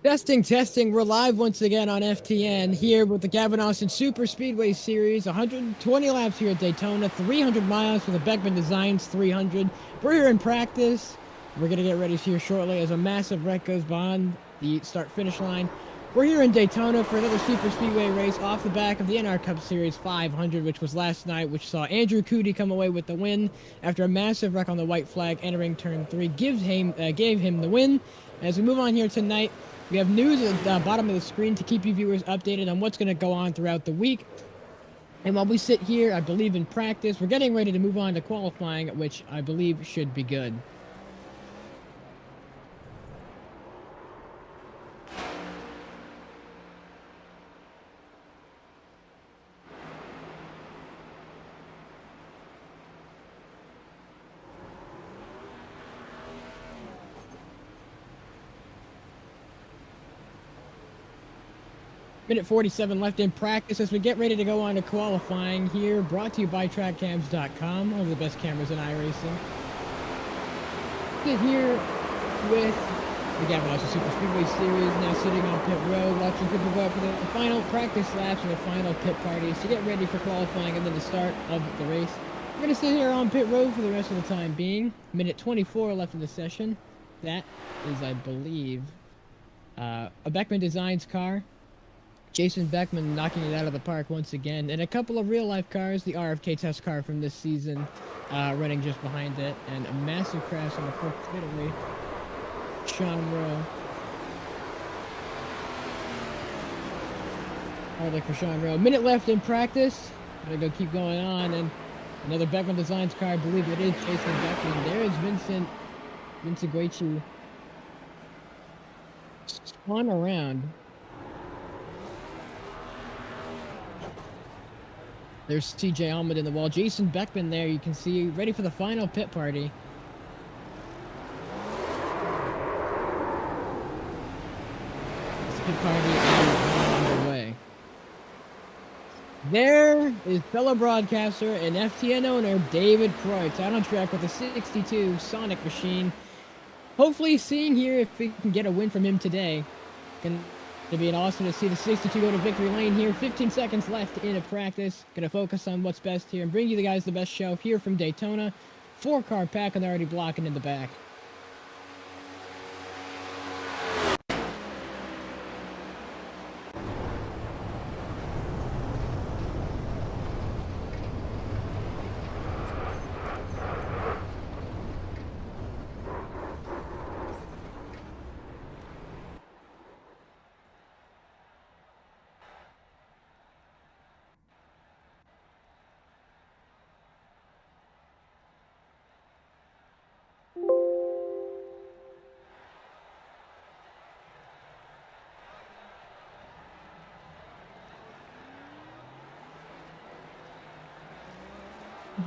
Testing, testing. We're live once again on FTN here with the Gavin Austin SuperSpeedway Series. 120 laps here at Daytona, 300 miles for the Beckman Designs 300. We're here in practice. We're going to get ready here shortly as a massive wreck goes beyond the start-finish line. We're here in Daytona for another SuperSpeedway race off the back of the NR Cup Series 500, which was last night, which saw Andrew Cootie come away with the win after a massive wreck on the white flag entering turn 3, gave him the win. As we move on here tonight, we have news at the bottom of the screen to keep you viewers updated on what's going to go on throughout the week. And while we sit here, I believe, in practice, we're getting ready to move on to qualifying, which I believe should be good. Minute 47 left in practice as we get ready to go on to qualifying here. Brought to you by TrackCams.com, one of the best cameras in iRacing. Sit here with the Gavin Austin SuperSpeedway Series, now sitting on pit road, watching people go out for the final practice laps and the final pit parties to get ready for qualifying and then the start of the race. We're going to sit here on pit road for the rest of the time being. Minute 24 left in the session. That is, I believe, a Beckman Designs car. Jason Beckman knocking it out of the park once again. And a couple of real-life cars, the RFK test car from this season, running just behind it. And a massive crash on the first straightaway. Sean Rowe. Hard luck for Sean Rowe. Minute left in practice. Gotta go keep going on. And another Beckman Designs car, I believe it is Jason Beckman. There is Vincent Guici. Spun around. There's TJ Almond in the wall. Jason Beckman there, you can see, ready for the final pit party. This pit party is underway. There is fellow broadcaster and FTN owner David Kreutz out on track with a 62 Sonic machine. Hopefully seeing here if we can get a win from him today. It'll be awesome to see the 62 go to victory lane here. 15 seconds left in a practice. Gonna focus on what's best here and bring you the guys the best show here from Daytona. 4-car pack and they're already blocking in the back.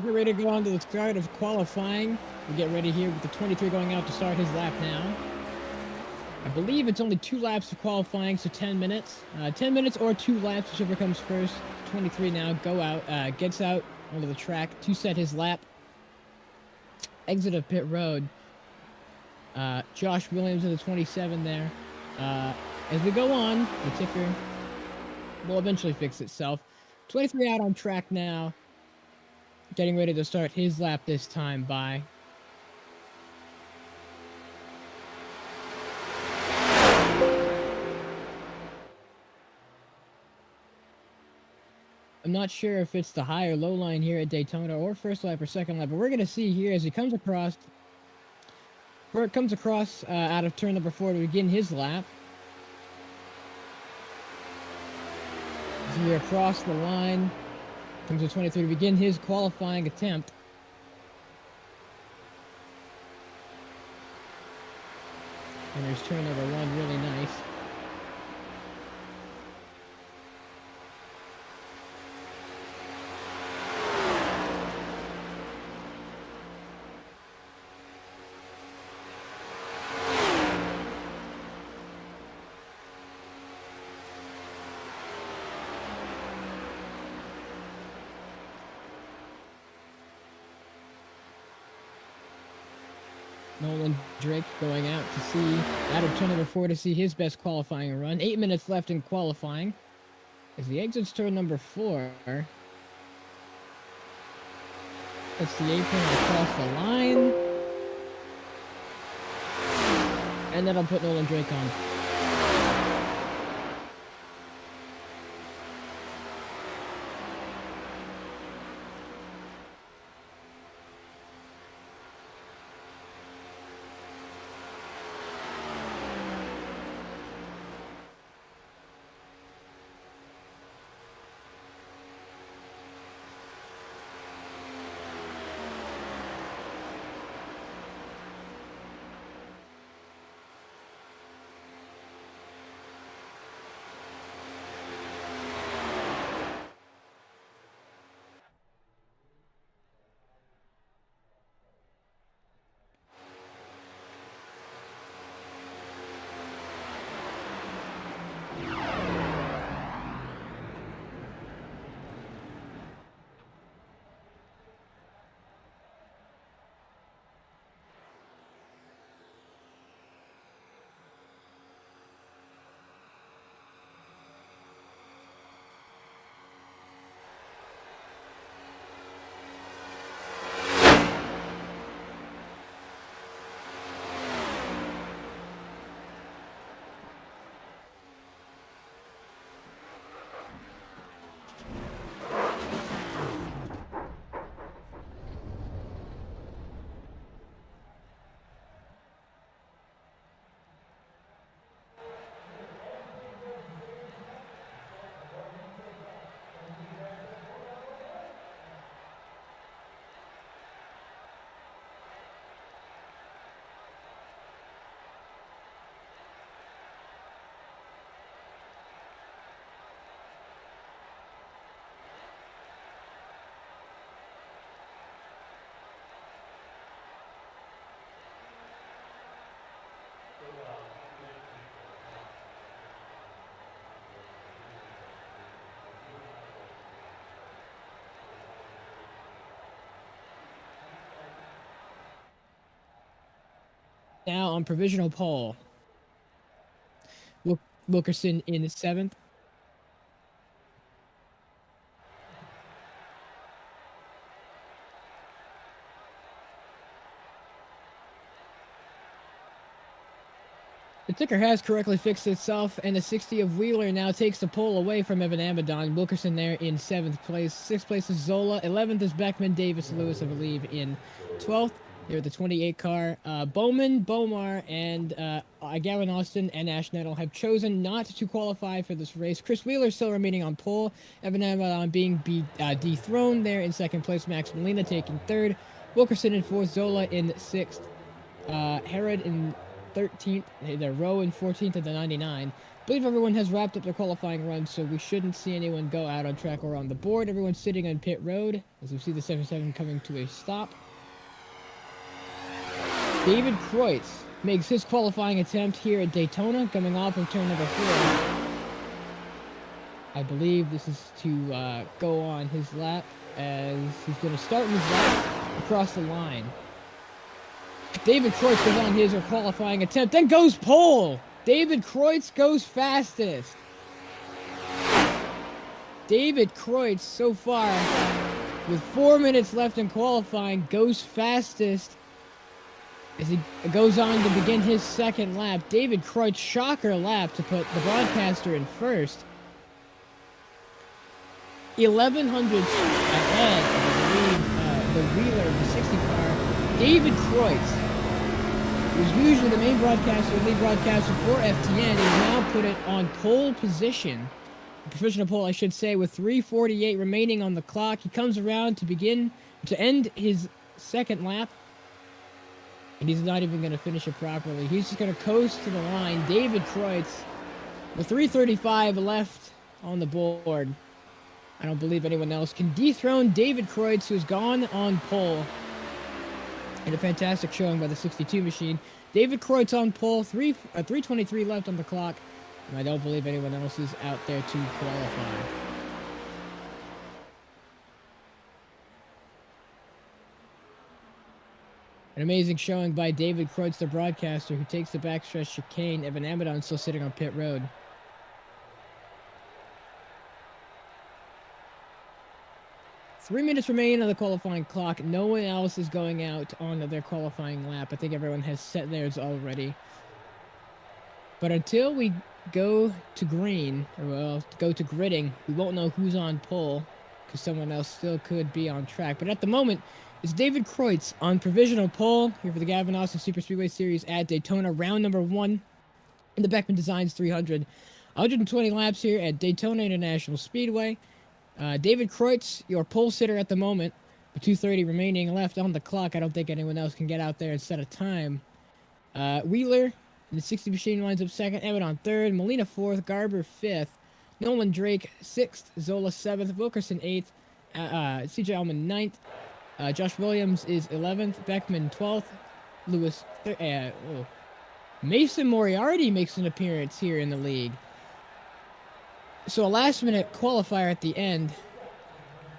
We're ready to go on to the start of qualifying. We get ready here with the 23 going out to start his lap now. I believe it's only 2 laps of qualifying, so 10 minutes. 10 minutes or 2 laps, whichever comes first. 23 now, go out, gets out onto the track to set his lap. Exit of pit road. Josh Williams in the 27 there. As we go on, the ticker will eventually fix itself. 23 out on track now. Getting ready to start his lap this time by I'm not sure if it's the high or low line here at Daytona or first lap or second lap, but we're going to see here as he comes across out of turn number 4 to begin his lap. As he across the line. Comes to 23 to begin his qualifying attempt. And there's turn number 1, really nice. Nolan Drake going out of turn number 4 to see his best qualifying run. 8 minutes left in qualifying. As he exits turn number 4, that's the apron across the line. And that'll put Nolan Drake on. Now on provisional pole, Wilkerson in 7th. The ticker has correctly fixed itself, and the 60 of Wheeler now takes the pole away from Evan Amadon. Wilkerson there in 7th place. 6th place is Zola. 11th is Beckman. Davis Lewis, I believe, in 12th. Here, the 28 car. Bowman, Bomar, and Gavin Austin and Ash Nettle have chosen not to qualify for this race. Chris Wheeler still remaining on pole. Evan Amadon being dethroned there in 2nd place. Max Molina taking 3rd. Wilkerson in 4th. Zola in 6th. Herod in 13th, the Rowe in 14th at the 99. I believe everyone has wrapped up their qualifying run, so we shouldn't see anyone go out on track or on the board. Everyone's sitting on pit road as we see the 77 coming to a stop. David Kreutz makes his qualifying attempt here at Daytona, coming off of turn number 4. I believe this is to go on his lap, as he's going to start his lap across the line. David Kreutz goes on his qualifying attempt, then goes pole. David Kreutz goes fastest. David Kreutz, so far, with 4 minutes left in qualifying, goes fastest as he goes on to begin his 2nd lap. David Kreutz, shocker lap to put the broadcaster in 1st. 1100 ahead of, I believe, the Wheeler of the 60 car. David Kreutz, who's usually the main broadcaster, lead broadcaster for FTN, is now put it on pole position. Provisional pole, I should say, with 3:48 remaining on the clock. He comes around to end his 2nd lap, and he's not even going to finish it properly. He's just going to coast to the line. David Kreutz, with 3:35 left on the board. I don't believe anyone else can dethrone David Kreutz, who's gone on pole. And a fantastic showing by the 62 machine. David Kreutz on pole, 3:23 left on the clock. And I don't believe anyone else is out there to qualify. An amazing showing by David Kreutz, the broadcaster, who takes the backstretch chicane. Evan Amadon still sitting on pit road. Three minutes remaining on the qualifying clock. No one else is going out on their qualifying lap. I think everyone has set theirs already. But until we go to green, or well, go to gridding, we won't know who's on pole, because someone else still could be on track. But at the moment, it's David Kreutz on provisional pole here for the Gavin Austin SuperSpeedway Series at Daytona, round number 1 in the Beckman Designs 300. 120 laps here at Daytona International Speedway. David Kreutz, your pole sitter at the moment, with 2:30 remaining left on the clock. I don't think anyone else can get out there and set a time. Wheeler in the 60 machine lines up second, Emmett on third, Molina fourth, Garber fifth, Nolan Drake sixth, Zola seventh, Wilkerson eighth, CJ Allman ninth, Josh Williams is 11th, Beckman 12th, Lewis Mason Moriarty makes an appearance here in the league. So a last-minute qualifier at the end.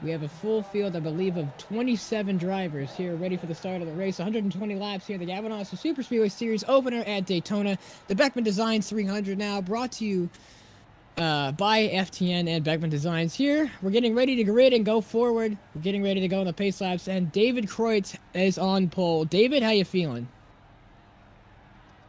We have a full field, I believe, of 27 drivers here ready for the start of the race. 120 laps here, the Gavin Austin SuperSpeedway Series opener at Daytona. The Beckman Designs 300 now, brought to you by FTN and Beckman Designs here. We're getting ready to grid and go forward. We're getting ready to go on the pace laps, and David Kreutz is on pole. David, how you feeling?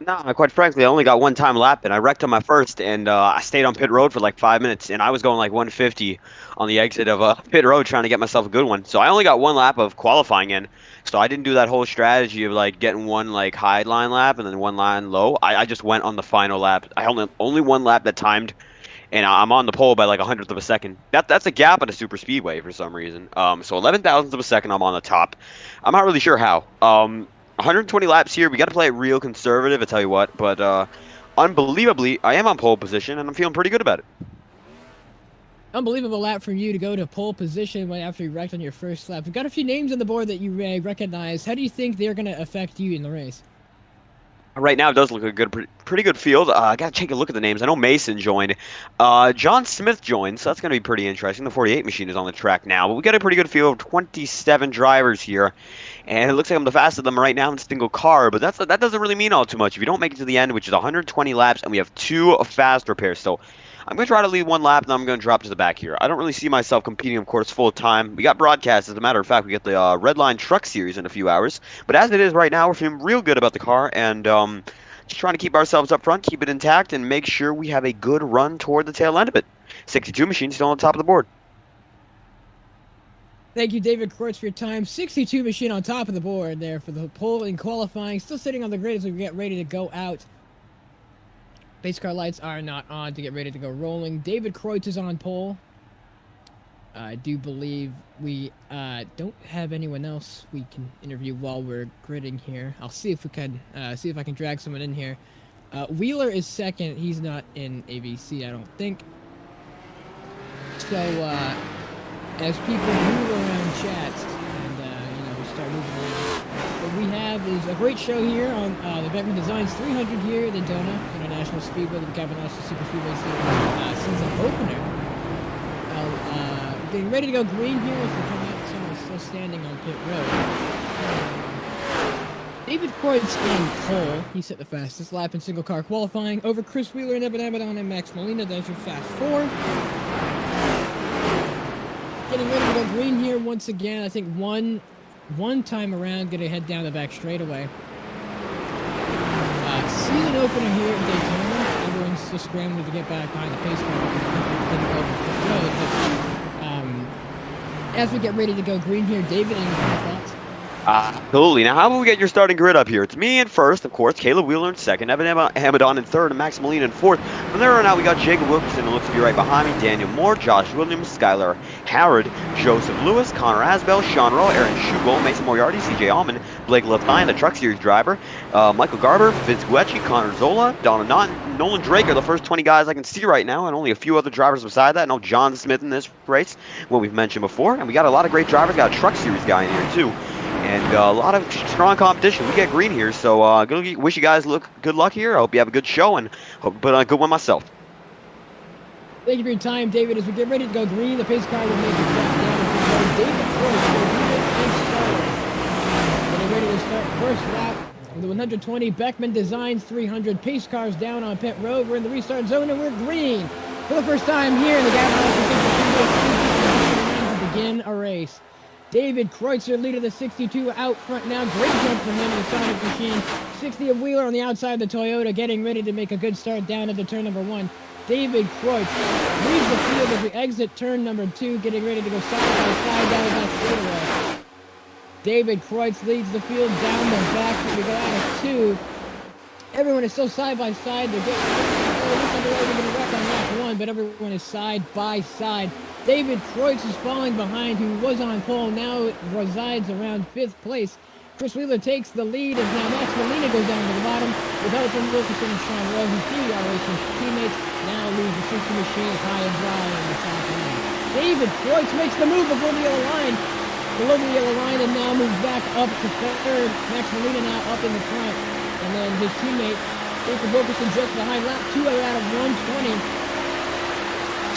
Nah, quite frankly, I only got one time lap, and I wrecked on my first, and I stayed on pit road for like 5 minutes, and I was going like 150 on the exit of pit road trying to get myself a good one. So I only got one lap of qualifying in, so I didn't do that whole strategy of like getting one like high line lap and then one line low. I just went on the final lap. I only one lap that timed, and I'm on the pole by like 100th of a second. That's a gap at a super speedway for some reason. So 11 thousandths of a second I'm on the top. I'm not really sure how. 120 laps here. We got to play it real conservative, I tell you what. But unbelievably, I am on pole position, and I'm feeling pretty good about it. Unbelievable lap from you to go to pole position after you wrecked on your first lap. We've got a few names on the board that you recognize. How do you think they're going to affect you in the race? Right now, it does look a good, pretty good field. I got to take a look at the names. I know Mason joined. John Smith joined, so that's going to be pretty interesting. The 48 machine is on the track now, but we got a pretty good field of 27 drivers here. And it looks like I'm the fastest of them right now in single car, but that doesn't really mean all too much. If you don't make it to the end, which is 120 laps, and we have 2 fast repairs, so I'm going to try to lead one lap, and then I'm going to drop to the back here. I don't really see myself competing, of course, full time. We got broadcasts. As a matter of fact, we get the Red Line Truck Series in a few hours. But as it is right now, we're feeling real good about the car, and just trying to keep ourselves up front, keep it intact, and make sure we have a good run toward the tail end of it. 62 machine still on top of the board. Thank you, David Kreutz, for your time. 62 machine on top of the board there for the pole in qualifying. Still sitting on the grid as we get ready to go out. Base car lights are not on to get ready to go rolling. David Kreutz is on pole. I do believe we don't have anyone else we can interview while we're gridding here. I'll see if we can see if I can drag someone in here. Wheeler is second. He's not in ABC, I don't think. So as people move around chats and start moving around, what we have is a great show here on the Beckman Designs 300 here at Daytona International Speedway, the Gavin Austin SuperSpeedway Series season opener. Getting ready to go green here as we come out. Someone's still standing on pit road. David Kreutz on pole. He set the fastest lap in single car qualifying over Chris Wheeler and Evan Amadon and Max Molina. Those are fast 4. Getting ready to go green here once again. I think one time around, gonna head down the back straightaway. Season opener here at Daytona. Everyone's still scrambling to get back behind the pace car. As we get ready to go green here, David, any thoughts? Absolutely. Now, how about we get your starting grid up here? It's me in first, of course, Caleb Wheeler in second, Evan Amadon in third, and Max Molina in fourth. From there on out, we got Jacob Wilkerson, who looks to be right behind me, Daniel Moore, Josh Williams, Skylar Howard, Joseph Lewis, Connor Asbell, Sean Rowe, Aaron Schugel, Mason Moriarty, CJ Allman, Blake Levine, the Truck Series driver, Michael Garber, Vince Guecci, Connor Zola, Donna Naughton, Nolan Drake are the first 20 guys I can see right now, and only a few other drivers beside that. No John Smith in this race, what we've mentioned before, and we got a lot of great drivers. Got a Truck Series guy in here, too. And a lot of strong competition. We get green here, so wish you guys good luck here. I hope you have a good show, and hope put on a good one myself. Thank you for your time, David. As we get ready to go green, the pace car will make a step down. David Kreutz will lead it and start. Getting ready to start first 120, Beckman Designs 300. Pace cars down on pit road. We're in the restart zone and we're green. For the first time here in the Gap to begin a race. David Kreutzer, leader of the 62, out front now. Great jump from him in the Sonic Machine. 60 of Wheeler on the outside of the Toyota, getting ready to make a good start down into turn number 1. David Kreutz leads the field as we exit turn number 2, getting ready to go side by side down the back straightaway. David Kreutz leads the field down the back. We go out of 2. Everyone is still side by side. They're getting going to wreck on lap 1, but everyone is side by side. David Kreutz is falling behind, who was on pole, now resides around 5th place. Chris Wheeler takes the lead as now Max Molina goes down to the bottom with Elton Wilkerson and Sean Rowe, whose iRacing teammates now leave the 60 machine high and dry in the top lane. David Kreutz makes the move before the yellow line, below the yellow line, and now moves back up to 3rd. Max Molina now up in the front, and then his teammate Jacob Wilkerson just behind. Lap 2 out of 120.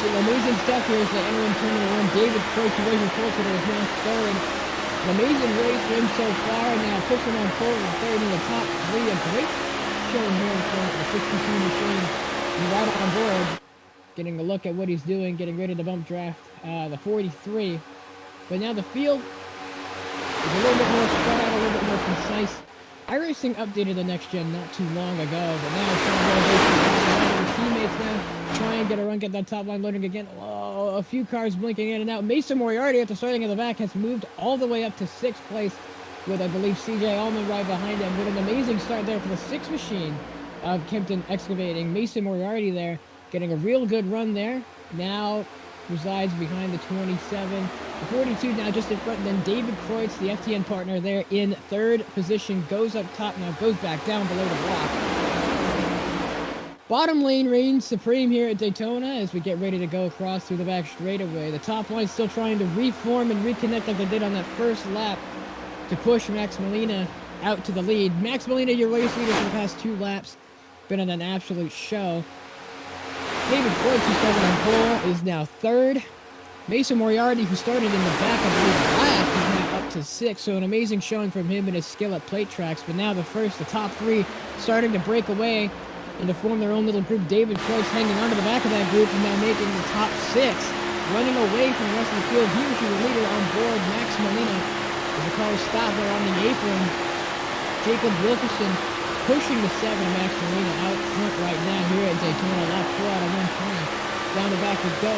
Amazing stuff here as they enter in turn number 1. David Kreutz away from closer to his now 3rd. An amazing race for him so far. Now pushing on pole in 3rd in the top 3. A great showing here in front of the 62 machine. And right on board, getting a look at what he's doing, getting ready to bump draft the 43. But now the field is a little bit more spread out, a little bit more concise. iRacing updated the next gen not too long ago, but now it's teammates now try and get a run, get that top line loading again. Oh, a few cars blinking in and out. Mason Moriarty after starting in the back has moved all the way up to 6th place with, I believe, CJ Allman right behind him. With an amazing start there for the 6th machine of Kempton Excavating. Mason Moriarty there getting a real good run there. Now resides behind the 27. The 42 now just in front. And then David Kreutz, the FTN partner there in 3rd position, goes up top now, goes back down below the block. Bottom lane reigns supreme here at Daytona as we get ready to go across through the back straightaway. The top line still trying to reform and reconnect like they did on that first lap to push Max Molina out to the lead. Max Molina, your race leader for the past 2 laps, been on an absolute show. David Kreutz, who started on pole, is now 3rd. Mason Moriarty, who started in the back, I believe, last, is now up to 6th. So an amazing showing from him and his skill at plate tracks. But now the top 3 starting to break away and to form their own little group. David Kreutz hanging onto the back of that group and now making the top 6. Running away from the rest of the field. He was your leader on board, Max Molina. As the car stopped there on the apron. Jacob Wilkerson pushing the 7, Max Molina out front right now here at Daytona. Lap 4 out of 120. Down the back we go.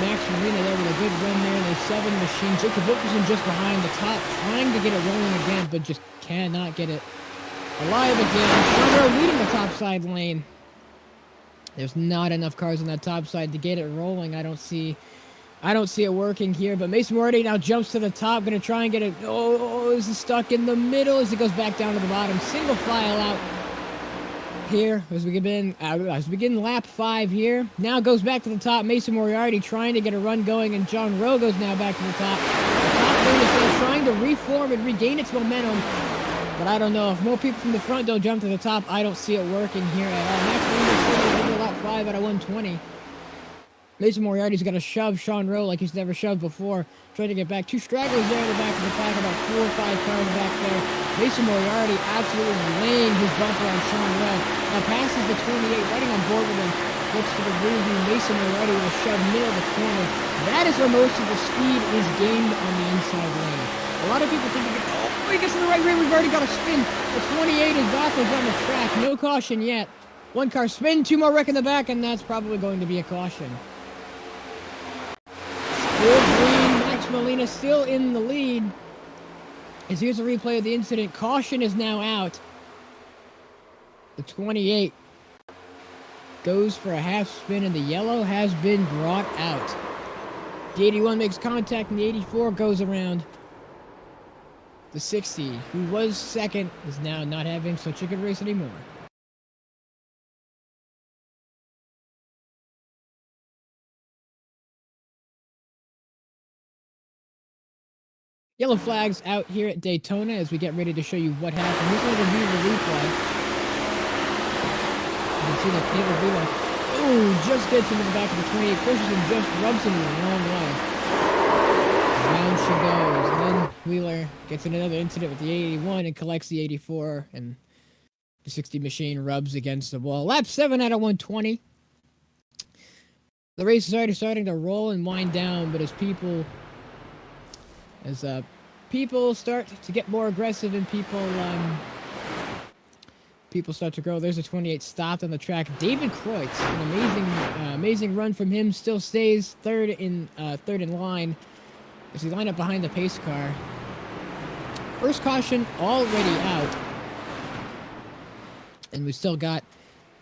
Max Molina there with a good run there in the 7 machine. Jacob Wilkerson just behind the top, trying to get it rolling again, but just cannot get it alive again. Sean leading the top side lane. There's not enough cars on that top side to get it rolling. I don't see it working here, but Mason Moriarty now jumps to the top, going to try and get it. Oh, this is stuck in the middle as it goes back down to the bottom. Single file out here as we begin lap 5 here. Now goes back to the top. Mason Moriarty trying to get a run going, and John Rowe goes now back to the top. The top lane is still trying to reform and regain its momentum, but I don't know. If more people from the front don't jump to the top, I don't see it working here at all. Max Molina lap 5 out of 120. Mason Moriarty's got to shove Sean Rowe like he's never shoved before. Trying to get back. 2 stragglers there in the back of the pack. About 4 or 5 cars back there. Mason Moriarty absolutely laying his bumper on Sean Rowe. Now passes the 28, riding on board with him. Looks to the rear view. Mason Moriarty with a shove middle of the corner. That is where most of the speed is gained on the inside lane. A lot of people think, he gets in the right rear. We've already got a spin. The 28 is backwards on the track. No caution yet. 1 car spin, 2 more wreck in the back, and that's probably going to be a caution. Still green. Max Molina still in the lead. As here's a replay of the incident. Caution is now out. The 28 goes for a half spin, and the yellow has been brought out. The 81 makes contact, and the 84 goes around. The 60, who was 2nd, is now not having such a good race anymore. Yellow flags out here at Daytona as we get ready to show you what happened. This is going to be the replay. You can see that Caleb Wheeler, just gets into the back of the 28, pushes and just rubs him the wrong way. Around she goes. And then Wheeler here, gets in another incident with the 81 and collects the 84, and the 60 machine rubs against the wall. Lap 7 out of 120. The race is already starting to roll and wind down, but as people start to get more aggressive and people start to grow. There's a 28 stopped on the track. David Kreutz, an amazing run from him, still stays third in line as he line up behind the pace car. First caution already out, and we still got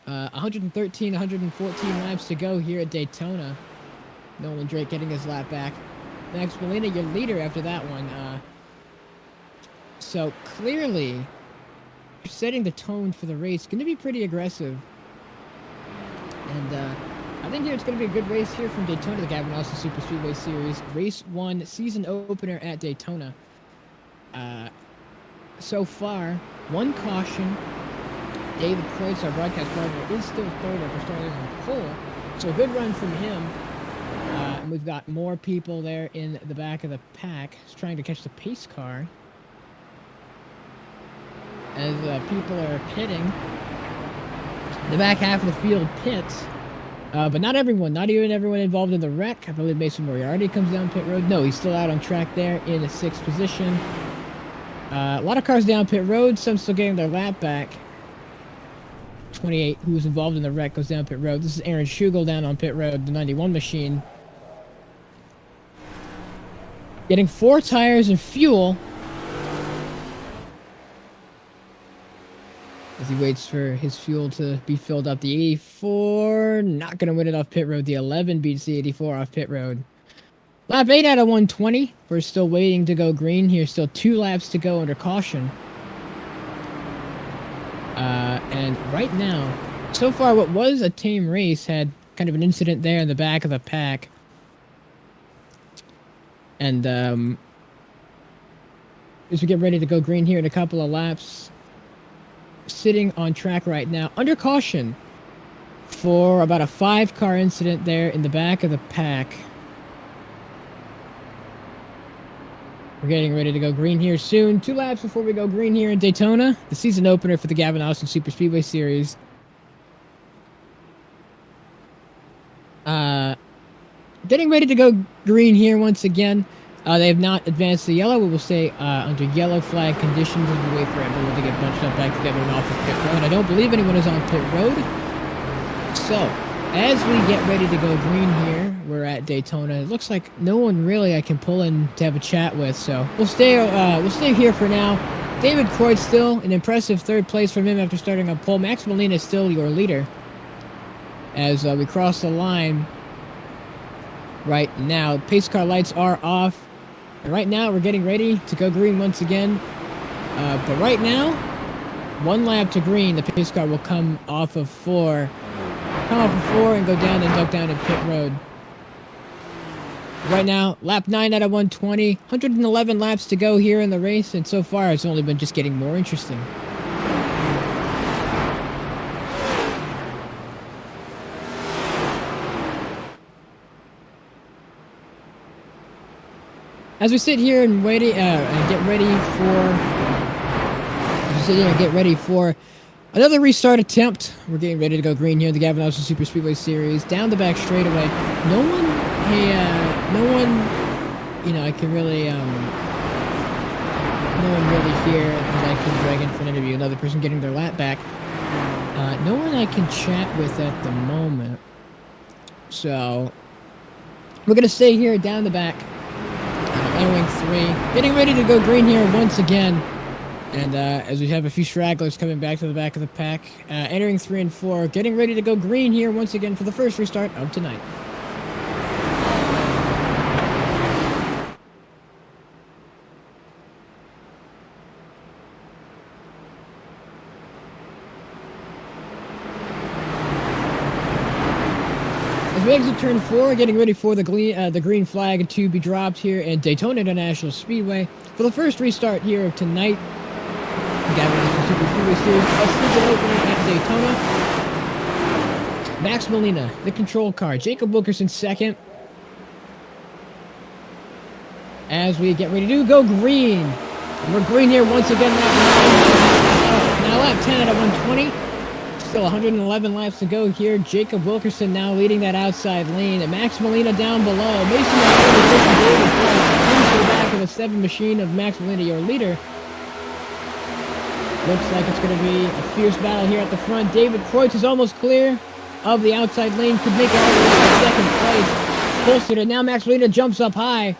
113, 114 laps to go here at Daytona. Nolan Drake getting his lap back. Max Molina, your leader after that one. So clearly, setting the tone for the race. Going to be pretty aggressive. And I think here it's going to be a good race here from Daytona, the Gavin Austin SuperSpeedway Series. Race 1, season opener at Daytona. So far, one caution. David Kreutz, our broadcast partner, is still third after starting on pole. So a good run from him. And we've got more people there in the back of the pack. He's trying to catch the pace car. As people are pitting. The back half of the field pits. But not everyone. Not even everyone involved in the wreck. I believe Mason Moriarty comes down pit road. No, he's still out on track there in a 6th position. A lot of cars down pit road. Some still getting their lap back. 28, who was involved in the wreck, goes down pit road. This is Aaron Schugel down on pit road, the 91 machine. Getting 4 tires and fuel. As he waits for his fuel to be filled up. The 84, not going to win it off pit road. The 11 beats the 84 off pit road. Lap 8 out of 120. We're still waiting to go green here. Still 2 laps to go under caution. And right now, so far what was a tame race had kind of an incident there in the back of the pack. And as we get ready to go green here in a couple of laps, sitting on track right now under caution for about a 5-car incident there in the back of the pack. We're getting ready to go green here soon. 2 laps before we go green here in Daytona, the season opener for the Gavin Austin SuperSpeedway Series. Getting ready to go green here once again. They have not advanced the yellow. We will stay under yellow flag conditions as we wait for everyone to get bunched up back together and off of pit road. I don't believe anyone is on pit road. So, as we get ready to go green here, we're at Daytona. It looks like no one really I can pull in to have a chat with, so we'll stay here for now. David Kreutz still an impressive 3rd place from him after starting on pole. Max Molina is still your leader as we cross the line right now. Pace car lights are off. And right now we're getting ready to go green once again. But right now, 1 lap to green. The pace car will come off of 4. Come off of 4 and go down and duck down at pit road. Right now, lap 9 out of 120. 111 laps to go here in the race, and so far it's only been just getting more interesting. As we sit here and wait and get ready for another restart attempt. We're getting ready to go green here in the Gavin Austin SuperSpeedway Series. Down the back straightaway. No one, I can really, no one really here that I can drag in for an interview. Another person getting their lap back. No one I can chat with at the moment. So, we're going to stay here down the back. Entering 3. Getting ready to go green here once again. And as we have a few stragglers coming back to the back of the pack, entering 3 and 4, getting ready to go green here once again for the first restart of tonight. As we exit turn 4, getting ready for the green flag to be dropped here at Daytona International Speedway for the first restart here of tonight. Gavin Austin SuperSpeedway Series, a season opener at Daytona. Max Molina, the control car. Jacob Wilkerson second. As we get ready to go green We're green here once again. Now lap 10 out of 120. Still 111 laps to go here. Jacob Wilkerson now leading that outside lane. And Max Molina down below. Mason pushing David Kreutz into the back of the 7 machine of Max Molina, your leader. Looks like it's going to be a fierce battle here at the front. David Kreutz is almost clear of the outside lane. Could make it all the way to second place. Closer to now. Max Molina jumps up high.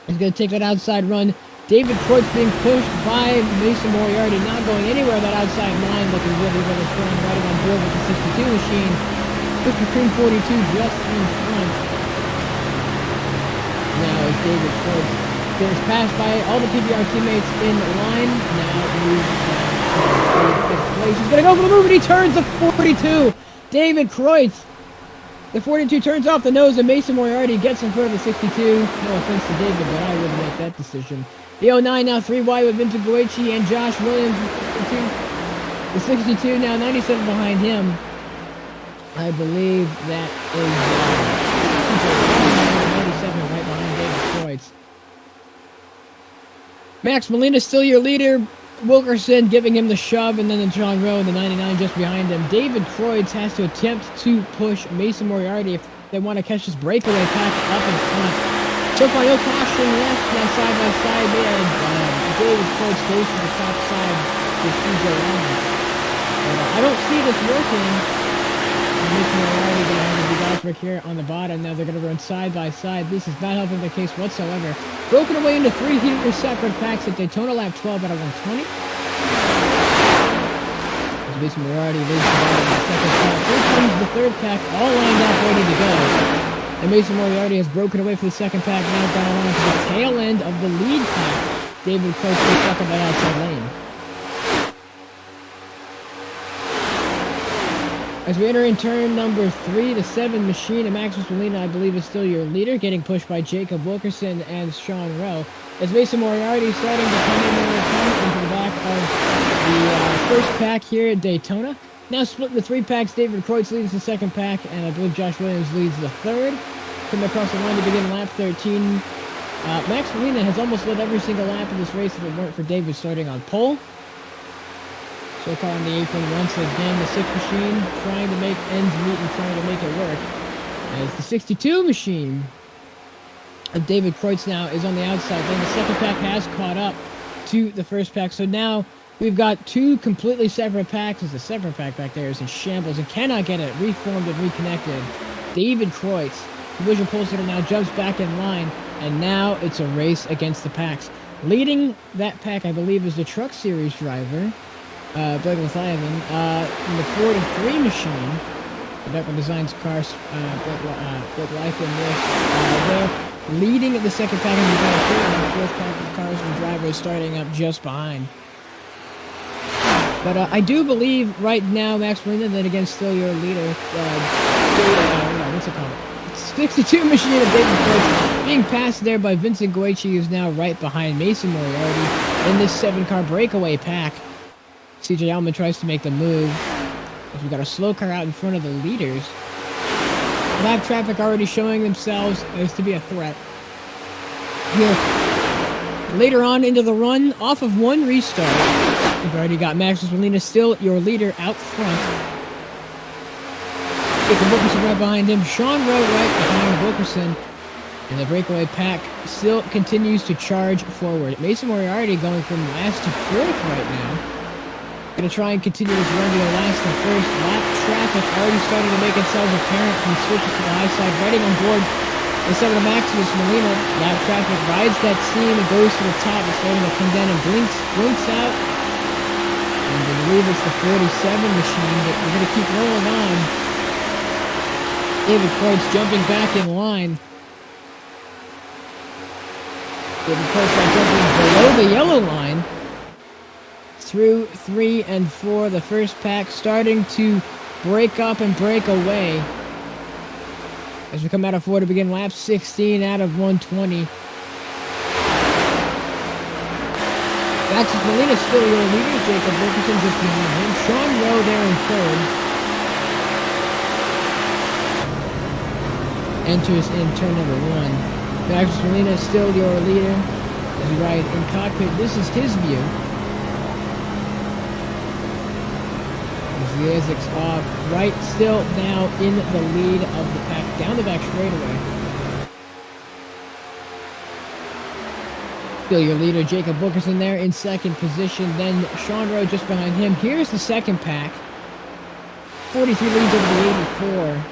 He's going to take that outside run. David Kreutz being pushed by Mason Moriarty, not going anywhere that outside line, looking really, really strong, right on board with the 62 machine. Krispy Kreme 42 just in front. Now is David Kreutz. Gets passed by all the PBR teammates in the line. Now moves down to 5th place. He's going to go for the move, and he turns the 42. David Kreutz. The 42 turns off the nose, and Mason Moriarty gets in front of the 62. No offense to David, but I wouldn't make that decision. The 09 now 3 wide with Vincent Goichi and Josh Williams. The 62 now 97 behind him. I believe that is 97 right behind David Kreutz. Max Molina still your leader. Wilkerson giving him the shove, and then John Rowe in the 99 just behind him. David Kreutz has to attempt to push Mason Moriarty if they want to catch this breakaway pack up in front. So far, no caution left. Now side by side there. David Kreutz goes to the top side with CJ Lambert. I don't see this working. Mason Moriarty going to have to do guys work here on the bottom. Now they're going to run side by side. This is not helping the case whatsoever. Broken away into 3 heater separate packs at Daytona lap 12 out of 120. As Mason Moriarty leads the bottom in the second pack. Here comes the third pack, all lined up, ready to go. And Mason Moriarty has broken away for the second pack, now gone on to the tail end of the lead pack. David Kreutz is stuck on that outside lane. As we enter in turn number 3, the 7 machine, and Maximus Molina, I believe, is still your leader, getting pushed by Jacob Wilkerson and Sean Rowe. As Mason Moriarty is starting to come into the back of the first pack here at Daytona. Now split into 3 packs. David Kreutz leads the second pack, and I believe Josh Williams leads the third. Coming across the line to begin lap 13. Max Molina has almost led every single lap of this race if it weren't for David starting on pole. So car on the apron once again, the 6 machine trying to make ends meet and trying to make it work. As the 62 machine of David Kreutz now is on the outside. Then the second pack has caught up to the first pack. So now we've got 2 completely separate packs. As the separate pack back there is in shambles and cannot get it reformed and reconnected. David Kreutz, Division Pole Sitter, now jumps back in line, and now it's a race against the packs. Leading that pack, I believe, is the Truck Series driver, Blake Mathiaman, in the 43 machine. The Beckman Designs cars, Blake Lytham there. Leading the second pack, and we've got a third and fourth pack of cars and drivers starting up just behind. But I do believe right now, Max Molina, that again still your leader. What's it called? 62 machine of David Kreutz being passed there by Vincent Goichi, who's now right behind Mason Moriarty in this 7-car breakaway pack. CJ Allman tries to make the move. As we've got a slow car out in front of the leaders. Lap traffic already showing themselves as to be a threat. Here, later on into the run, off of 1 restart, we've already got Maximus Molina still your leader out front. Jacob Wilkerson right behind him. Sean Rowe right behind Wilkerson. And the breakaway pack still continues to charge forward. Mason Moriarty going from last to 4th right now. Going to try and continue this run to the last and first. Lap traffic already starting to make itself apparent. He switches to the high side, riding on board the 7 of Maximus Molina. Lap traffic rides that seam and goes to the top. It's starting to come down and blinks out. And I believe it's the 47 machine, but we're going to keep rolling on. David Kreutz jumping back in line. David Kreutz now jumping below the yellow line. Through 3 and 4, the first pack starting to break up and break away. As we come out of 4 to begin lap 16 out of 120. Maximus Molina still your leader. Jacob Wilkerson just behind him. Sean Rowe there in 3rd. Enters in turn number 1. Maximus Molina is still your leader. As we ride in cockpit, this is his view. As the Isaac's off, right still now in the lead of the pack, down the back straightaway. Still your leader, Jacob Bookerson there in second position. Then Sean Rowe just behind him. Here's the second pack. 43 leads over the 84.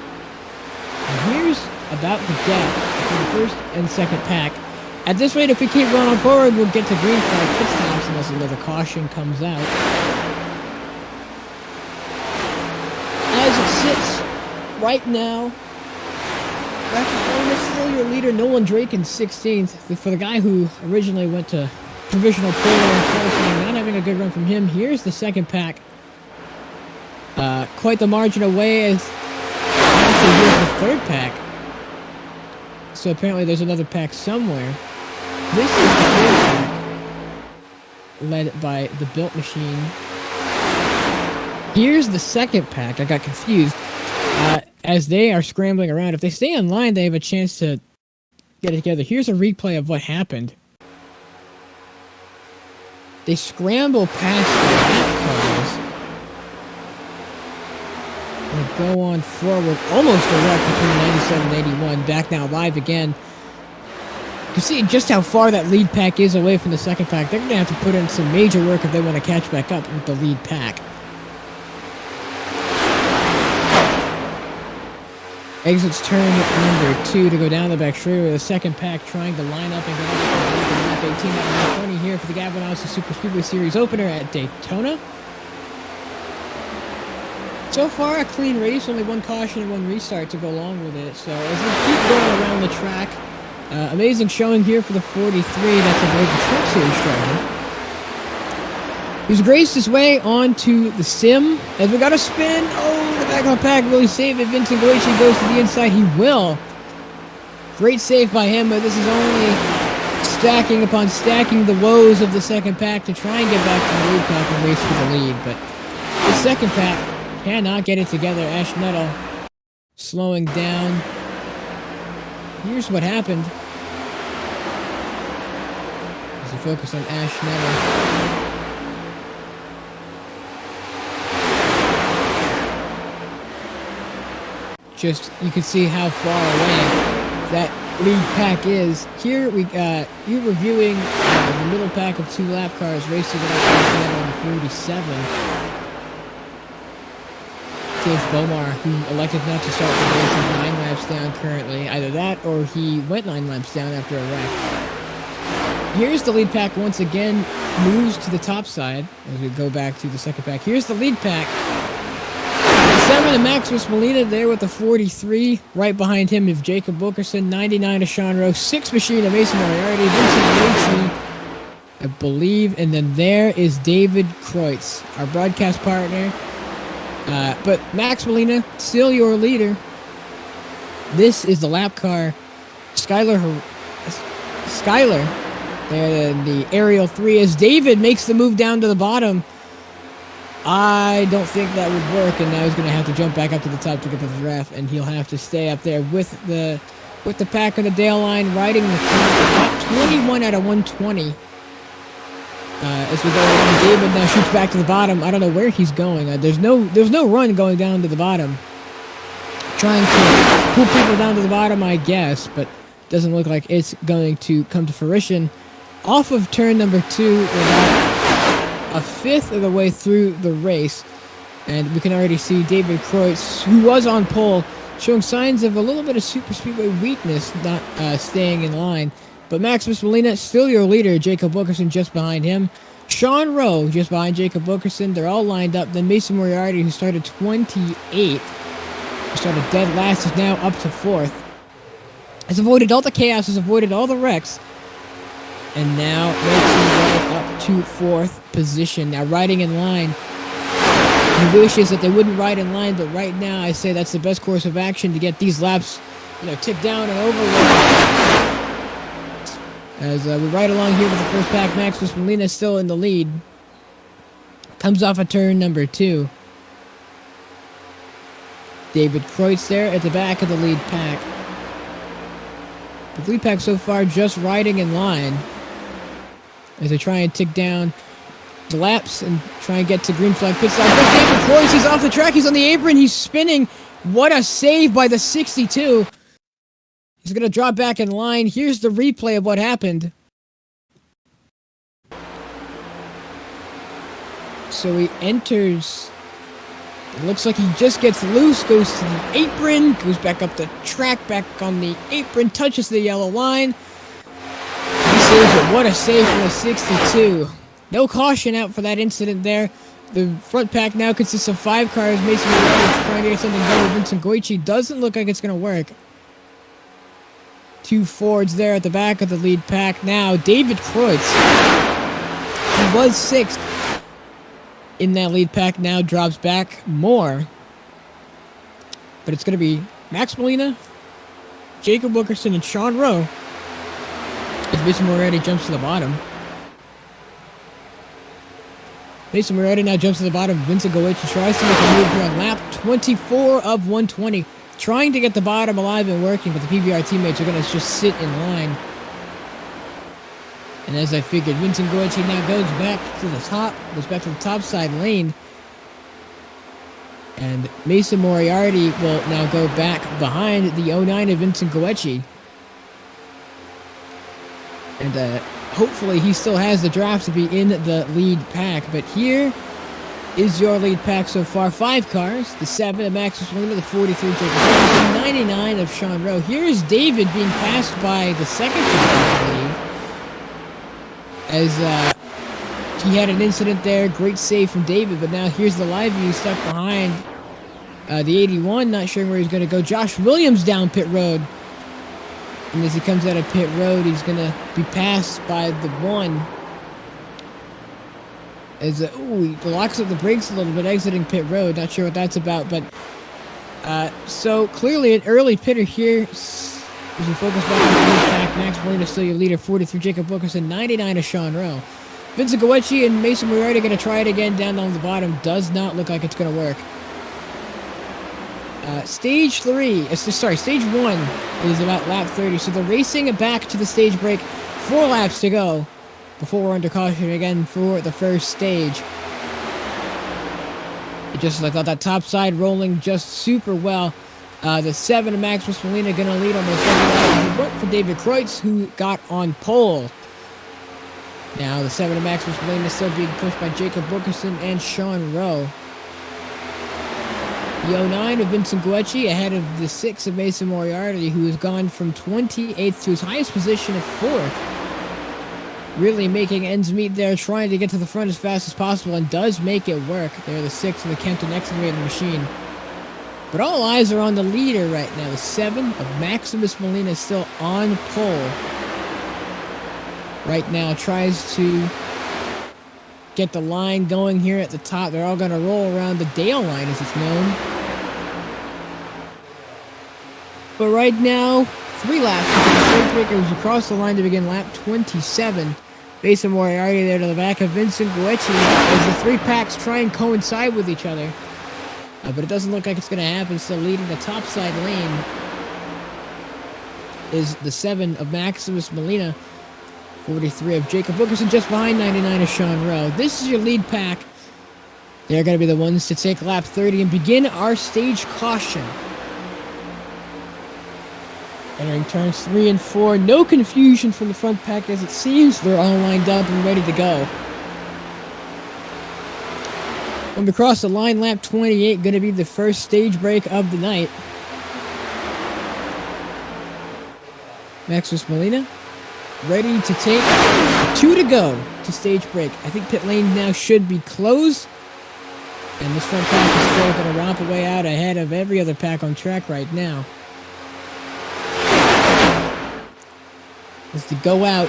And here's about the gap between the first and second pack. At this rate, if we keep going on forward, we'll get to green flag pit stops unless another caution comes out. As it sits right now, that's still your leader, Nolan Drake in 16th. For the guy who originally went to provisional pole and qualifying, not having a good run from him. Here's the second pack. Quite the margin away as actually here's the third pack. So apparently there's another pack somewhere. This is the third pack, led by the Built Machine. Here's the second pack. I got confused. As they are scrambling around, if they stay in line, they have a chance to get it together. Here's a replay of what happened. They scramble past the lap cars and go on forward, almost a wreck between 97 and 81. Back now live again. You can see just how far that lead pack is away from the second pack. They're going to have to put in some major work if they want to catch back up with the lead pack. Exits turn number 2 to go down the back straightaway. The second pack trying to line up and get over to lap 18 out of 20 here for the NASCAR SuperSpeedway Series opener at Daytona. So far, a clean race, only one caution and one restart to go along with it. So as we keep going around the track, amazing showing here for the 43. That's a very good Truck Series showing. He's raced his way onto the sim. As we got a spin, the back of the pack really saved it. Vincent Goichi goes to the inside. He will. Great save by him, but this is only stacking upon stacking the woes of the second pack to try and get back to the lead pack and race for the lead. But the second pack cannot get it together. Ash Metal slowing down. Here's what happened. As we focus on Ash Metal. Just, you can see how far away that lead pack is. Here you're reviewing the middle pack of 2 lap cars racing it up on 47. James Bomar, who elected not to start the race, is 9 laps down currently. Either that or he went 9 laps down after a wreck. Here's the lead pack once again, moves to the top side as we go back to the second pack. Here's the lead pack. 7 to Maximus Molina there with the 43. Right behind him is Jacob Wilkerson. 99 to Sean Rowe. 6 machine to Mason Moriarty. Vincent Gaethje, I believe. And then there is David Kreutz, our broadcast partner. But Max Molina, still your leader. This is the lap car. Skylar there in the aerial 3 as David makes the move down to the bottom. I don't think that would work, and now he's going to have to jump back up to the top to get to the draft, and he'll have to stay up there with the pack on the Dale line, riding the top 21 out of 120. As we go along, David now shoots back to the bottom. I don't know where he's going. There's no run going down to the bottom. Trying to pull people down to the bottom, I guess, but doesn't look like it's going to come to fruition. Off of turn number 2, without a fifth of the way through the race, and we can already see David Kreutz, who was on pole, showing signs of a little bit of SuperSpeedway weakness, not staying in line. But Maximus Molina, still your leader. Jacob Wilkerson just behind him. Sean Rowe just behind Jacob Wilkerson. They're all lined up. Then Mason Moriarty, who started 28th, who started dead last, is now up to 4th. Has avoided all the chaos, has avoided all the wrecks, and now makes his way up to 4th position. Now riding in line. He wishes that they wouldn't ride in line, but right now I say that's the best course of action to get these laps, ticked down and over with. As we ride along here with the first pack, Maximus Molina still in the lead. Comes off of turn number 2. David Kreutz there at the back of the lead pack. The lead pack so far just riding in line. as they try and tick down the laps and try and get to green flag pit stop. David Croix, he's off the track. He's on the apron. He's spinning. What a save by the 62. He's going to drop back in line. Here's the replay of what happened. So he enters. It looks like he just gets loose, goes to the apron, goes back up the track, back on the apron, touches the yellow line. He saves it. What a save from the 62. No caution out for that incident there. The front pack now consists of 5 cars. Mason Morales trying to get something done with Vincent Goichi. Doesn't look like it's going to work. 2 Fords there at the back of the lead pack. Now, David Kreutz. He was 6th in that lead pack. Now drops back more. But it's going to be Max Molina, Jacob Wilkerson, and Sean Rowe. As Mason Moretti jumps to the bottom. Mason Moretti now jumps to the bottom. Vincent Goichi tries to make a move here on lap 24 of 120. Trying to get the bottom alive and working, but the PBR teammates are going to just sit in line. And as I figured, Vincent Goichi now goes back to the top. Goes back to the top side lane. And Mason Moriarty will now go back behind the 09 of Vincent Goichi. And hopefully he still has the draft to be in the lead pack. But here is your lead pack so far. 5 cars. The 7 of Max Molina, the 43 Jacob Wilkerson, the 99 of Sean Rowe. Here is David being passed by the second car, I believe. As he had an incident there. Great save from David. But now here's the live view stuck behind the 81. Not sure where he's going to go. Josh Williams down pit road. And as he comes out of pit road, he's going to be passed by the 1. As he locks up the brakes a little bit, exiting pit road. Not sure what that's about, but so clearly an early pitter here. As we focus back on the lead pack, Max Molina still your leader, 43 Jacob Wilkerson, 99 of Sean Rowe. Vincent Goichi and Mason Moriarty going to try it again down on the bottom. Does not look like it's going to work. Stage 1 is about lap 30, so they're racing back to the stage break. 4 laps to go before we're under caution again for the first stage. Just like that top side rolling just super well. The 7 of Max Molina going to lead almost every lap. It worked for David Kreutz, who got on pole. Now the 7 of Max Molina is still being pushed by Jacob Wilkerson and Sean Rowe. The 09 of Vincent Goichi ahead of the 6 of Mason Moriarty, who has gone from 28th to his highest position of 4th. Really making ends meet there, trying to get to the front as fast as possible, and does make it work. They're the 6 of the Kenton excavator machine. But all eyes are on the leader right now. The 7 of Maximus Molina is still on pole. Right now tries to get the line going here at the top. They're all going to roll around the Dale line, as it's known. But right now, 3 laps until the stage breakers across the line to begin lap 27. Mason Moriarty there to the back of Vincent Goichi as the 3 packs try and coincide with each other. But it doesn't look like it's going to happen. So leading the topside lane is the 7 of Maximus Molina, 43 of Jacob Wilkerson, just behind 99 of Sean Rowe. This is your lead pack. They're going to be the ones to take lap 30 and begin our stage caution. Entering turns 3 and 4. No confusion from the front pack, as it seems they're all lined up and ready to go. When we cross the line, lap 28, going to be the first stage break of the night. Maximus Molina ready to take 2 to go to stage break. I think pit lane now should be closed. And this front pack is still going to romp away out ahead of every other pack on track right now. As they go out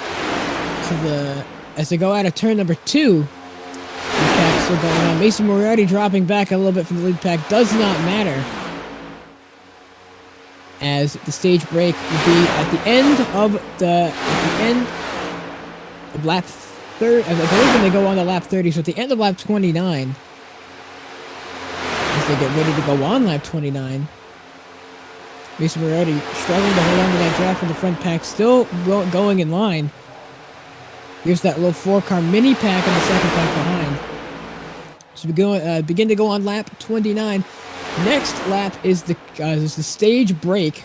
of turn number 2, the pack's still going on. Mason Moriarty dropping back a little bit from the lead pack. Does not matter, as the stage break will be at the end of lap 30. I believe when they go on to lap 30, so at the end of lap 29, as they get ready to go on lap 29. Mason Moriarty struggling to hold on to that draft from the front pack, still going in line. Here's that little 4-car mini pack in the second pack behind. So we go begin to go on lap 29. Next lap is the stage break.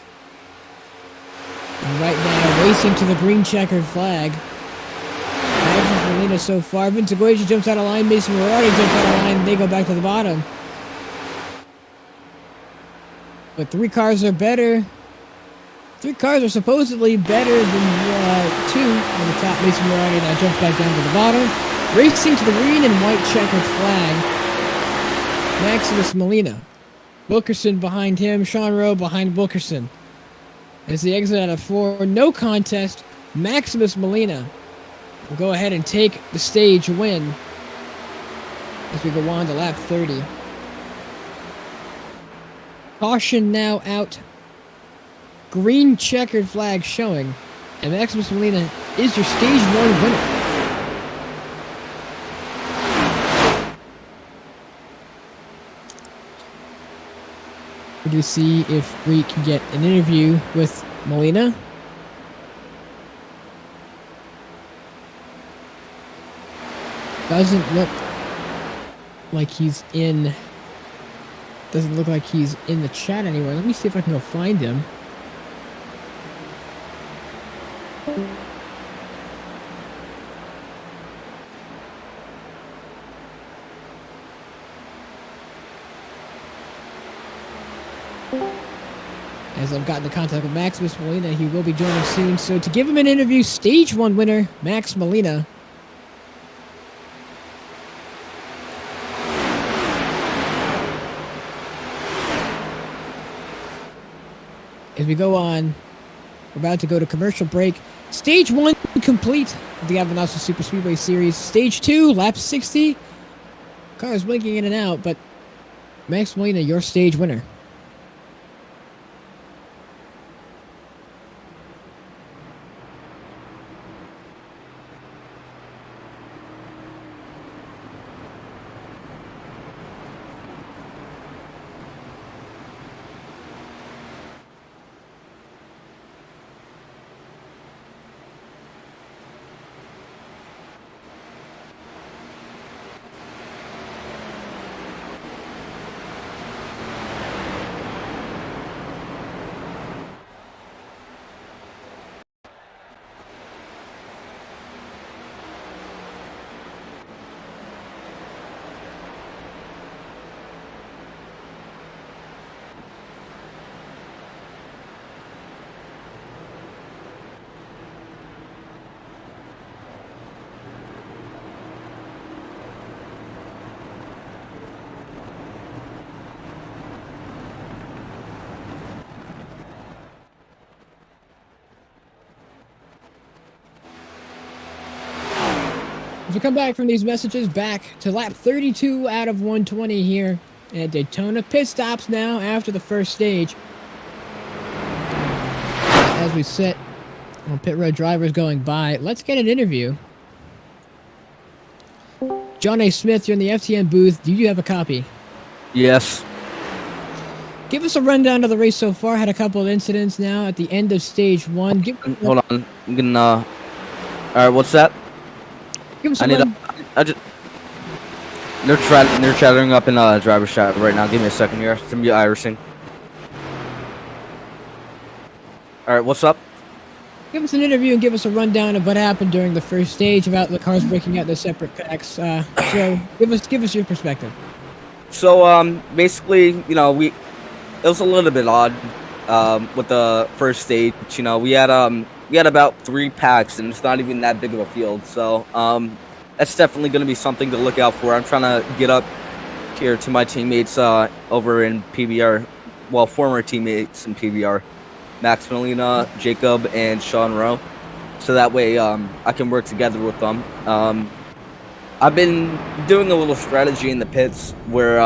And right now, racing to the green checkered flag. Magnus Molina so far. Vince Aguaja jumps out of line. Mason Morardi jumps out of line. They go back to the bottom. But 3 cars are better. 3 cars are supposedly better than 2 on the top. Mason Morardi now jumps back down to the bottom. Racing to the green and white checkered flag. Maximus Molina. Wilkerson behind him. Sean Rowe behind Wilkerson. As the exit out of 4, no contest. Maximus Molina will go ahead and take the stage win as we go on to lap 30. Caution now out. Green checkered flag showing. And Maximus Molina is your stage 1 winner. We're going to see if we can get an interview with Molina. Doesn't look like he's in the chat anywhere. Let me see if I can go find him. As I've gotten the contact with Maximus Molina, he will be joining soon. So to give him an interview, stage 1 winner, Max Molina. As we go on, we're about to go to commercial break. Stage 1 complete of the NASCAR SuperSpeedway Series. Stage 2, lap 60. Cars blinking in and out, but Max Molina, your stage winner. As we come back from these messages, back to lap 32 out of 120 here at Daytona. Pit stops now after the first stage. As we sit on pit road drivers going by, let's get an interview. John A. Smith, you're in the FTN booth. Do you have a copy? Yes. Give us a rundown of the race so far. Had a couple of incidents now at the end of stage 1. Hold on. I'm gonna. All right. What's that? Give us I need. I just. They're chattering up in driver's chat right now. Give me a second here. It's gonna be iRacing. All right. What's up? Give us an interview and give us a rundown of what happened during the first stage about the cars breaking out their separate packs. So give us your perspective. So basically, you know, it was a little bit odd with the first stage. You know, we had about 3 packs, and it's not even that big of a field. So that's definitely going to be something to look out for. I'm trying to get up here to my teammates over in PBR, well, former teammates in PBR, Max Molina, Jacob, and Sean Rowe, so that way I can work together with them. I've been doing a little strategy in the pits where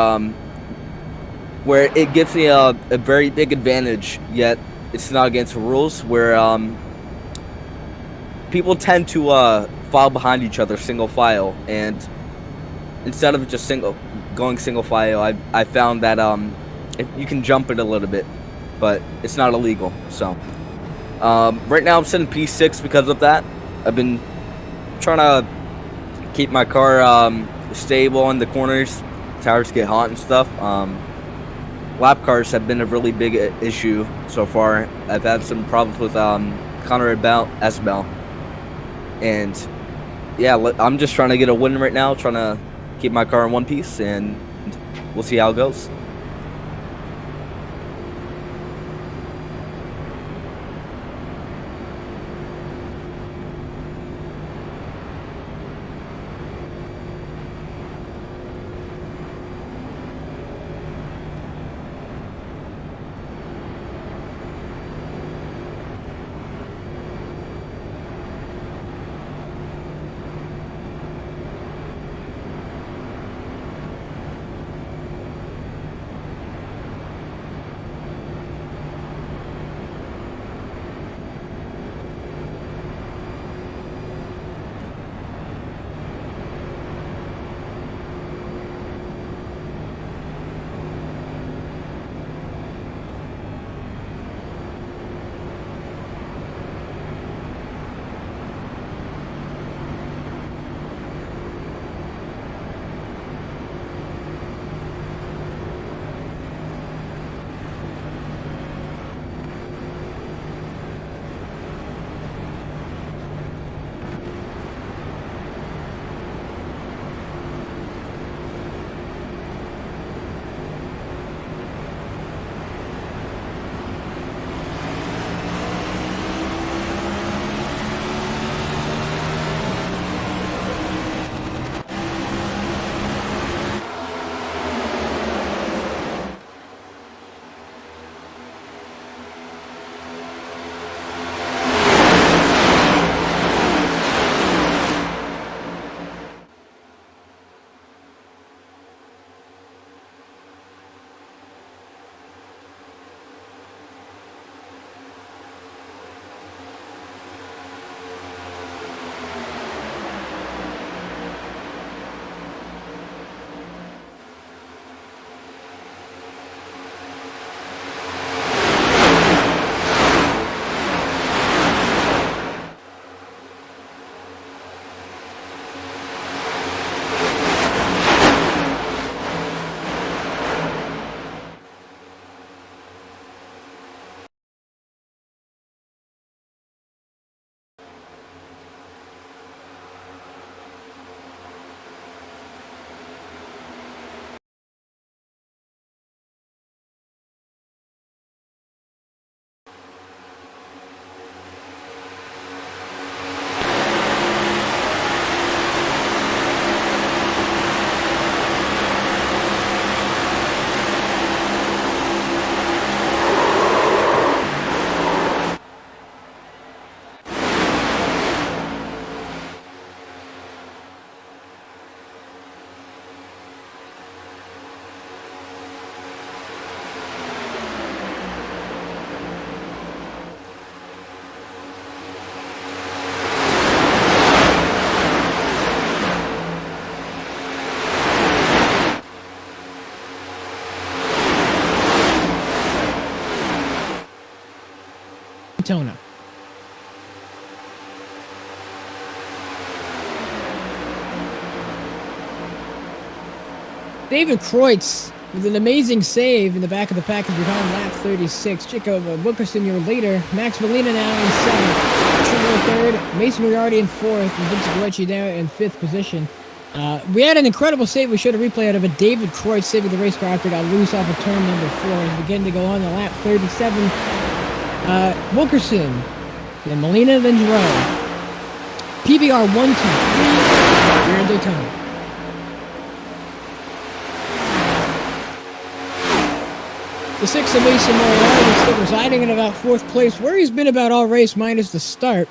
it gives me a very big advantage, yet it's not against the rules, where people tend to file behind each other single file, and instead of just going single file, I found that you can jump it a little bit, but it's not illegal. So right now I'm sitting P6 because of that. I've been trying to keep my car stable in the corners. Tires get hot and stuff. Lap cars have been a really big issue so far. I've had some problems with Connor Esbel, and yeah, I'm just trying to get a win right now, trying to keep my car in one piece, and we'll see how it goes. Daytona. David Kreutz with an amazing save in the back of the package behind lap 36. Chico Wilkerson, your leader. Max Molina now in 7th. Trevor third. Mason Moriarty in 4th. And Vince Galecci now in 5th position. We had an incredible save. We showed a replay out of a David Kreutz saving the race car after it got loose off of turn number 4. He's beginning to go on to lap 37. Wilkerson. Then Molina, then Jerome. PBR 1, 2, 3. We're in Daytona. The 6th of Mason Moriarty is still residing in about 4th place, where he's been about all race minus the start.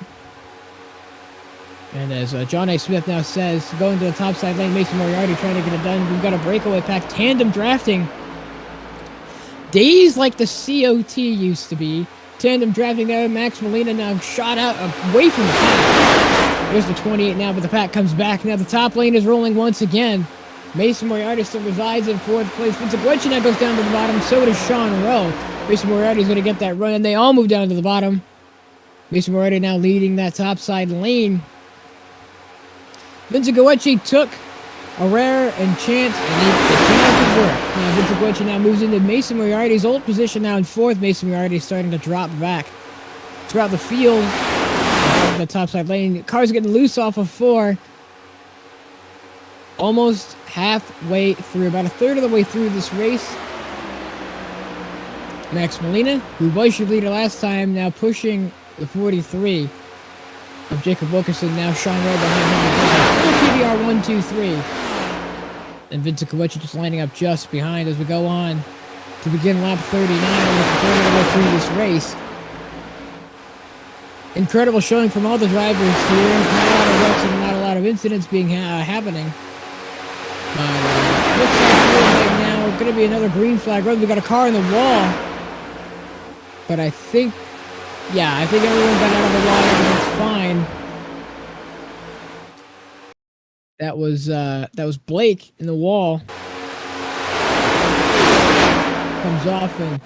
And as John A. Smith now says, going to the top side lane, Mason Moriarty trying to get it done. We've got a breakaway pack, tandem drafting. Days like the COT used to be. Tandem drafting there. Max Molina now shot out away from the pack. There's the 28 now, but the pack comes back. Now the top lane is rolling once again. Mason Moriarty still resides in 4th place. Vince Galecci now goes down to the bottom. So does Sean Rowe. Mason Moriarty is going to get that run, and they all move down to the bottom. Mason Moriarty now leading that top side lane. Vincegoetti took a rare and chance, and the chance to work. Now Vincegoetti now moves into Mason Moriarty's old position now in 4th. Mason Moriarty is starting to drop back throughout the field. The topside lane. Cars getting loose off of 4. Almost halfway through, about a third of the way through this race. Max Molina, who was your leader last time, now pushing the 43 of Jacob Wilkerson. Now Sean Rowe behind him. Still PBR 1, 2, 3. And Vincent Kowechi just lining up just behind as we go on to begin lap 39, almost a third of the way through this race. Incredible showing from all the drivers here. Not a lot of wrecks and not a lot of incidents being happening. Looks like right now going to be another green flag road. We got a car in the wall. But I think everyone got out of the wall. Everything's fine. That was Blake in the wall. Comes off and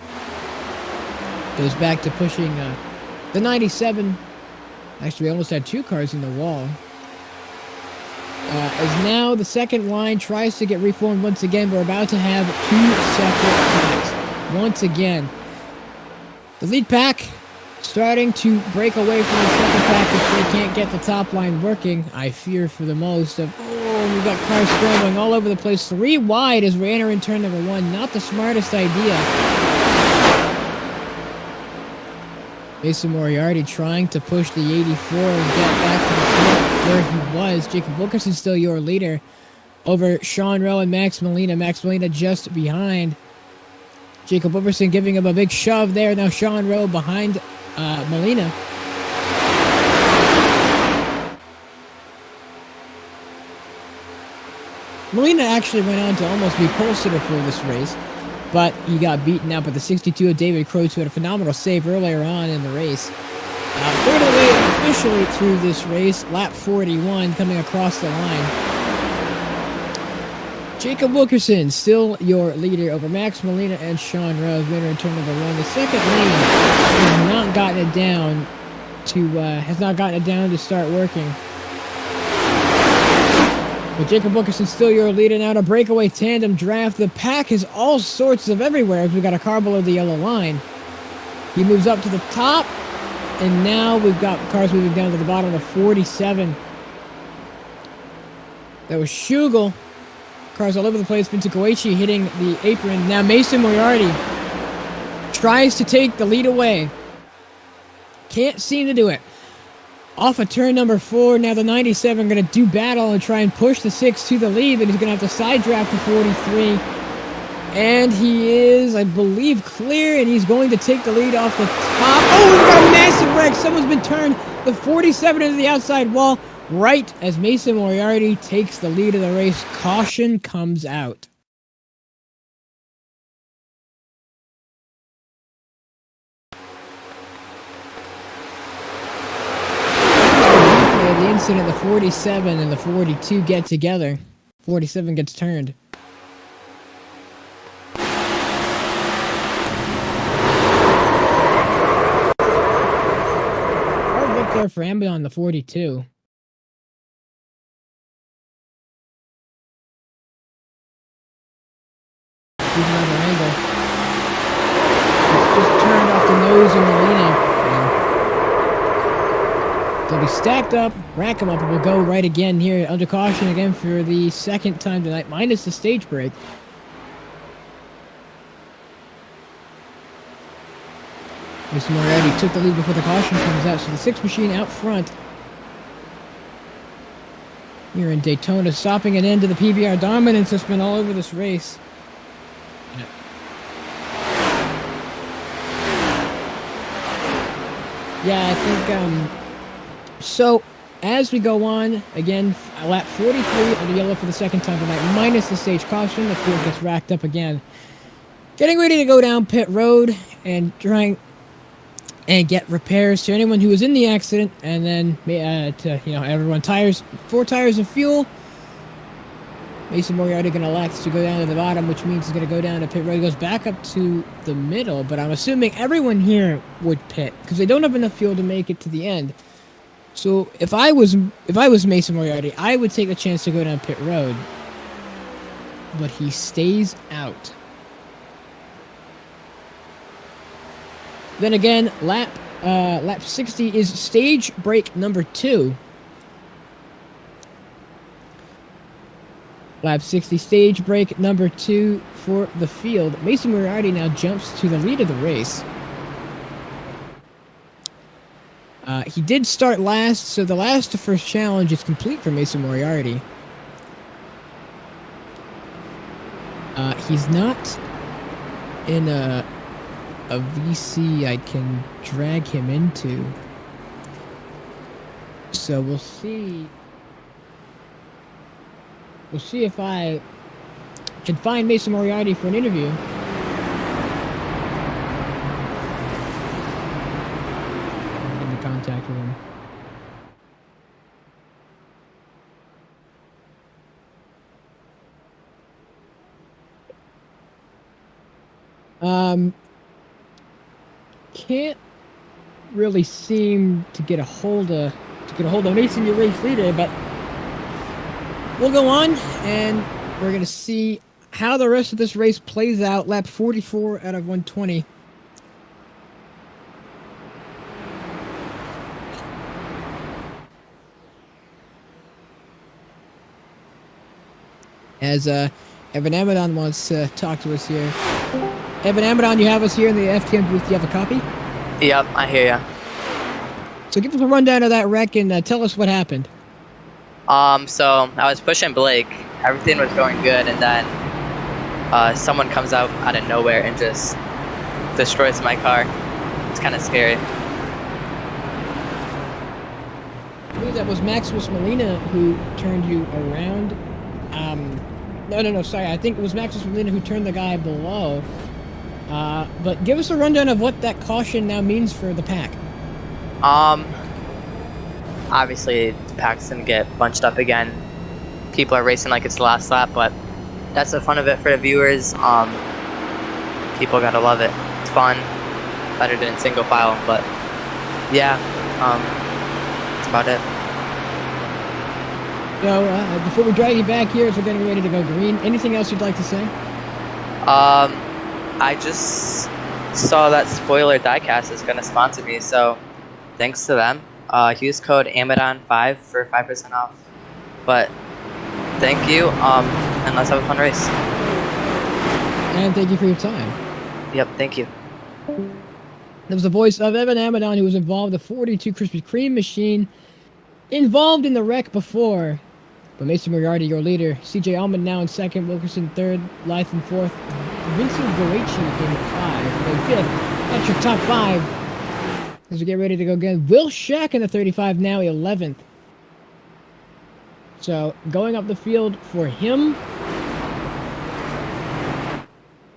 goes back to pushing the 97. Actually, we almost had 2 cars in the wall. As now the second line tries to get reformed once again. We're about to have 2 separate packs. Once again. The lead pack starting to break away from the second pack if they can't get the top line working. I fear for the most of... Oh, we've got cars scrambling all over the place. 3 wide as we enter in turn number 1. Not the smartest idea. Mason Moriarty trying to push the 84 and get back to the front where he was. Jacob Wilkerson still your leader over Sean Rowe and Max Molina. Max Molina just behind. Jacob Wilkerson giving him a big shove there. Now Sean Rowe behind Molina. Molina actually went on to almost be pole sitter for this race, but he got beaten out by the 62 of David Croce, who had a phenomenal save earlier on in the race. Third of the way officially through this race, lap 41 coming across the line. Jacob Wilkerson, still your leader over Max Molina and Sean Rose, winner in turn number 1. The second lane has not gotten it down to start working. But Jacob Wilkerson still your leader now to breakaway tandem draft. The pack is all sorts of everywhere as we got a car below the yellow line. He moves up to the top, and now we've got cars moving down to the bottom of 47. That was Schugel. Cars all over the place. Vincent Kowechi hitting the apron. Now Mason Moriarty tries to take the lead away. Can't seem to do it. Off of turn number 4. Now the 97 going to do battle and try and push the 6 to the lead, but he's going to have to side draft the 43. And he is, I believe, clear, and he's going to take the lead off the top. Oh, we've got a massive wreck. Someone's been turned. The 47 into the outside wall. Right as Mason Moriarty takes the lead of the race, caution comes out. The incident, the 47 and the 42 get together. 47 gets turned. Hard look there for Ambi on the 42. Another angle. It's just turned off the nose of Molina. They'll be stacked up, rack them up, and we'll go right again here under caution again for the second time tonight, minus the stage break. Mr. Moriarty took the lead before the caution comes out, so the 6 machine out front. Here in Daytona, stopping an end to the PBR dominance that's been all over this race. Yeah, I think, so as we go on, again, lap 43 on the yellow for the second time tonight, minus the stage caution, the field gets racked up again. Getting ready to go down pit road and trying and get repairs to anyone who was in the accident, and then, to, everyone, 4 tires of fuel. Mason Moriarty going to elect to go down to the bottom, which means he's going to go down to pit road. He goes back up to the middle, but I'm assuming everyone here would pit because they don't have enough fuel to make it to the end. So if I was Mason Moriarty, I would take the chance to go down pit road, but he stays out. Then again, lap 60 is stage break number 2. Lap 60, stage break number 2 for the field. Mason Moriarty now jumps to the lead of the race. He did start last, so the last to first challenge is complete for Mason Moriarty. He's not in a VC I can drag him into. So we'll see. We'll see if I can find Mason Moriarty for an interview. Into contact with him. Can't really seem to get a hold of Mason, your race leader, but we'll go on and we're gonna see how the rest of this race plays out. Lap 44 out of 120. As Evan Amadon wants to talk to us here. Evan Amadon, you have us here in the FTM booth. Do you have a copy? Yep, I hear ya. So give us a rundown of that wreck and tell us what happened. So I was pushing Blake. Everything was going good, and then someone comes out of nowhere and just destroys my car. It's kind of scary. I believe that was Maximus Molina who turned you around. No, sorry. I think it was Maximus Molina who turned the guy below. But give us a rundown of what that caution now means for the pack. Obviously, the pack's gonna get bunched up again. People are racing like it's the last lap, but that's the fun of it for the viewers. People gotta love it. It's fun. Better than single file, but yeah, that's about it. So, before we drag you back here, as we're getting ready to go green, anything else you'd like to say? I just saw that Spoiler Diecast is gonna sponsor me, so thanks to them. Use code AMADON5 for 5% off. But thank you, and let's have a fun race. And thank you for your time. Yep, thank you. That was the voice of Evan Amadon, who was involved in the 42 Krispy Kreme machine, involved in the wreck before. But Mason Moriarty, your leader. CJ Allman now in second, Wilkerson third, Lytham fourth, Vincent Goichi in 5, then 5th. That's your top 5. As we get ready to go again, Will Shack in the 35 now 11th. So going up the field for him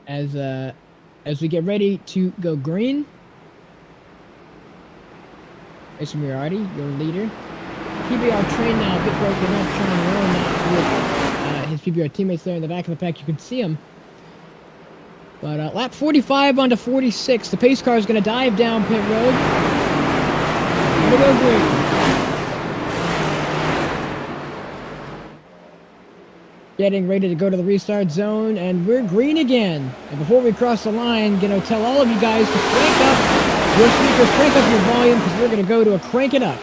as we get ready to go green. Mason Moriarty, your leader. PBR train now a bit broken up, Sean Rowe now with his PBR teammates there in the back of the pack. You can see him. But lap 45 onto 46. The pace car is going to dive down pit road. Going to go green. Getting ready to go to the restart zone, and we're green again. And before we cross the line, going to tell all of you guys to crank up your speakers, crank up your volume, because we're going to go to a crank it up.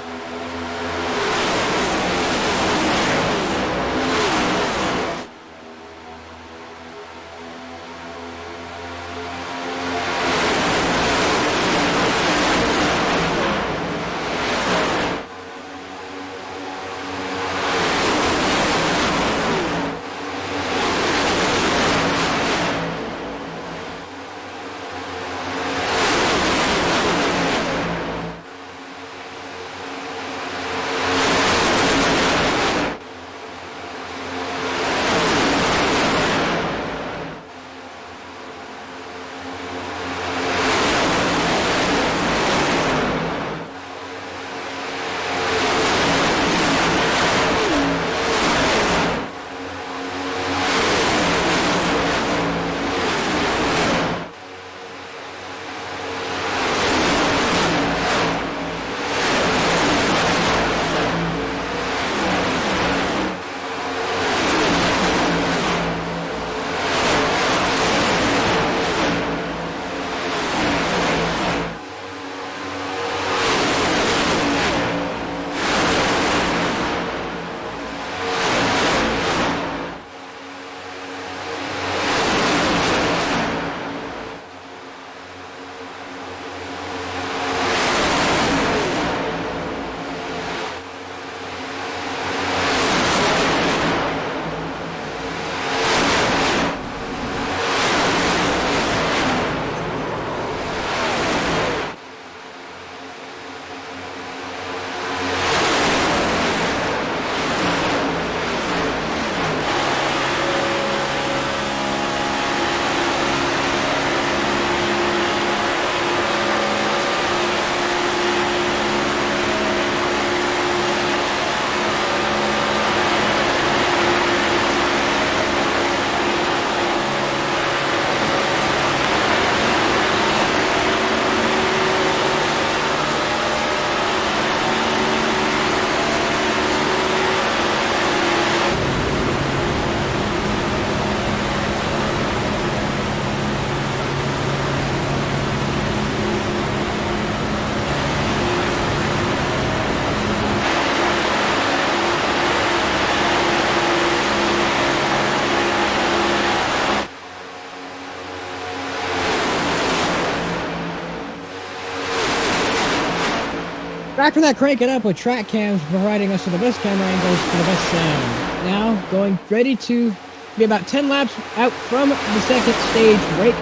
back from that, crank it up with track cams providing us with the best camera angles for the best sound. Now, going ready to be about 10 laps out from the second stage break.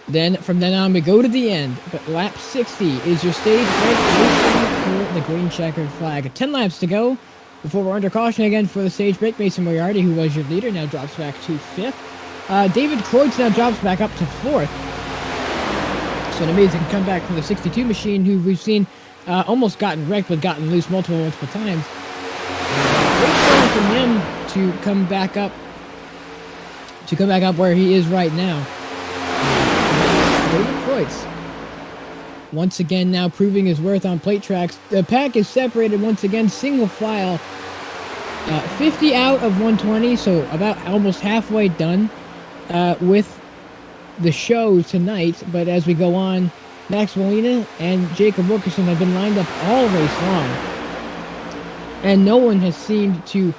Then, from then on, we go to the end. But lap 60 is your stage break for the green checkered flag. 10 laps to go before we're under caution again for the stage break. Mason Moriarty, who was your leader, now drops back to 5th. David Kreutz now drops back up to 4th. So an amazing comeback from the 62 machine, who we've seen almost gotten wrecked, but gotten loose multiple times. Great showing from him to come back up where he is right now. David Kreutz, once again now proving his worth on plate tracks. The pack is separated once again, single file. 50 out of 120, so about almost halfway done with the show tonight. But as we go on, Max Molina and Jacob Wilkerson have been lined up all race long, and no one has seemed to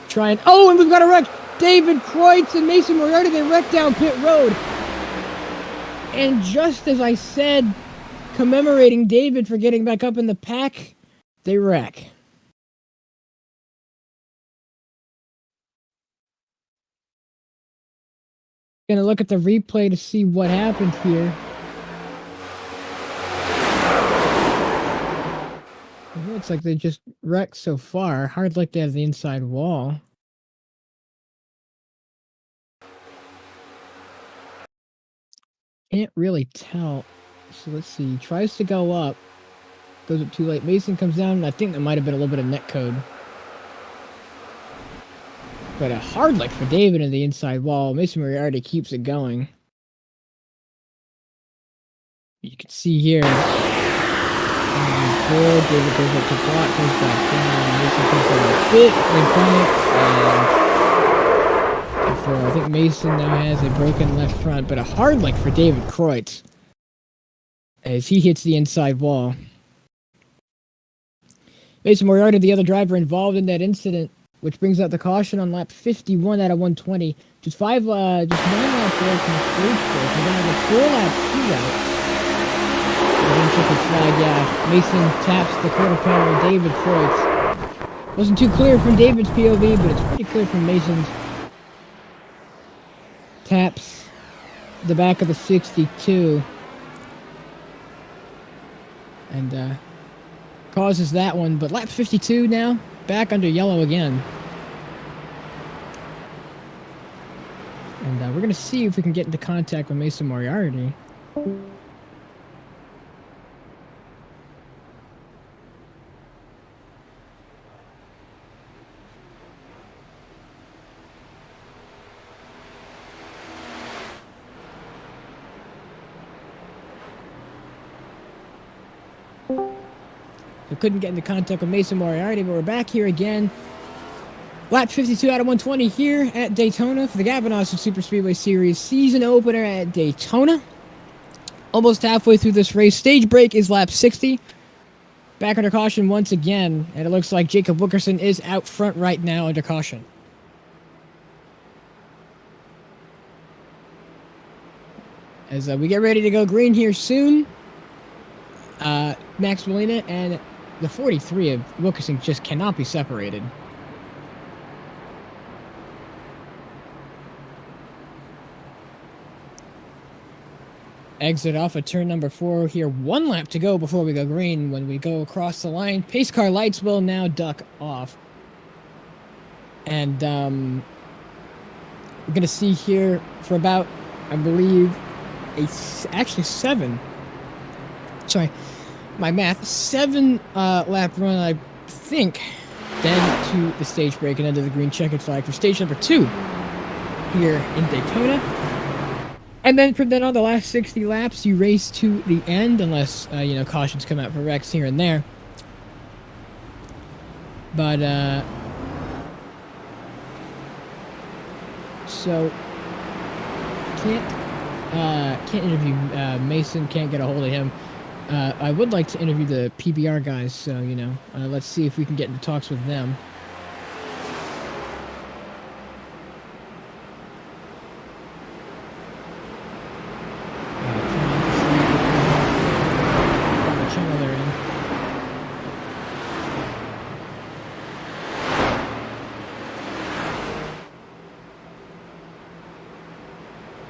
try and... Oh, and we've got a wreck! David Kreutz and Mason Moriarty, they wrecked down pit road. And just as I said, commemorating David for getting back up in the pack, they wreck. Gonna look at the replay to see what happened here. It looks like they just wrecked so far. Hard luck to have the inside wall. Can't really tell. So let's see. Tries to go up. Goes up too late. Mason comes down, and I think that might have been a little bit of net code. But a hard luck for David in the inside wall. Mason Moriarty keeps it going. You can see here. David goes up to block, goes back down. Mason comes down a bit. They bump. I think Mason now has a broken left front, but a hard luck for David Kreutz as he hits the inside wall. Mason Moriarty, the other driver involved in that incident, which brings out the caution on lap 51 out of 120. Just 9 laps away from the stage break. We're going to have a 4-lap shootout. Check flag, yeah. Mason taps the quarter panel of David Kreutz. Wasn't too clear from David's POV, but it's pretty clear from Mason's. Taps the back of the 62 and causes that one. But lap 52 now, back under yellow again. And we're going to see if we can get into contact with Mason Moriarty. We couldn't get into contact with Mason Moriarty, but we're back here again. Lap 52 out of 120 here at Daytona for the Gavinosh SuperSpeedway Series season opener at Daytona. Almost halfway through this race. Stage break is lap 60. Back under caution once again, and it looks like Jacob Wilkerson is out front right now under caution. As we get ready to go green here soon, Max Molina and the 43 of Wilkerson just cannot be separated. Exit off of turn number 4 here. 1 lap to go before we go green. When we go across the line, pace car lights will now duck off. And we're going to see here for about, I believe, actually 7. Sorry, my math. 7 lap run, I think, then to the stage break and under the green checkered flag for stage number 2 here in Daytona. And then from then on, the last 60 laps, you race to the end, unless, cautions come out for wrecks here and there. But, so, can't interview Mason, can't get a hold of him. I would like to interview the PBR guys, so, let's see if we can get into talks with them.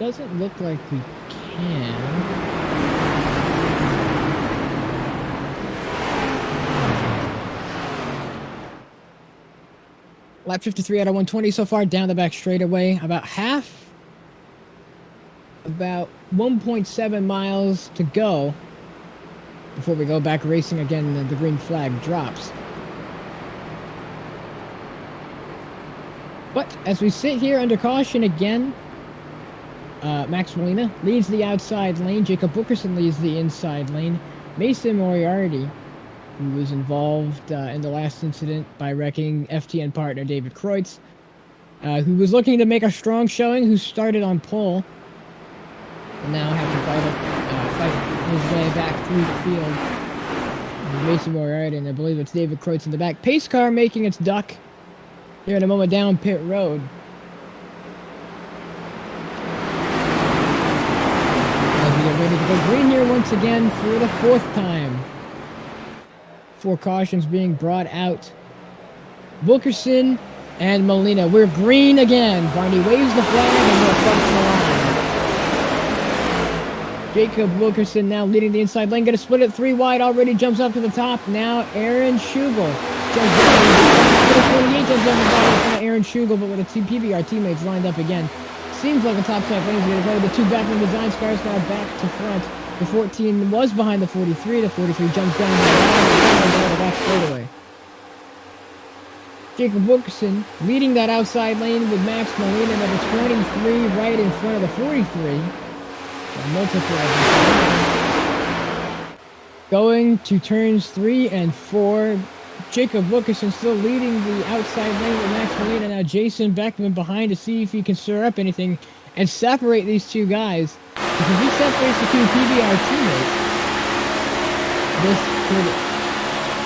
Doesn't look like we can. Lap 53 out of 120 so far, down the back straightaway. About 1.7 miles to go before we go back racing again and the green flag drops. But as we sit here under caution again, Max Molina leads the outside lane. Jacob Wilkerson leads the inside lane. Mason Moriarty, who was involved in the last incident by wrecking FTN partner David Kreutz, who was looking to make a strong showing, who started on pole, and now have to fight his way back through the field. Mason Moriarty, and I believe it's David Kreutz in the back. Pace car making its duck here in a moment down pit road. As we get ready to go green here once again for the 4th time. 4 cautions being brought out. Wilkerson and Molina. We're green again. Barney waves the flag and we're across the line. Jacob Wilkerson now leading the inside lane. Going to split it 3 wide. Already jumps up to the top. Now Aaron Schugel jumps down. 28 jumps up the bottom. Aaron Schugel, but with the 2 PBR teammates lined up again. Seems like the top side lane is going to go. The 2 Beckman Designs cars now back to front. The 14 was behind the 43. The 43 jumps down the back straightaway. Jacob Wilkerson leading that outside lane with Max Molina, number 23, right in front of the 43. So multiple. Going to turns 3 and 4. Jacob Wilkerson still leading the outside lane with Max Molina. Now Jason Beckman behind to see if he can stir up anything and separate these 2 guys. Because if he separates the 2 PBR teammates, this could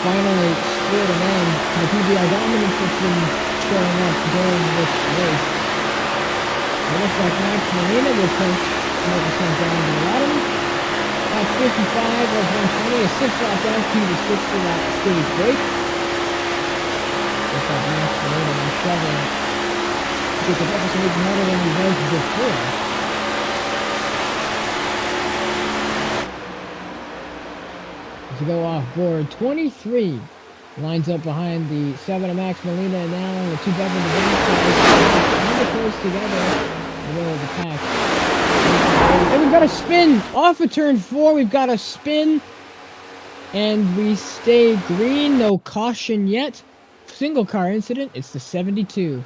finally split an end to the PBR dominance that's been showing up during this race. It looks like Max Molina will push Wilkerson down to the bottom. At 55 of 120, a 6-lap dash to the 60-lap stage break. Looks like Max Molina is shoving Jacob Wilkerson even harder than he was before. To go off board, 23 lines up behind the 7 of Max Molina, and now the 2 Beckman Designs close together in the middle of the pack. And we've got a spin off of turn 4. We've got a spin, and we stay green. No caution yet. Single car incident. It's the 72.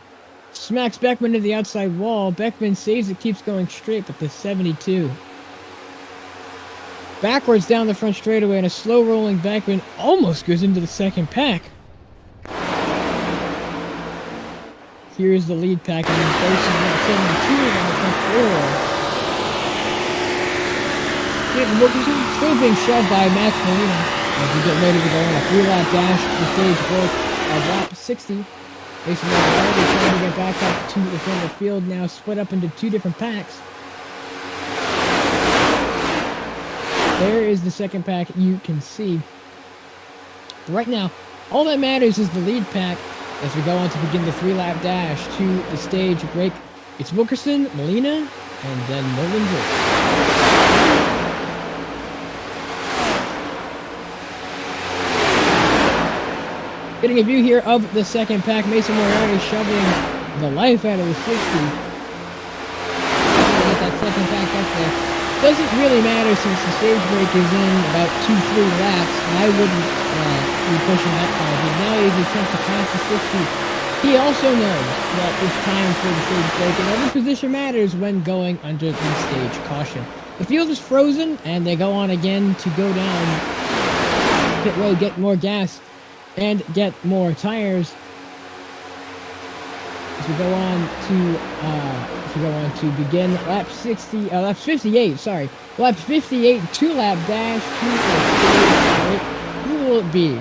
Smacks Beckman to the outside wall. Beckman saves it, keeps going straight, but the 72. Backwards down the front straightaway, and a slow rolling Beckman almost goes into the second pack. Here's the lead pack, and then faces number 72 on the front four. Jacob Wilkerson still being shoved by Max Molina as we get ready to go on a 3-lap dash to the stage break of lap 60. Basically, trying to get back up to the front of the field now, split up into 2 different packs. There is the second pack you can see. Right now, all that matters is the lead pack as we go on to begin the 3-lap dash to the stage break. It's Wilkerson, Molina, and then Mullinger. Getting a view here of the second pack. Mason Moriarty shoving the life out of the 60. Get that second pack up there. Doesn't really matter since the stage break is in about 2-3 laps. I wouldn't be pushing that hard. But now he's attempts to pass the 60. He also knows that it's time for the stage break, and every position matters when going under the stage caution. The field is frozen, and they go on again to go down pit road, get more gas, and get more tires. As we go on to begin lap 58, sorry. Lap 58, 2-lap dash to the stage break. Who will it be?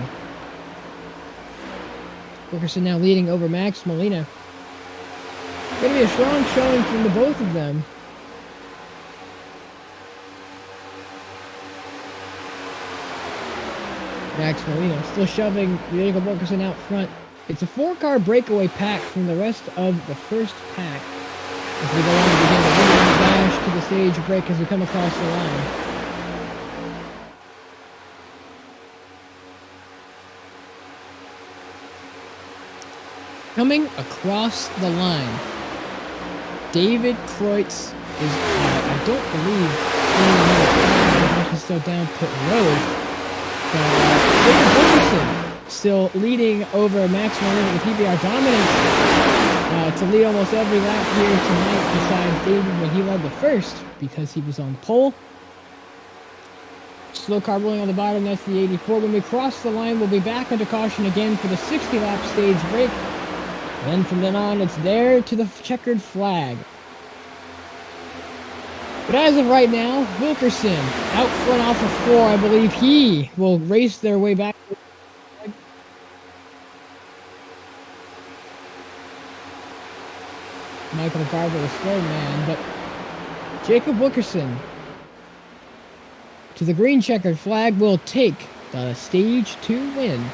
Wilkerson now leading over Max Molina. Going to be a strong showing from the both of them. Max Molina still shoving Jacob Wilkerson out front. It's a 4-car breakaway pack from the rest of the first pack. As we go on to begin the 1-lap dash to the stage break as we come across the line. Coming across the line, David Kreutz is, I don't believe, he's still down pit road. But Jacob Wilkerson still leading over Max Martin with the PBR dominance to lead almost every lap here tonight, besides David when he led the first because he was on pole. Slow car rolling on the bottom, that's the 84. When we cross the line, we'll be back under caution again for the 60-lap stage break. And then from then on, it's there to the checkered flag. But as of right now, Wilkerson out front off of 4. I believe he will race their way back. Michael Garber, the slow man, but Jacob Wilkerson to the green checkered flag will take the stage 2 win.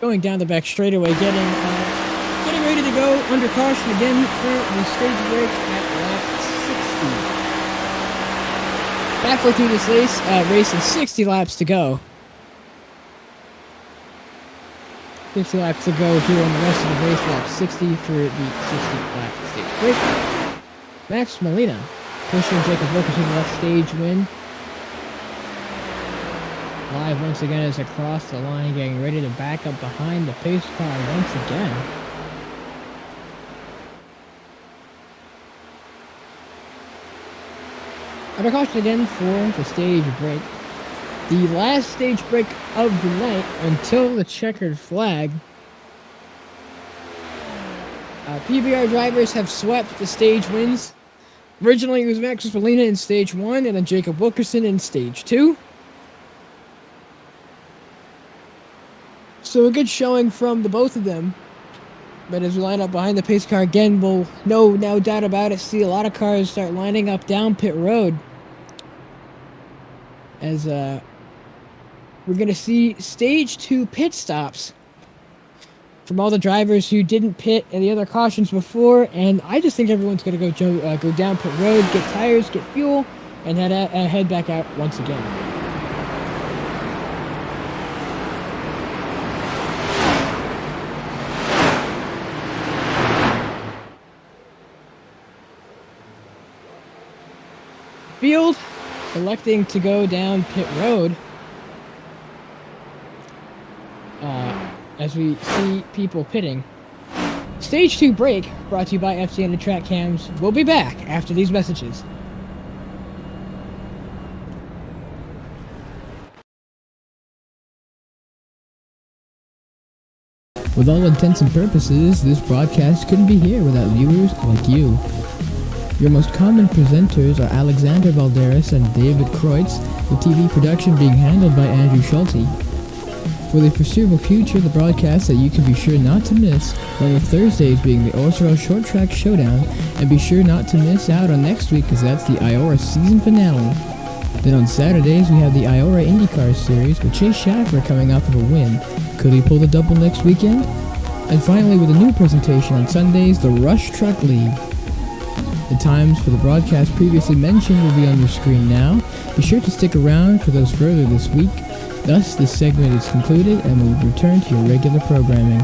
Going down the back straightaway, getting ready to go under caution again for the stage break at lap 60. Halfway through this race and 60 laps to go. 60 laps to go here on the rest of the race, lap 60 for the 60-lap stage break. Max Molina pushing Jacob Wilkerson to that stage win. Live once again is across the line, getting ready to back up behind the pace car once again. Under caution again for the stage break. The last stage break of the night until the checkered flag. PBR drivers have swept the stage wins. Originally it was Max Molina in stage 1 and then Jacob Wilkerson in stage 2. So a good showing from the both of them. But as we line up behind the pace car again, we'll no doubt about it, see a lot of cars start lining up down pit road. As we're going to see stage 2 pit stops from all the drivers who didn't pit and the other cautions before. And I just think everyone's going to go down pit road, get tires, get fuel, and head back out once again. Field electing to go down pit road as we see people pitting. Stage 2 break brought to you by FCN and Track Cams. We'll be back after these messages. With all intents and purposes, this broadcast couldn't be here without viewers like you. Your most common presenters are Alexander Valderas and David Kreutz, with TV production being handled by Andrew Schulte. For the foreseeable future, the broadcast that you can be sure not to miss, well, the Thursdays being the OSRO Short Track Showdown, and be sure not to miss out on next week because that's the IORA season finale. Then on Saturdays, we have the IORA Indycar Series with Chase Schaffer coming off of a win. Could he pull the double next weekend? And finally, with a new presentation on Sundays, the Rush Truck League. The times for the broadcast previously mentioned will be on your screen now. Be sure to stick around for those further this week. Thus, this segment is concluded and we will return to your regular programming.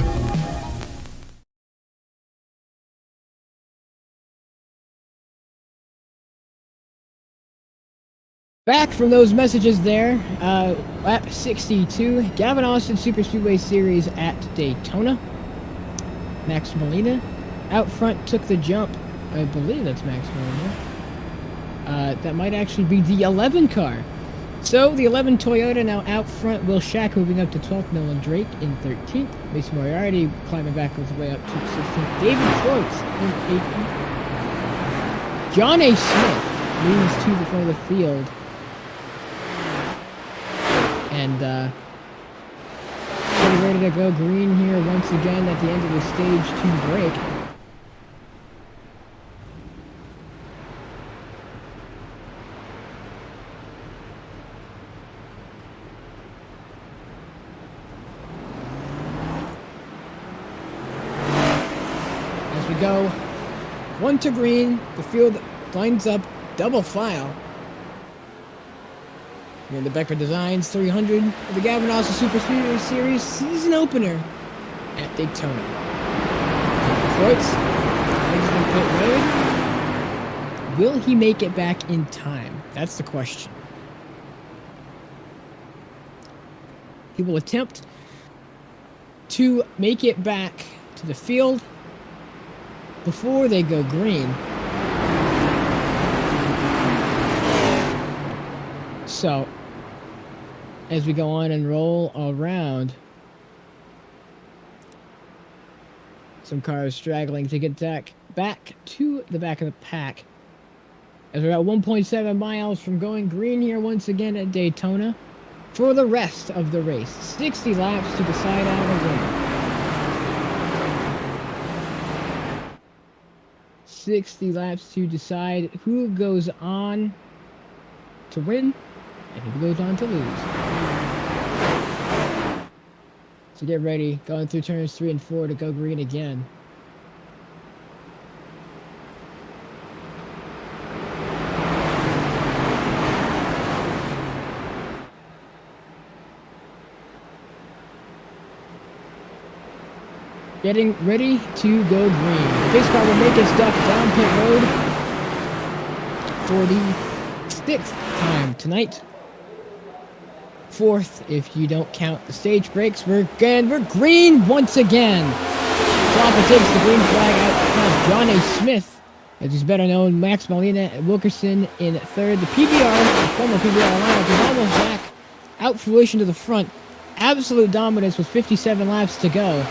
Back from those messages there, lap 62, Gavin Austin SuperSpeedway Series at Daytona. Max Molina out front took the jump. I believe that's Max Molina. That might actually be the 11 car. So the 11 Toyota now out front. Will Shack moving up to 12th. Nolan Drake in 13th. Mason Moriarty climbing back his way up to 16th. David Kreutz in 18th. John A. Smith leads to the front of the field. And getting ready to go green here once again at the end of the stage 2 break. go. 1 to green. The field lines up double file. Here in the Beckman Designs 300 of the NASCAR SuperSpeedway Series season opener at Daytona. Kreutz legs from pit road. Will he make it back in time? That's the question. He will attempt to make it back to the field before they go green. So, as we go on and roll around, some cars straggling to get back to the back of the pack. As we're at 1.7 miles from going green here once again at Daytona for the rest of the race. 60 laps to decide out a winner. 60 laps to decide who goes on to win and who goes on to lose. So get ready, going through turns 3 and 4 to go green again. Getting ready to go green. The pace car will make its duck down pit road for the 6th time tonight. 4th if you don't count the stage breaks. We're green once again. Flopper takes the green flag out front. John A. Smith, as he's better known, Max Molina and Wilkerson in 3rd. The PBR, the former PBR lineup, is almost back out fruition to the front. Absolute dominance with 57 laps to go.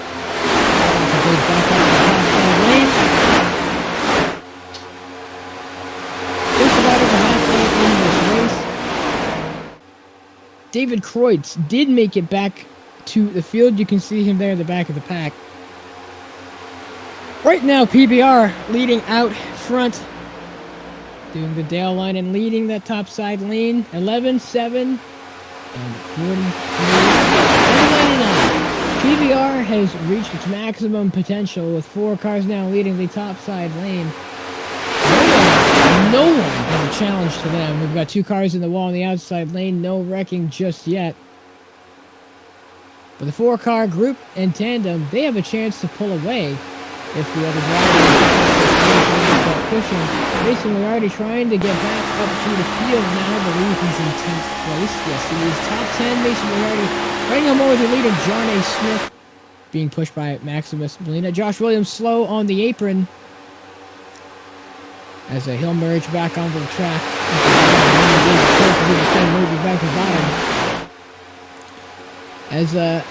Goes back up to the top lane. Just about over halfway in this race. David Kreutz did make it back to the field. You can see him there in the back of the pack. Right now, PBR leading out front. Doing the Dale line and leading that top side lane. 11, 7, and 43. PBR has reached its maximum potential with 4 cars now leading the top side lane. No one has a challenge to them. We've got 2 cars in the wall on the outside lane. No wrecking just yet. But the 4-car group and tandem, they have a chance to pull away if the other drivers start pushing. Mason Moriarty trying to get back up to the field now. I believe he's in 10th place. Yes, he is top 10. Mason Moriarty right now more with the leader, John A. Smith, being pushed by Maximus Molina. Josh Williams slow on the apron as he'll merge back onto the track. Moving back to the bottom. As the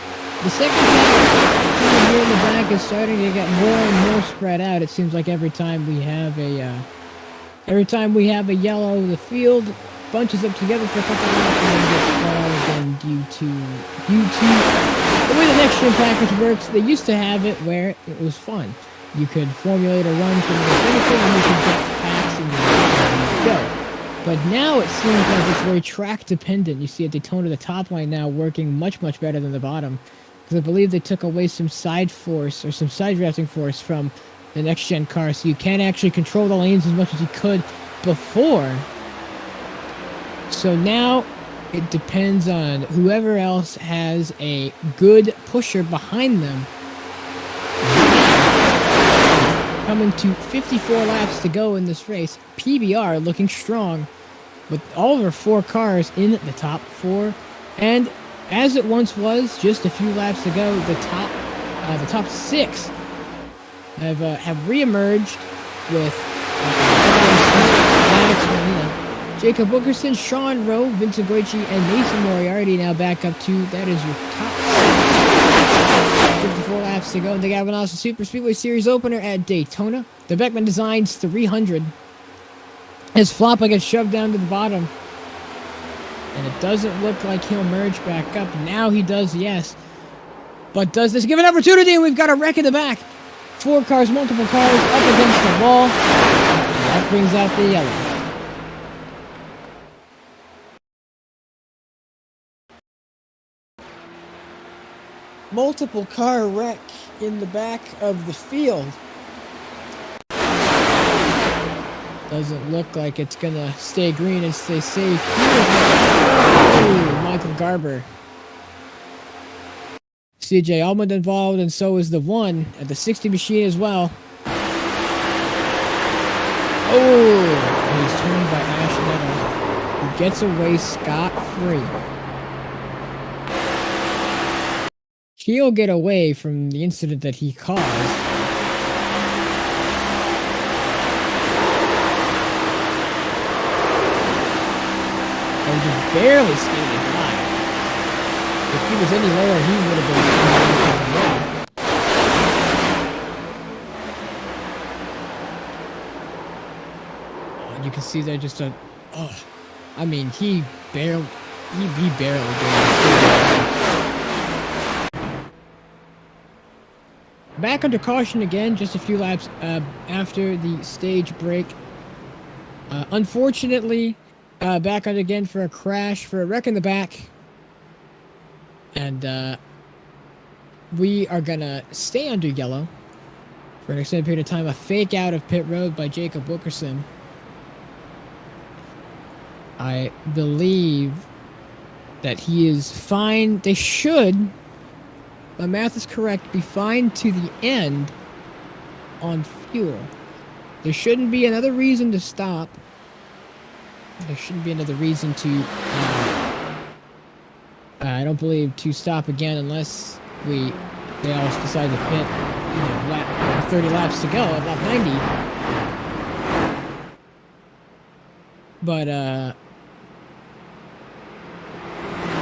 second half here in the back is starting to get more and more spread out. It seems like every time we have a yellow, the field bunches up together for a couple of laps and then gets spread out again due to the way the Next-Gen package works. They used to have it where it was fun. You could formulate a run from the finisher and you could get packs and go. But now it seems like it's very track dependent. You see at Daytona the top line now working much, much better than the bottom. Because I believe they took away some side force or some side drafting force from the Next-Gen car. So you can't actually control the lanes as much as you could before. So now it depends on whoever else has a good pusher behind them. Coming to 54 laps to go in this race. PBR looking strong with all of our 4 cars in the top 4. And as it once was, just a few laps ago, the top 6 have reemerged with Max Molina, Jacob Wilkerson, Sean Rowe, Vincent Goichi, and Mason Moriarty now back up to, that is your top 6. 54 laps to go in the NASCAR SuperSpeedway Series opener at Daytona. The Beckman Designs 300. As Floppa gets shoved down to the bottom. And it doesn't look like he'll merge back up. Now he does, yes. But does this give an opportunity? And we've got a wreck in the back. 4 cars, multiple cars up against the wall. And that brings out the yellow. Multiple car wreck in the back of the field. Doesn't look like it's gonna stay green and stay safe. Oh, Michael Garber. CJ Almond involved, and so is the one at the 60 machine as well. Oh, he's turned by Ash Nettle, who gets away scot-free. He'll get away from the incident that he caused. And just barely skated by. If he was any lower, he would have been. Oh, you can see there just a. Oh, I mean, he barely did. Back under caution again, just a few laps after the stage break. Unfortunately, back on again for a crash, for a wreck in the back. And we are going to stay under yellow for an extended period of time. A fake out of pit road by Jacob Wilkerson. I believe that he is fine. They should, my math is correct, be fine to the end on fuel. There shouldn't be another reason to stop. There shouldn't be another reason to, I don't believe, to stop again unless they all decide to pit, 30 laps to go at lap 90. But,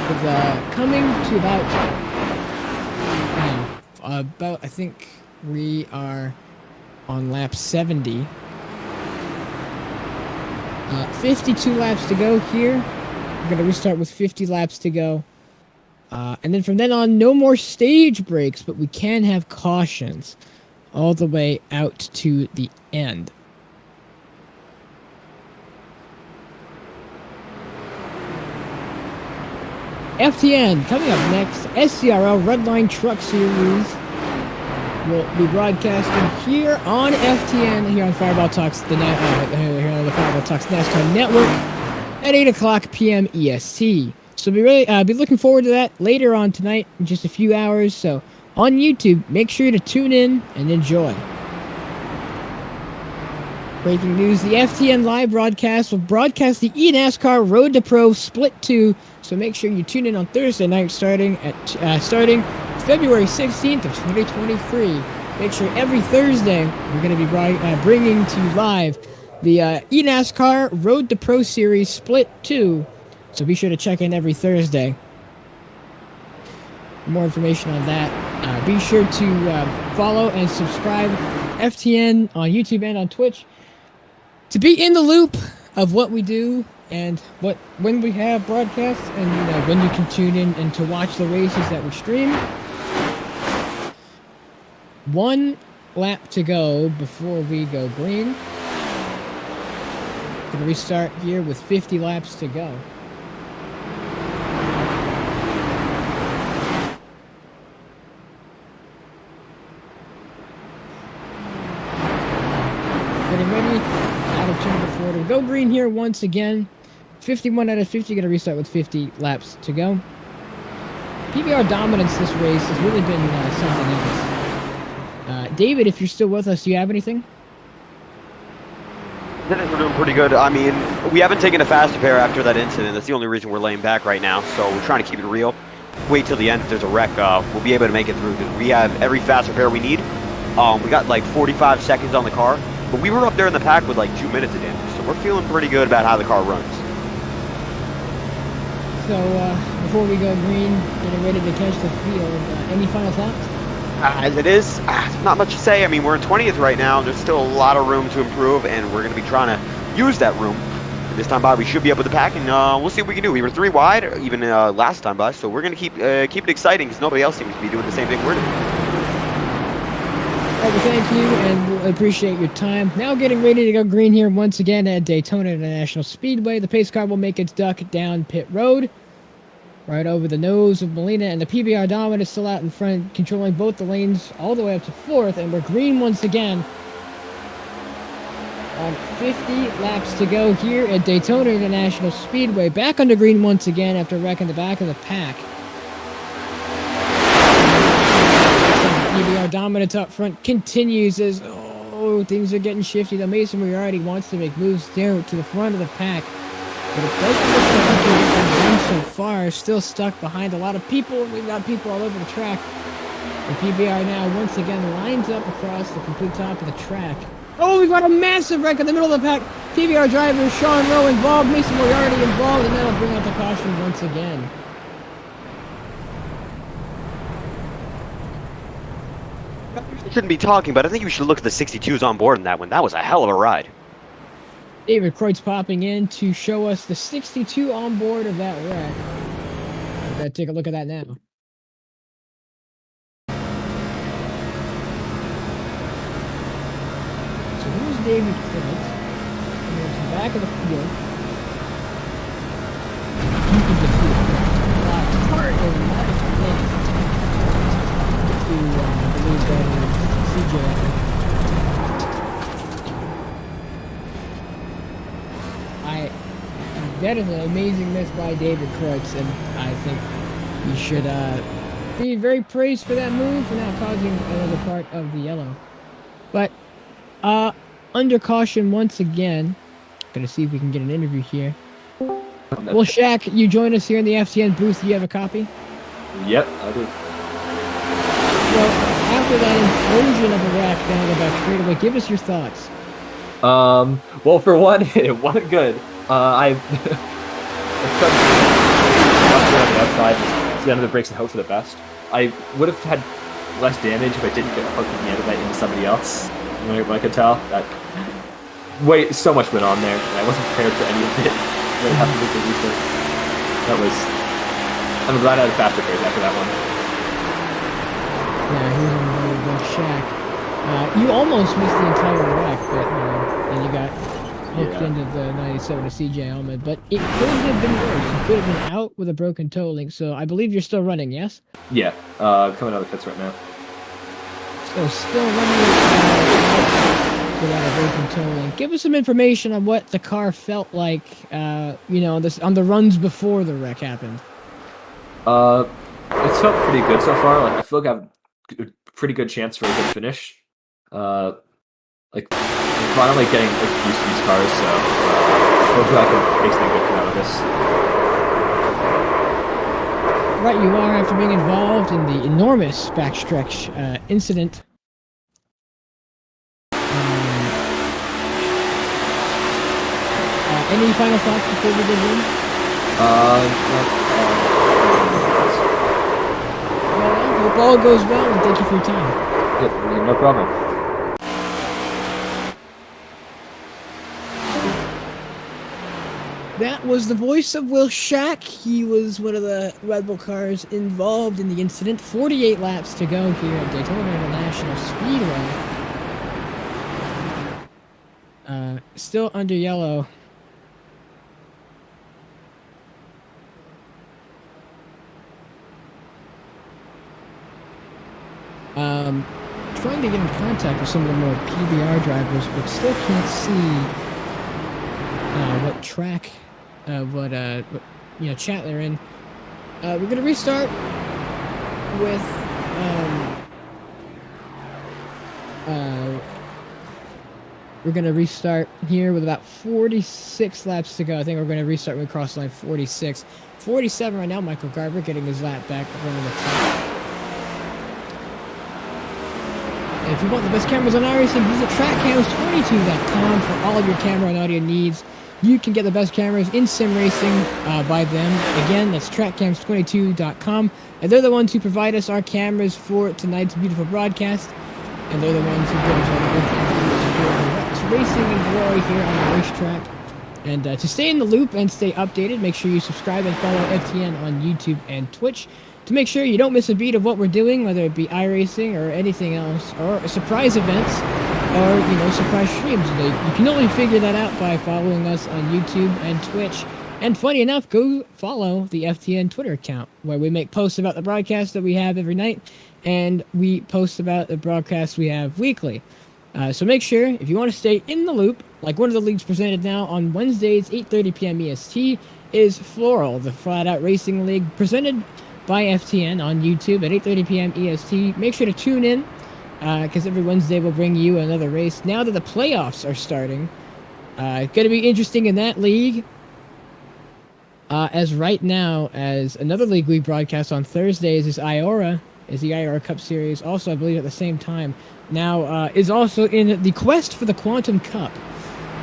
with, coming to about, I think we are on lap 70. 52 laps to go here. We're going to restart with 50 laps to go. And then from then on, no more stage breaks, but we can have cautions all the way out to the end. FTN coming up next. SCRL Redline Truck Series will be broadcasting here on FTN, here on Fireball Talks, here on the Fireball Talks NASCAR Network at 8 o'clock p.m. EST. So be looking forward to that later on tonight in just a few hours. So on YouTube, make sure to tune in and enjoy. Breaking news, the FTN live broadcast will broadcast the eNASCAR Road to Pro Split 2. So make sure you tune in on Thursday night starting February 16th of 2023. Make sure every Thursday we're going to be bringing to you live the eNASCAR Road to Pro Series Split 2. So be sure to check in every Thursday. For more information on that, be sure to follow and subscribe FTN on YouTube and on Twitch to be in the loop of what we do and when we have broadcasts, and when you can tune in and to watch the races that we stream. 1 lap to go before we go green. Gonna restart here with 50 laps to go. Getting ready, out of turn before to go green here once again. 51 out of 50, gonna restart with 50 laps to go. PBR dominance this race has really been something else. David, if you're still with us, do you have anything? We're doing pretty good. I mean, we haven't taken a faster pair after that incident. That's the only reason we're laying back right now. So we're trying to keep it real. Wait till the end. If there's a wreck, we'll be able to make it through. We have every faster pair we need. We got like 45 seconds on the car, but we were up there in the pack with like 2 minutes of damage. So we're feeling pretty good about how the car runs. So before we go green, getting ready to catch the field, any final thoughts? As it is, not much to say. I mean, we're in 20th right now. There's still a lot of room to improve, and we're going to be trying to use that room. This time by, we should be able to pack, and we'll see what we can do. We were 3 wide, even last time by, so we're going to keep it exciting because nobody else seems to be doing the same thing we're doing. All right, well, thank you, and we'll appreciate your time. Now getting ready to go green here once again at Daytona International Speedway. The pace car will make its duck down pit road, right over the nose of Molina, and the PBR Dominant is still out in front, controlling both the lanes all the way up to 4th, and we're green once again. 50 laps to go here at Daytona International Speedway. Back under green once again after wrecking the back of the pack. PBR dominance up front continues as things are getting shifty. The Mason Moriarty wants to make moves down to the front of the pack, but it doesn't look like he can get them so far. Still stuck behind a lot of people, and we've got people all over the track. The PBR now once again lines up across the complete top of the track. Oh, we've got a massive wreck in the middle of the pack. PBR driver Sean Rowe involved, Mason Moriarty involved, and that'll bring out the caution once again. Shouldn't be talking, but I think you should look at the 62s on board in that one. That was a hell of a ride. David Kreutz popping in to show us the 62 on board of that wreck. Let's take a look at that now. So here's David Kreutz. Here's the back of the field. You can just see a lot hard over that. I believe that is CJ. That is an amazing miss by David Kreutz, and I think he should be very praised for that move for not causing another part of the yellow. But under caution once again. Gonna see if we can get an interview here. Well, Shaq, you join us here in the FTN booth. Do you have a copy? Yep, I do. Well, after that implosion of a wreck down the back straightaway, give us your thoughts. Well, for one, it wasn't good. I tried to on the outside, just get under the brakes and hope for the best. I would have had less damage if I didn't get hooked at the end of that into somebody else. When I could tell that so much went on there, and I wasn't prepared for any of it. Really have to make the restart. That was. I'm glad I had a faster pace after that one. Yeah, here's one by Shaq. You almost missed the entire wreck, but and you got hooked into the 97 of CJ Ahmed, but it could have been worse. You could have been out with a broken toe link, so I believe you're still running, yes? Yeah, coming out of the pits right now. So still running without a broken toe link. Give us some information on what the car felt like, on the runs before the wreck happened. It's felt pretty good so far. Like I feel like I have a pretty good chance for a good finish. I'm finally getting used to these cars, so hopefully I can make something good come out of this. Right, you are after being involved in the enormous backstretch incident. Any final thoughts before we begin? Well, I hope all goes well, and thank you for your time. Yep, no problem. That was the voice of Will Shack. He was one of the Red Bull cars involved in the incident. 48 laps to go here at Daytona International Speedway. Still under yellow. Trying to get in contact with some of the more PBR drivers, but still can't see what track, chat they're in. We're gonna restart with we're gonna restart here with about 46 laps to go. I think we're gonna restart when we cross line 46. 47 right now. Michael Garber getting his lap back running the top. If you want the best cameras on iRacing, visit trackcams22.com for all of your camera and audio needs. You can get the best cameras in sim racing by them. Again, that's trackcams22.com. And they're the ones who provide us our cameras for tonight's beautiful broadcast. And they're the ones who give us all the good cameras for racing and glory here on the racetrack. And to stay in the loop and stay updated, make sure you subscribe and follow FTN on YouTube and Twitch. To make sure you don't miss a beat of what we're doing, whether it be iRacing or anything else, or surprise events, or, surprise streams. You can only figure that out by following us on YouTube and Twitch. And funny enough, go follow the FTN Twitter account, where we make posts about the broadcast that we have every night, and we post about the broadcast we have weekly. So make sure, if you want to stay in the loop, like one of the leagues presented now on Wednesdays, 8:30 p.m. EST, is FORL, the Flat Out Racing League, presented by FTN on YouTube at 8:30 p.m. EST. Make sure to tune in, because every Wednesday we'll bring you another race. Now that the playoffs are starting, it's going to be interesting in that league. As right now, as another league we broadcast on Thursdays is IORA, is the IORA Cup Series, also I believe at the same time. Now is also in the quest for the Quantum Cup.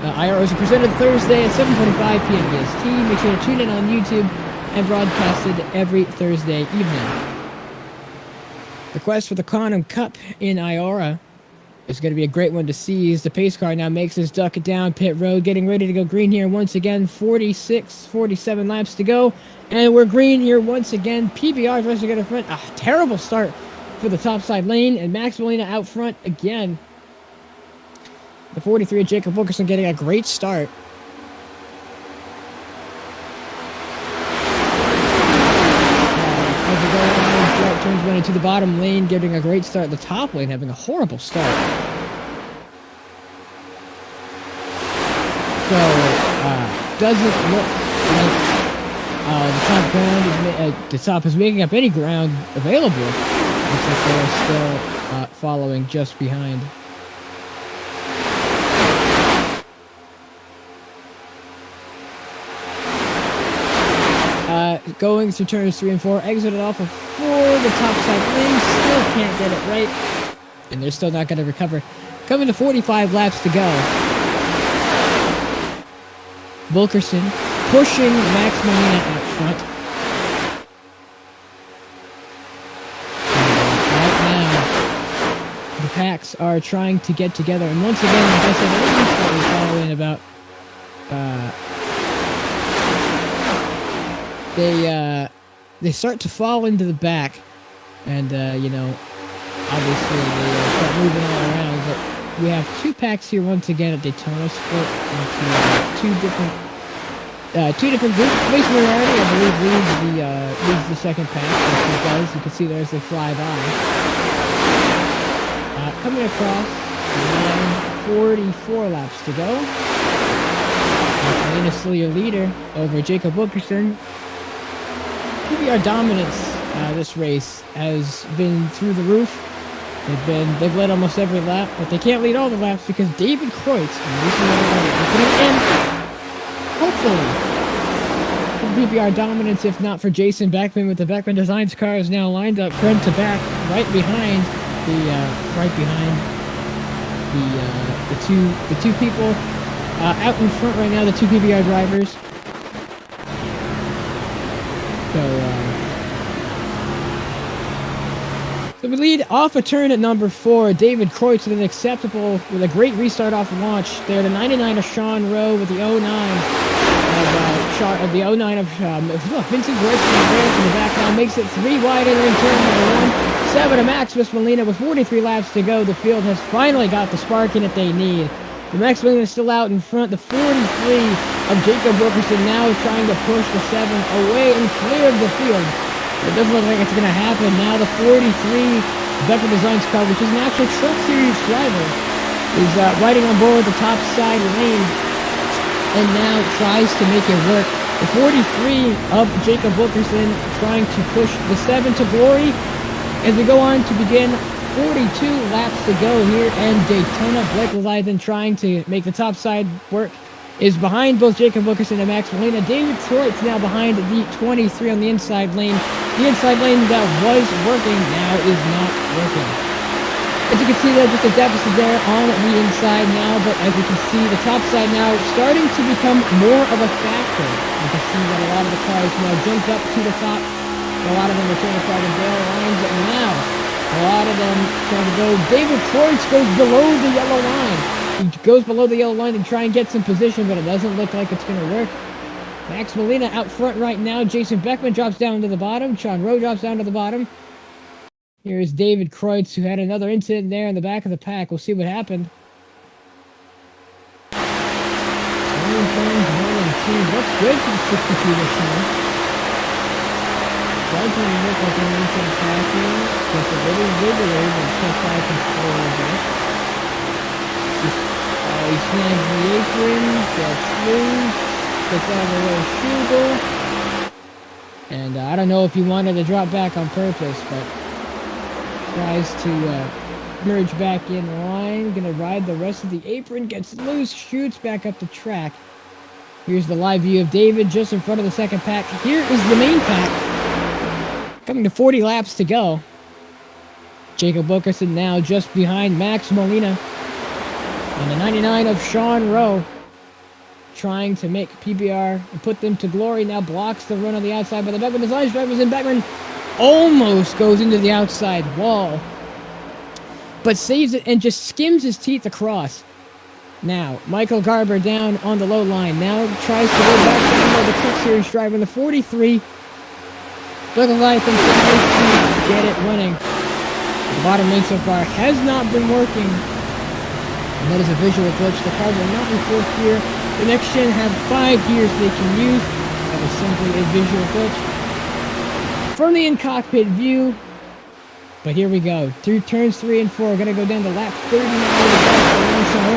IORA is presented Thursday at 7:45 p.m. EST. Make sure to tune in on YouTube and broadcasted every Thursday evening. The quest for the Quantum Cup in IORA is going to be a great one to see as the pace car now makes his duck down pit road, getting ready to go green here once again. 47 laps to go, and we're green here once again. PBR tries to get in front. A terrible start for the topside lane, and Max Molina out front again. The 43 of Jacob Wilkerson getting a great start. As we go on, turns one into the bottom lane, getting a great start. The top lane having a horrible start. So, doesn't look like the top is making up any ground available. Looks like they're still following just behind. Going through turns 3 and 4, exited off of 4, the top side lane, still can't get it right, and they're still not going to recover. Coming to 45 laps to go. Wilkerson pushing Max Molina out front. Right now, the packs are trying to get together, and once again, like I said, at least that we following about they start to fall into the back, and obviously they start moving all around. But we have 2 packs here once again at Daytona, split into two different groups. Mason Rarity, I believe, leads the second pack. As he does, you can see there as they fly by. Coming across, 44 laps to go. Molina still your leader over Jacob Wilkerson. PBR dominance this race has been through the roof. They've led almost every lap, but they can't lead all the laps because David Kreutz are putting in, hopefully, for PBR dominance, if not for Jason Beckman, with the Beckman Designs cars now lined up front to back, right behind the two people out in front right now, the 2 PBR drivers. So we lead off a turn at number 4. David Kreutz with a great restart off the launch. There, the 99 of Sean Rowe with the 09 of Vincent Grossman there from the back now makes it 3 wide entering turn number 1. 7 of Maximus Molina with 43 laps to go. The field has finally got the spark in it they need. The Max Molina is still out in front. The 43 of Jacob Wilkerson now trying to push the 7 away and clear of the field. It doesn't look like it's going to happen. Now the 43 Beckman Designs car, which is an actual Truck Series driver, is riding on board the top side lane and now tries to make it work. The 43 of Jacob Wilkerson trying to push the 7 to glory as we go on to begin 42 laps to go here, and Daytona. Blake Leviathan trying to make the top side work is behind both Jacob Wilkerson and Max Molina. David Kreutz now behind the 23 on the inside lane. The inside lane that was working now is not working. As you can see, there's just a deficit there on the inside now, but as you can see, the top side now starting to become more of a factor. You can see that a lot of the cars now jumped up to the top. A lot of them are trying to try to bail lines, but now a lot of them trying to go. David Kreutz goes below the yellow line. He goes below the yellow line and try and get some position, but it doesn't look like it's going to work. Max Molina out front right now. Jason Beckman drops down to the bottom. Sean Rowe drops down to the bottom. Here is David Kreutz, who had another incident there in the back of the pack. We'll see what happened. Turns 1 and 2. Looks good for the 62 this time. Doesn't look like an inside track here. Just a little wiggly, but so far control there. He snags the apron, gets loose, gets out of the way of Schugel. And I don't know if he wanted to drop back on purpose, but tries to merge back in line. Gonna ride the rest of the apron, gets loose, shoots back up the track. Here's the live view of David just in front of the second pack. Here is the main pack. Coming to 40 laps to go. Jacob Wilkerson now just behind Max Molina. And the 99 of Sean Rowe, trying to make PBR and put them to glory. Now blocks the run on the outside by the Beckman Designs drivers, and Beckman almost goes into the outside wall, but saves it and just skims his teeth across. Now, Michael Garber down on the low line. Now tries to go back down the Truck Series driver in the 43. Michael Garber tries to get it running. The bottom lane so far has not been working. And that is a visual glitch. The cars are not in fourth gear. The next gen have 5 gears they can use. That is simply a visual glitch. From the in-cockpit view. But here we go. Through turns 3 and 4. We're going to go down to lap 39.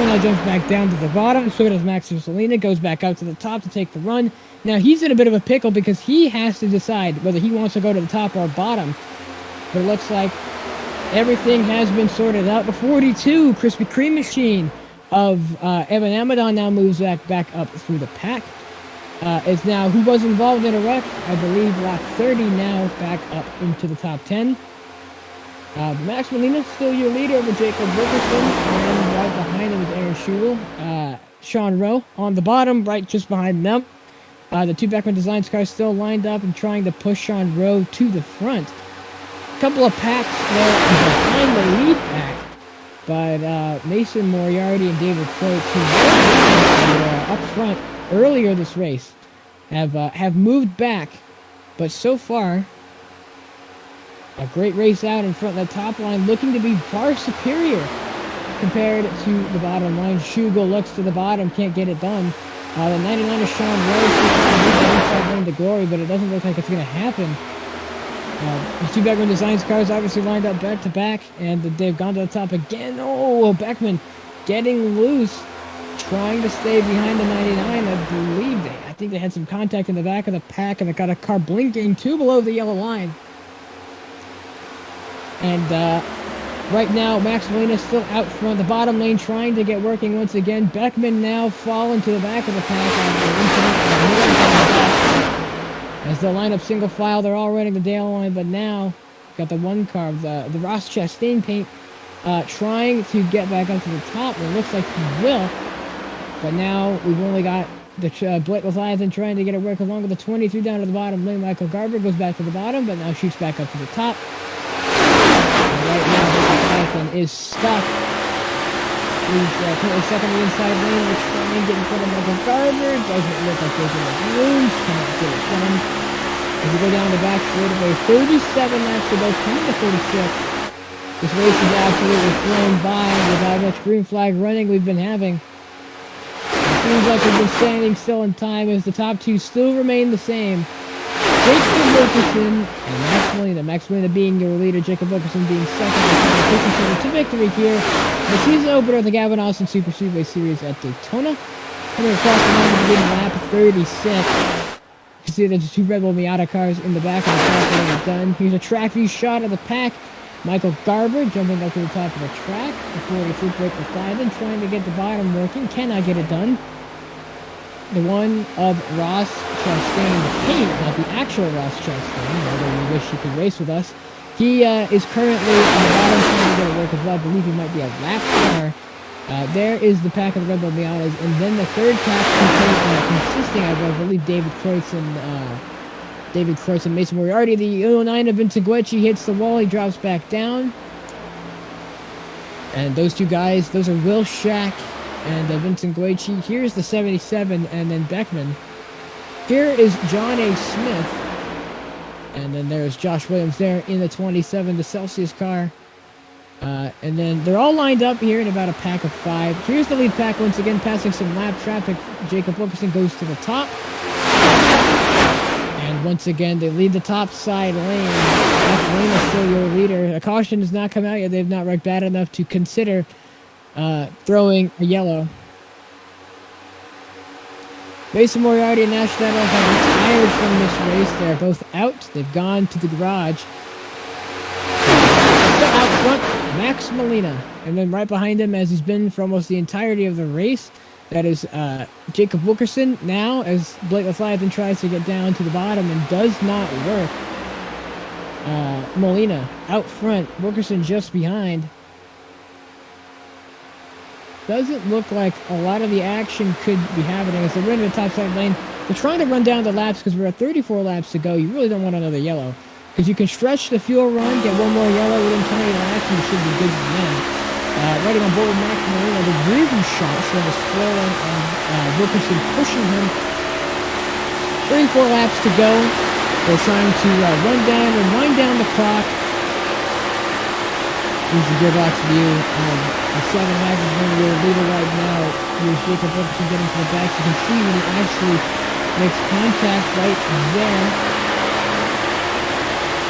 Now jumps back down to the bottom. So does Max Mussolini. Goes back out to the top to take the run. Now he's in a bit of a pickle because he has to decide whether he wants to go to the top or bottom. But it looks like everything has been sorted out. The 42 Krispy Kreme machine of Evan Amadon now moves back up through the pack. Is now who was involved in a wreck. I believe lap 30 now back up into the top 10. Max Molina still your leader over Jacob Wilkerson, and right behind him is Aaron Schugel. Sean Rowe on the bottom, right just behind them. The two Beckman Designs cars still lined up and trying to push Sean Rowe to the front. A couple of packs there behind the lead pack, but Mason Moriarty and David Croat, who were up front earlier this race, have moved back, but so far a great race out in front of the top line, looking to be far superior compared to the bottom line. Schugel looks to the bottom, can't get it done. The 99 of Sean Rose is inside lane to glory, but it doesn't look like it's going to happen. The two Beckman Designs cars obviously lined up back to back, and they've gone to the top again. Oh, Beckman getting loose, trying to stay behind the 99. I think they had some contact in the back of the pack, and they got a car blinking 2 below the yellow line. And right now, Max Molina still out front. The bottom lane trying to get working once again. Beckman now falling to the back of the pack. As they line up single file, they're all running the Dale line, but now got the one car, the Ross Chastain paint, trying to get back up to the top. It looks like he will, but now we've only got the Blake Leviathan trying to get it work along with the 23 down to the bottom lane. Michael Garber goes back to the bottom, but now shoots back up to the top. Right now, Leviathan is stuck. He's currently stuck on the inside lane. We're trying to get in front of Michael Garber. Doesn't look like there's enough room. Can't get it done. As we go down the back straightaway, 37 laps to go, coming to 36. This race is absolutely flown by without much green flag running we've been having. It seems like we've been standing still in time as the top two still remain the same. Jacob Wilkerson and Max Molina. Max Molina being your leader, Jacob Wilkerson being second, and to victory here. The season opener of the Gavin Austin SuperSpeedway Series at Daytona. Coming across the line to begin lap 36. You see there's 2 Red Bull Miata cars in the back of the track when they're done. Here's a track view shot of the pack. Michael Garber jumping up to the top of the track. The 40 break the 5 and trying to get the bottom working. Cannot get it done. The one of Ross Chastain, the paint, not the actual Ross Chastain, although we wish he could race with us. He is currently on the bottom trying to get it work as well. I believe he might be a lap car. There is the pack of the Red Bull Miatas, and then the third pack consisting of, I believe, David Kreutz and Mason Moriarty. The 09 of Vincent Guecci hits the wall. He drops back down. And those two guys, those are Will Shack and Vincent Guecci. Here's the 77, and then Beckman. Here is John A. Smith. And then there's Josh Williams there in the 27, the Celsius car. And then they're all lined up here in about a pack of 5. Here's the lead pack once again, passing some lap traffic. Jacob Wilkerson goes to the top. And once again, they lead the top side lane. Max Molina is still your leader. A caution has not come out yet. They've not wrecked bad enough to consider throwing a yellow. Mason Moriarty and Nash Nettle have retired from this race. They're both out. They've gone to the garage. Still out front, Max Molina. And then right behind him, as he's been for almost the entirety of the race, that is Jacob Wilkerson. Now, as Blake Leviathan tries to get down to the bottom and does not work. Molina out front, Wilkerson just behind. Doesn't look like a lot of the action could be happening as they're running the top side lane. They're trying to run down the laps because we're at 34 laps to go. You really don't want another yellow because you can stretch the fuel run, get one more yellow within 20 laps, and you should be good then. Riding on board with Max Molina, the groovy shot showing the spoiling and Wilkerson pushing him. 34 laps to go. They're trying to run down and wind down the clock. Here's the gearbox view of the 7 laps is when we're leader right now. Here's Jacob Wilkerson getting to the back. You can see when he actually makes contact right there.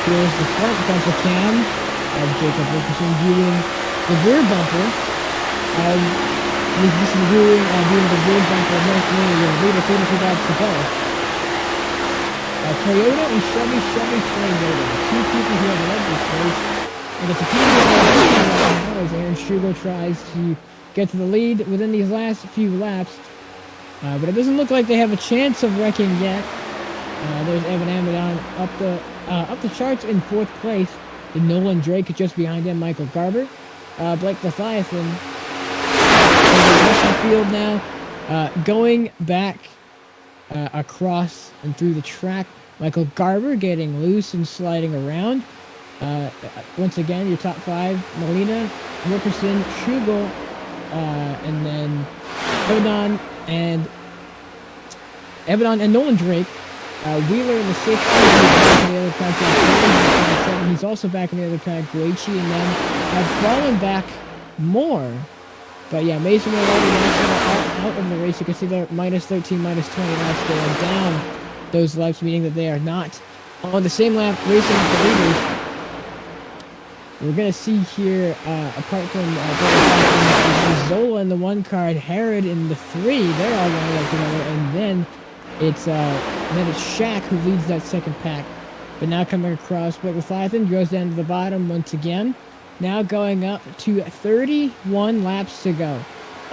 Here's the front bumper cam of Jacob Wilkerson viewing the rear bumper. This is viewing the rear bumper of North Korea. Leader 33 laps to go. Toyota and Chevy Toyota. Two people who have led this race. And it's a PBR as Aaron Shugo tries to get to the lead within these last few laps. But it doesn't look like they have a chance of wrecking yet. There's Evan Amadon up the charts in 4th place. And Nolan Drake just behind him, Michael Garber. Blake Leviathan in the Russian field now. Going back across and through the track. Michael Garber getting loose and sliding around. Once again, your top 5, Molina, Wilkerson, Schugel, and then Evidon and Nolan Drake. Wheeler in the 6th, back in the other pack. He's also back in the other pack. Guichi and them have fallen back more. But yeah, Mason will out of the race. You can see they're minus 13, minus 20 laps. They are down those laps, meaning that they are not on the same lap racing with the leaders. We're going to see here, apart from Zola in the 1 car, Herod in the 3, they're all going to together, and then it's Shaq who leads that 2nd pack. But now coming across, but Leviathan goes down to the bottom once again. Now going up to 31 laps to go.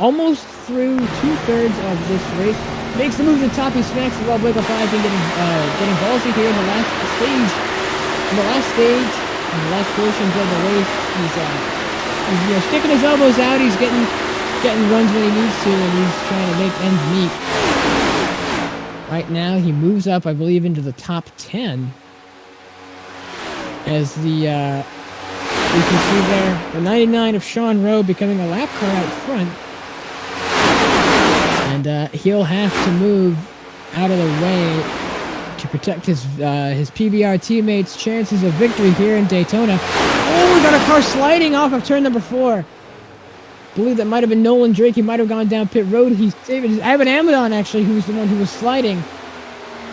Almost through 2/3 of this race. Makes the move to the top, he smacks the wall. Blake Leviathan getting ballsy here in the last stage. In the last portions of the race, he's sticking his elbows out. He's getting runs when he needs to, and he's trying to make ends meet. Right now, he moves up, I believe, into the top 10. As you can see there, the 99 of Sean Rowe becoming a lap car out front, and he'll have to move out of the way to protect his PBR teammates' chances of victory here in Daytona. Oh, we got a car sliding off of turn number 4. I believe that might have been Nolan Drake. He might have gone down pit road. He's saving Evan Amadon, actually, who was the one who was sliding.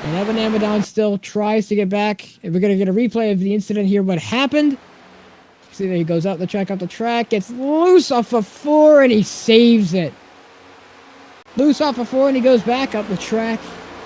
And Evan Amadon still tries to get back. We're going to get a replay of the incident here, what happened. See there, he goes up the track, gets loose off of 4, and he saves it. Loose off of 4, and he goes back up the track.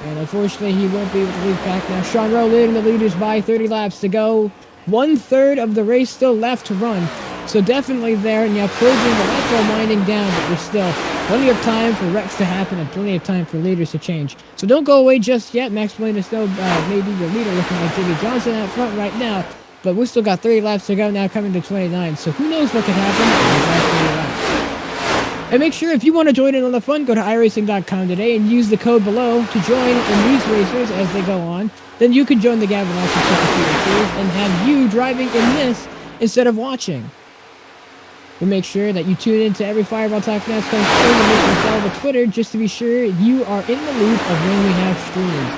And unfortunately, he won't be able to lead back now. Sean Rowe leading the leaders by 30 laps to go. 1/3 of the race still left to run. So definitely there, and now closing the laps are winding down, but there's still plenty of time for wrecks to happen and plenty of time for leaders to change. So don't go away just yet. Max Molina still maybe your leader, looking like Jimmy Johnson out front right now. But we've still got 30 laps to go now, coming to 29. So who knows what could happen? And make sure if you want to join in on the fun, go to iRacing.com today and use the code below to join in these racers as they go on. Then you can join the Gavin Austin SuperSpeedway Series and have you driving in this instead of watching. We'll make sure that you tune in to every Fireball Talks NASCAR stream and make sure to follow the Twitter just to be sure you are in the loop of when we have streams.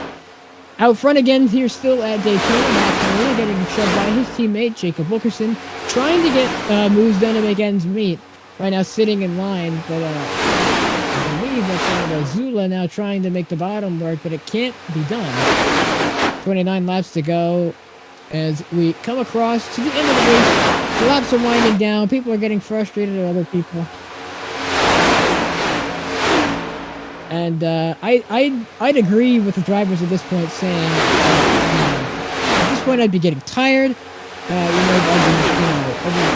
Out front again here still at Daytona, Max Molina getting shoved by his teammate Jacob Wilkerson, trying to get moves done to make ends meet. Right now sitting in line, but I believe that's Zula now trying to make the bottom work, but it can't be done. 29 laps to go as we come across to the end of the race. The laps are winding down. People are getting frustrated at other people. And I'd agree with the drivers at this point, saying at this point I'd be getting tired.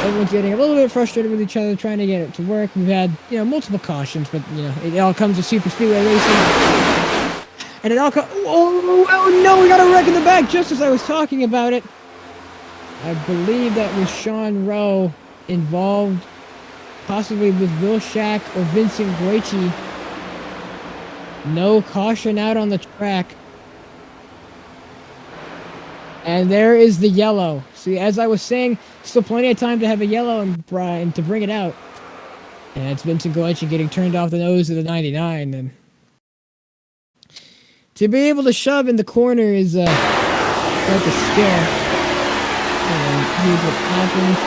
Everyone's getting a little bit frustrated with each other, trying to get it to work. We've had multiple cautions, but it all comes to SuperSpeedway Racing, and it all oh no, we got a wreck in the back just as I was talking about it. I believe that was Sean Rowe involved, possibly with Will Shack or Vincent Goichi. No caution out on the track. And there is the yellow. See, as I was saying, still plenty of time to have a yellow and to bring it out. And it's Vincent Goichi getting turned off the nose of the 99. And to be able to shove in the corner is like a scare. And here's what happens.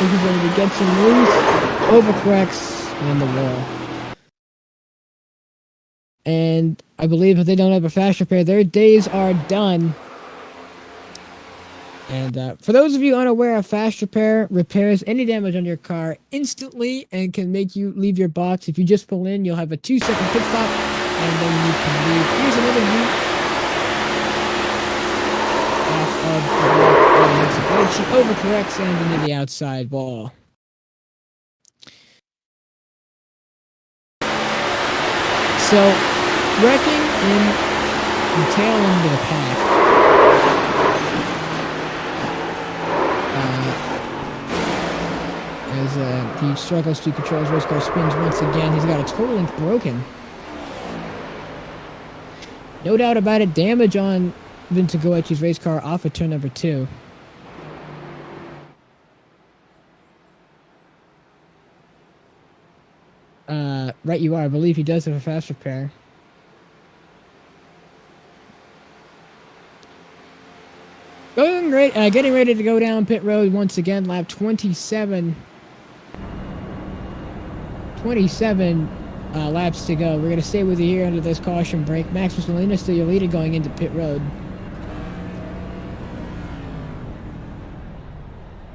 He's going to get some loose, overcorrects in the wall. And I believe if they don't have a fast repair, their days are done. And for those of you unaware, a fast repair repairs any damage on your car instantly and can make you leave your box. If you just pull in, you'll have a 2-second pit stop, and then you can leave. Here's another view off of the block. She overcorrects and into the outside wall. So, wrecking in the tail end of the pack. As he struggles to control his race car, spins once again. He's got a toe link broken. No doubt about it, damage on Vincent Goichi's race car off of turn number 2. Right you are. I believe he does have a fast repair. Going great. Getting ready to go down pit road once again. Lap 27. 27 laps to go. We're going to stay with you here under this caution break. Maximus Molina still your leader going into pit road.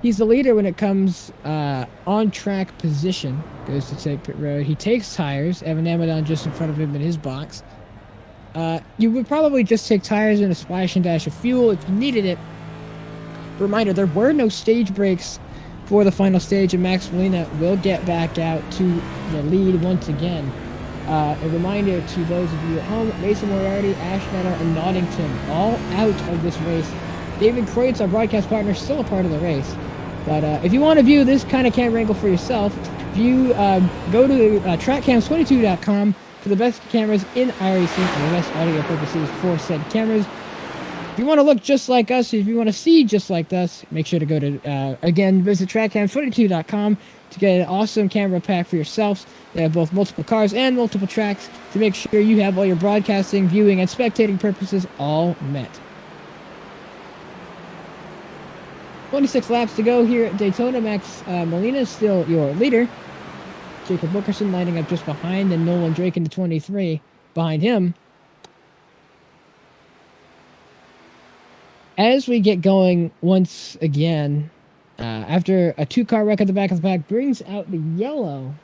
He's the leader when it comes on track position. Goes to take pit road. He takes tires. Evan Amadon just in front of him in his box. You would probably just take tires and a splash and dash of fuel if you needed it. Reminder, there were no stage breaks for the final stage, and Max Molina will get back out to the lead once again. A reminder to those of you at home, Mason Moriarty, Ash Meadow, and Noddington all out of this race. David Kreutz, our broadcast partner, still a part of the race. But if you want to view this kind of camera angle for yourself, go to trackcams22.com for the best cameras in iRacing and the best audio purposes for said cameras. If you want to look just like us, if you want to see just like us, make sure to go to, again, visit trackcams22.com to get an awesome camera pack for yourselves. They have both multiple cars and multiple tracks to make sure you have all your broadcasting, viewing, and spectating purposes all met. 26 laps to go here at Daytona. Max Molina is still your leader. Jacob Wilkerson lining up just behind, and Nolan Drake in the 23 behind him. As we get going once again, after a 2-car wreck at the back of the pack brings out the yellow.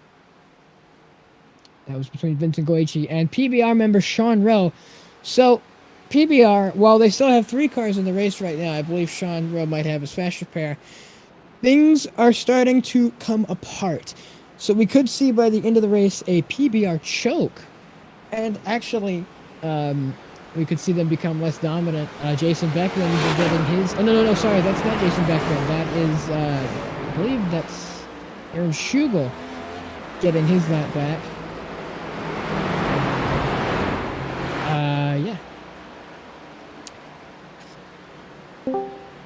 That was between Vincent Goichi and PBR member Sean Rowe. So, PBR, while they still have 3 cars in the race right now, I believe Sean Rowe might have his fast repair. Things are starting to come apart. So we could see by the end of the race a PBR choke. And actually, we could see them become less dominant. Jason Beckman is getting his... Oh, no, sorry, that's not Jason Beckman. That is, I believe that's Aaron Schugel getting his lap back. Yeah.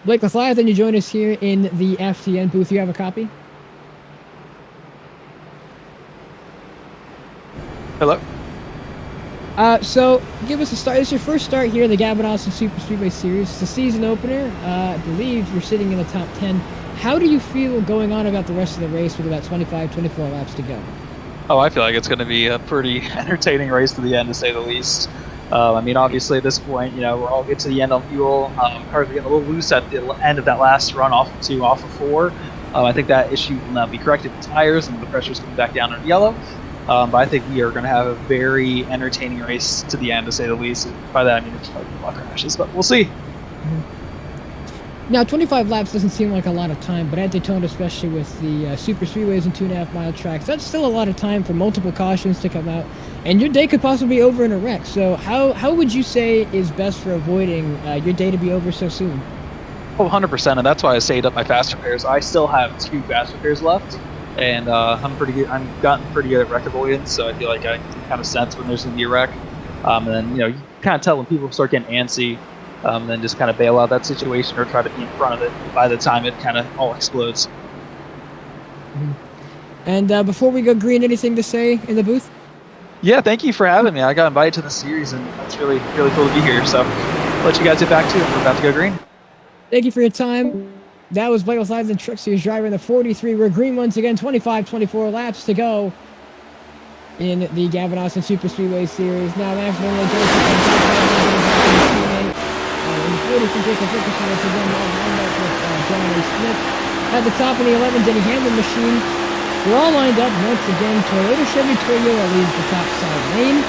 Blake Leviathan, you join us here in the FTN booth. You have a copy? Hello. So, give us a start. This is your first start here in the Gavin Austin SuperSpeedway Series. It's the season opener. I believe you're sitting in the top 10. How do you feel going on about the rest of the race with about 25, 24 laps to go? Oh, I feel like it's going to be a pretty entertaining race to the end, to say the least. I mean, obviously at this point, we're all get to the end on fuel. Cars are getting a little loose at the end of that last run off of 2, off of 4. I think that issue will now be corrected with tires, and the pressure's coming back down on yellow. But I think we are going to have a very entertaining race to the end, to say the least. By that I mean a lot of crashes, but we'll see. Now, 25 laps doesn't seem like a lot of time, but at Daytona, especially with the super speedways and 2.5-mile tracks, that's still a lot of time for multiple cautions to come out, and your day could possibly be over in a wreck. So how would you say is best for avoiding your day to be over so soon? Oh, 100%, and that's why I saved up my fast repairs. I still have 2 fast repairs left, and I'm pretty good. I've gotten pretty good at wreck avoidance, so I feel like I can kind of sense when there's going to be a wreck. And then, you kind of tell when people start getting antsy, then just kind of bail out that situation or try to be in front of it by the time it kind of all explodes. And before we go green, anything to say in the booth? Yeah, thank you for having me. I got invited to the series, and it's really, really cool to be here. So I'll let you guys get back to it. We're about to go green. Thank you for your time. That was Blake Lives and Truck Series driver in the 43. We're green once again, 24 laps to go in the Gavin Austin SuperSpeedway Series. Now, Max Verlaine goes to teammate. In the 40 from Jacob Dickerson, once again, lined up with John A. Smith. At the top in the 11, Denny Hamlin machine. We're all lined up once again. Toyota, Chevy, Toyota leads the top side lane.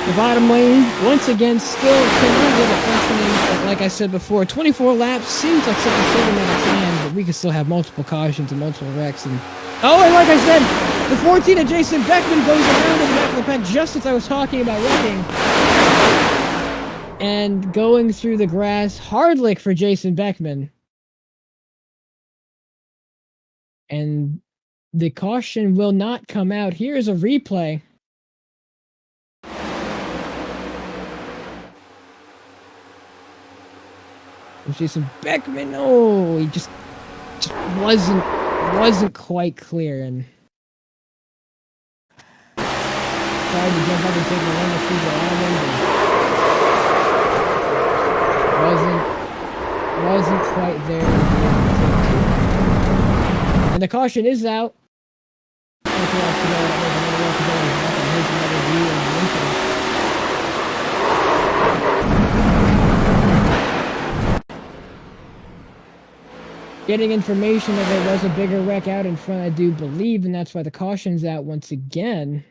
The bottom lane, once again, still cannot get a functioning, but like I said before, 24 laps seems like such a short amount of time, but we can still have multiple cautions and multiple wrecks. And like I said, the 14 of Jason Beckman goes around in the back of the pack just as I was talking about wrecking. And going through the grass, hard lick for Jason Beckman. And the caution will not come out. Here's a replay. Jason Beckman, he just wasn't quite clear, and tried to jump up and take the one through the island, wasn't quite there. And the caution is out. Getting information that there was a bigger wreck out in front, I do believe, and that's why the caution's out once again.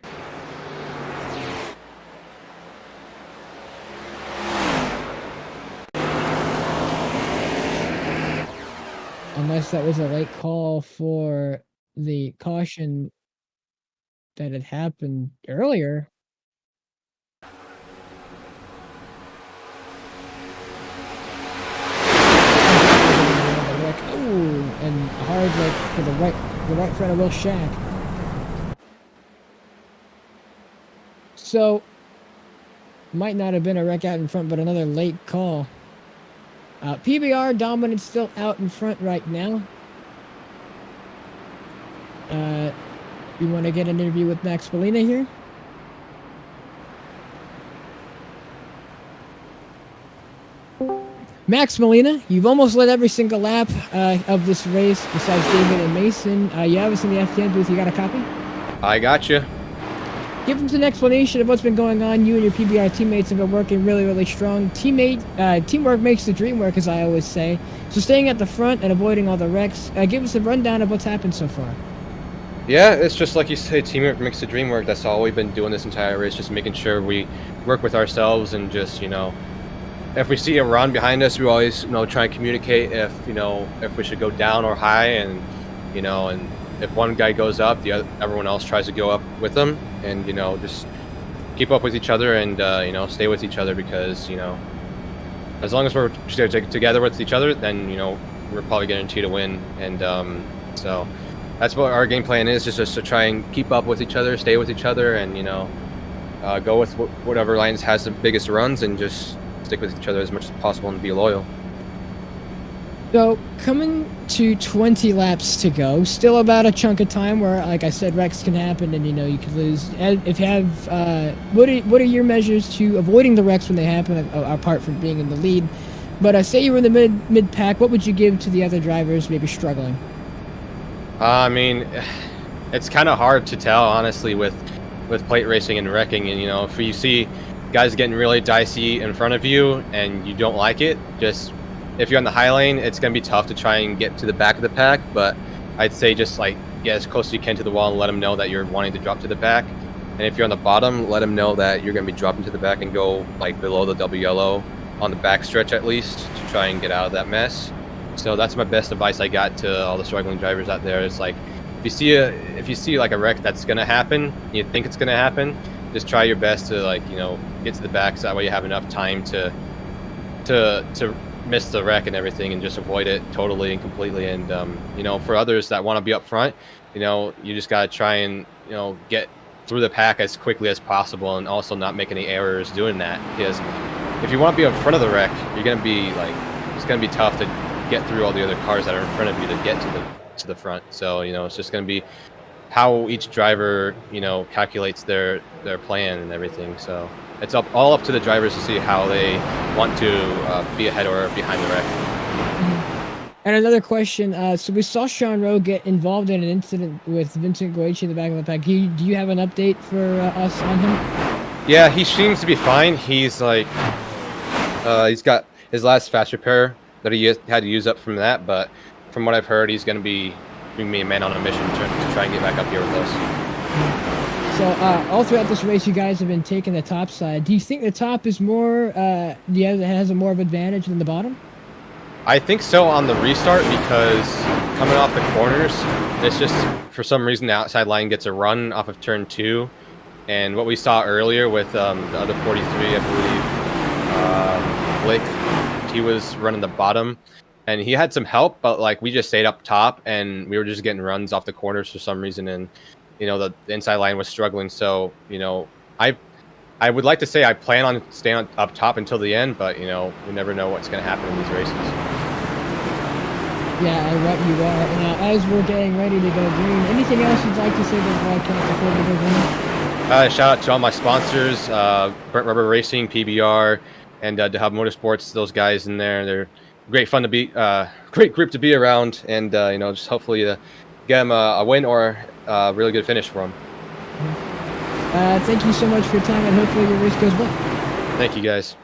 Unless that was a late call for the caution that had happened earlier. And a hard leg for the right front of Will Shack. So might not have been a wreck out in front, but another late call. PBR dominant still out in front right now. You want to get an interview with Max Molina here? Max Molina, you've almost led every single lap of this race besides David and Mason. You have us in the FTN booth. You got a copy? I got you. Give us an explanation of what's been going on. You and your PBR teammates have been working really, really strong. Teamwork makes the dream work, as I always say. So staying at the front and avoiding all the wrecks. Give us a rundown of what's happened so far. Yeah, it's just like you say, teamwork makes the dream work. That's all we've been doing this entire race, just making sure we work with ourselves and just, if we see a run behind us, we always, try and communicate if we should go down or high, and, and if one guy goes up, everyone else tries to go up with them, and, just keep up with each other and, stay with each other, because, as long as we're together with each other, then, we're probably guaranteed to win. And so that's what our game plan is, just to try and keep up with each other, stay with each other, and, go with whatever lines has the biggest runs, and just stick with each other as much as possible and be loyal. So, coming to 20 laps to go, still about a chunk of time where, like I said, wrecks can happen and, you could lose. If you have, what are your measures to avoiding the wrecks when they happen, apart from being in the lead? But say you were in the mid-pack, what would you give to the other drivers maybe struggling? I mean, it's kind of hard to tell, honestly, with plate racing and wrecking. And, if you see guys getting really dicey in front of you and you don't like it, just if you're on the high lane, it's going to be tough to try and get to the back of the pack. But I'd say just like get as close as you can to the wall and let them know that you're wanting to drop to the back. And if you're on the bottom, let them know that you're going to be dropping to the back and go like below the double yellow on the back stretch at least to try and get out of that mess. So that's my best advice I got to all the struggling drivers out there. It's like if you see like a wreck that's going to happen, you think it's going to happen, just try your best to like, you know, get to the back so that way you have enough time to miss the wreck and everything and just avoid it totally and completely. And you know, for others that want to be up front, you know, you just got to try and, you know, get through the pack as quickly as possible and also not make any errors doing that, because if you want to be in front of the wreck, you're going to be like, it's going to be tough to get through all the other cars that are in front of you to get to the front. So, you know, it's just going to be how each driver, you know, calculates their plan and everything. So it's all up to the drivers to see how they want to be ahead or behind the wreck. And another question, so we saw Sean Rowe get involved in an incident with Vincent Goichi in the back of the pack. Do you have an update for us on him? Yeah, he seems to be fine. He's like, he's got his last fast repair that he had to use up from that, but from what I've heard, he's going to be a man on a mission to try and get back up here with us. So all throughout this race, you guys have been taking the top side. Do you think the top is more, has a more of advantage than the bottom? I think so on the restart, because coming off the corners, it's just for some reason the outside line gets a run off of turn 2, and what we saw earlier with the other 43, I believe, Blake, he was running the bottom, and he had some help, but like we just stayed up top, and we were just getting runs off the corners for some reason, and you know the inside line was struggling. So you know, I would like to say I plan on staying up top until the end, but you know, we never know what's going to happen in these races. Yeah, I bet you are. Now, as we're getting ready to go green, anything else you'd like to say to the broadcast before we go green? Shout out to all my sponsors, Burnt Rubber Racing, PBR, and to have Motorsports. Those guys in there, they're great fun to be, great group to be around, and you know, just hopefully get them a win or a really good finish for them. Thank you so much for your time, and hopefully your race goes well. Thank you, guys.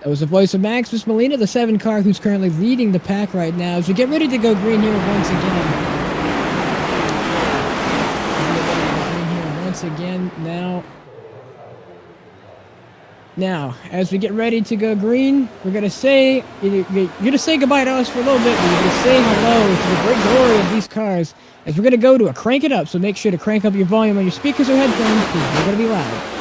That was the voice of Maximus Molina, the 7 car who's currently leading the pack right now. As we get ready to go green here once again. Now, as we get ready to go green, we're gonna say you're gonna say goodbye to us for a little bit. We're gonna say hello to the great glory of these cars. As we're gonna go to a crank it up, so make sure to crank up your volume on your speakers or headphones, because we're gonna be loud.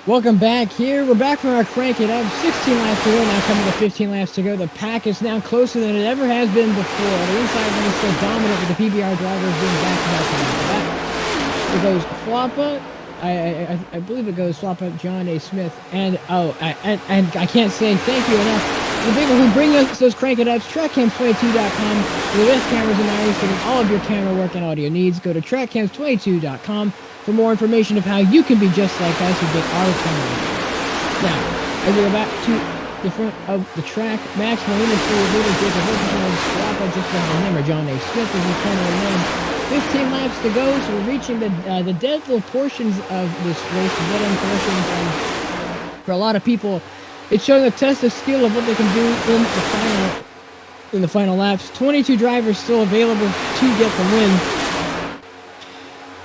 Welcome back here. We're back from our crank it up. 16 laps to go, now coming to 15 laps to go. The pack is now closer than it ever has been before. The inside lane is still dominant with the PBR drivers being back to back. It goes Floppa. I believe it goes Floppa, John A. Smith, and I can't say thank you enough. The people who bring us those crank it ups, trackcams22.com, for the best cameras in iRacing and all of your camera work and audio needs. Go to trackcams22.com for more information of how you can be just like us and get our camera. Now, as we go back to the front of the track, Max Molina still leading, Jacob Wilkerson, Floppa just behind him, or John A. Smith is in front of him. 15 laps to go, so we're reaching the dead little portions of this race, the dead end portions, and for a lot of people, it's showing a test of skill of what they can do in the final laps. 22 drivers still available to get the win.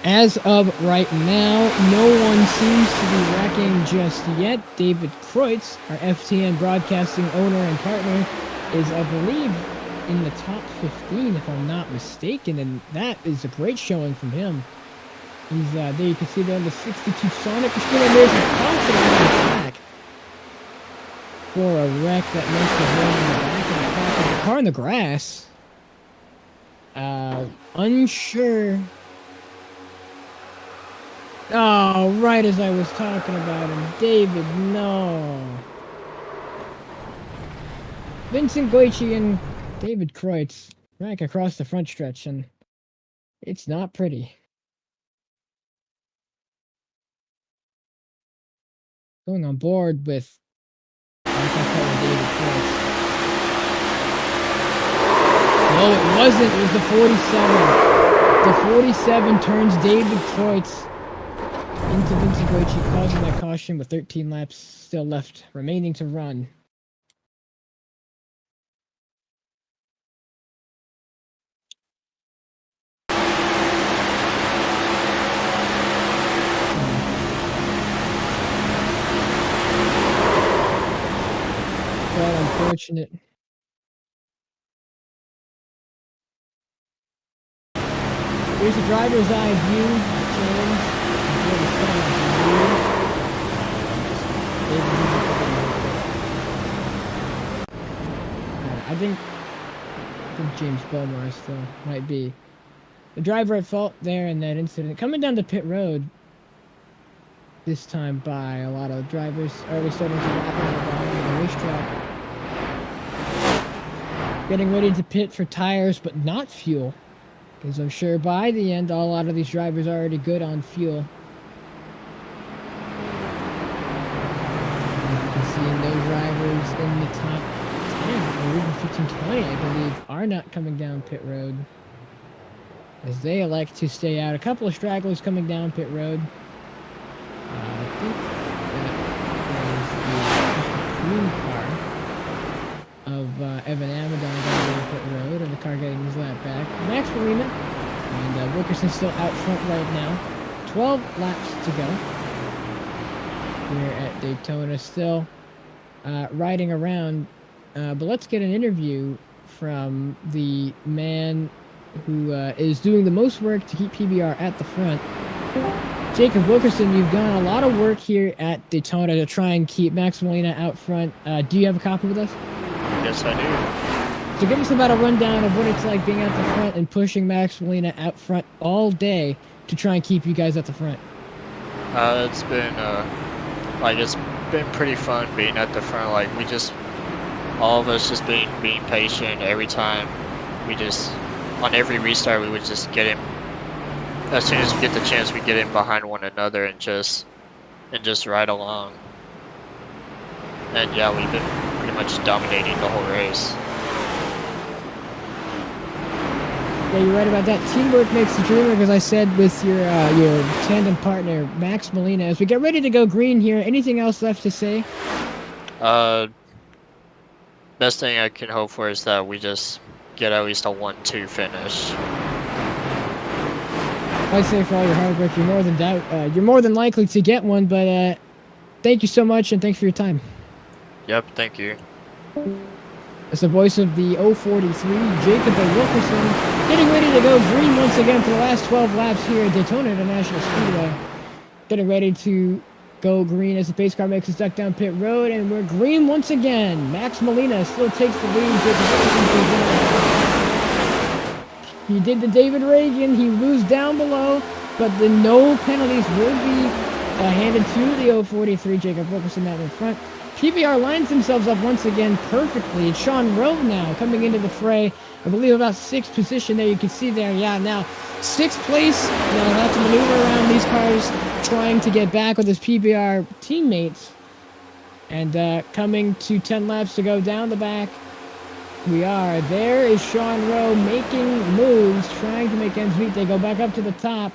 As of right now, no one seems to be wrecking just yet. David Kreutz, our FTN broadcasting owner and partner, is, I believe, in the top 15, if I'm not mistaken, and that is a great showing from him. He's there. You can see there in the 62 Sonic machine, and there's a caution on the track for a wreck that must have been in the back of the car. The car in the grass. Unsure. Oh, right as I was talking about him. David, no. Vincent Goichi and David Kreutz back across the front stretch, and it's not pretty. Going on board with David Kreutz. No, it wasn't. It was the 47. The 47 turns David Kreutz into Vincent Goichi, causing that caution with 13 laps still left remaining to run. Unfortunate. Here's the driver's eye view. I think James Belmar still might be the driver at fault there in that incident. Coming down the pit road this time by a lot of drivers already starting to lap on the bottom of the racetrack. Getting ready to pit for tires, but not fuel. Because I'm sure by the end, a lot of these drivers are already good on fuel. As you can see, those drivers in the top 10, or even 15, 20, I believe, are not coming down pit road. As they elect to stay out. A couple of stragglers coming down pit road. I think that was the green car of Evan Amadon going to the pit road, and the car getting his lap back. Max Molina and Wilkerson still out front right now. 12 laps to go here at Daytona, still riding around. But let's get an interview from the man who is doing the most work to keep PBR at the front. Jacob Wilkerson, you've done a lot of work here at Daytona to try and keep Max Molina out front. Do you have a copy with us? Yes, I do. So give us about a rundown of what it's like being at the front and pushing Max Molina out front all day to try and keep you guys at the front. It's been it's been pretty fun being at the front. Like all of us just being patient every time. We just on every restart we would just get him. As soon as we get the chance, we get in behind one another and just ride along. And yeah, we've been pretty much dominating the whole race. Yeah, you're right about that. Teamwork makes the dream work, as I said with your tandem partner, Max Molina. As we get ready to go green here, anything else left to say? Best thing I can hope for is that we just get at least a 1-2 finish. I'd say for all your hard work, you're more than likely to get one, but thank you so much, and thanks for your time. Yep, thank you. As the voice of the 043, Jacob Wilkerson, getting ready to go green once again for the last 12 laps here at Daytona International Speedway. Getting ready to go green as the pace car makes its duck down pit road, and we're green once again. Max Molina still takes the lead. He did the David Reagan. He moves down below, but the no penalties will be handed to the 043 Jacob Wilkerson out in front. PBR lines themselves up once again perfectly. It's Sean Rowe now coming into the fray. I believe about 6th position there. You can see there. Yeah, now 6th place. Now he'll have to maneuver around these cars, trying to get back with his PBR teammates. And coming to 10 laps to go down the back. We are. There is Sean Rowe making moves, trying to make ends meet. They go back up to the top.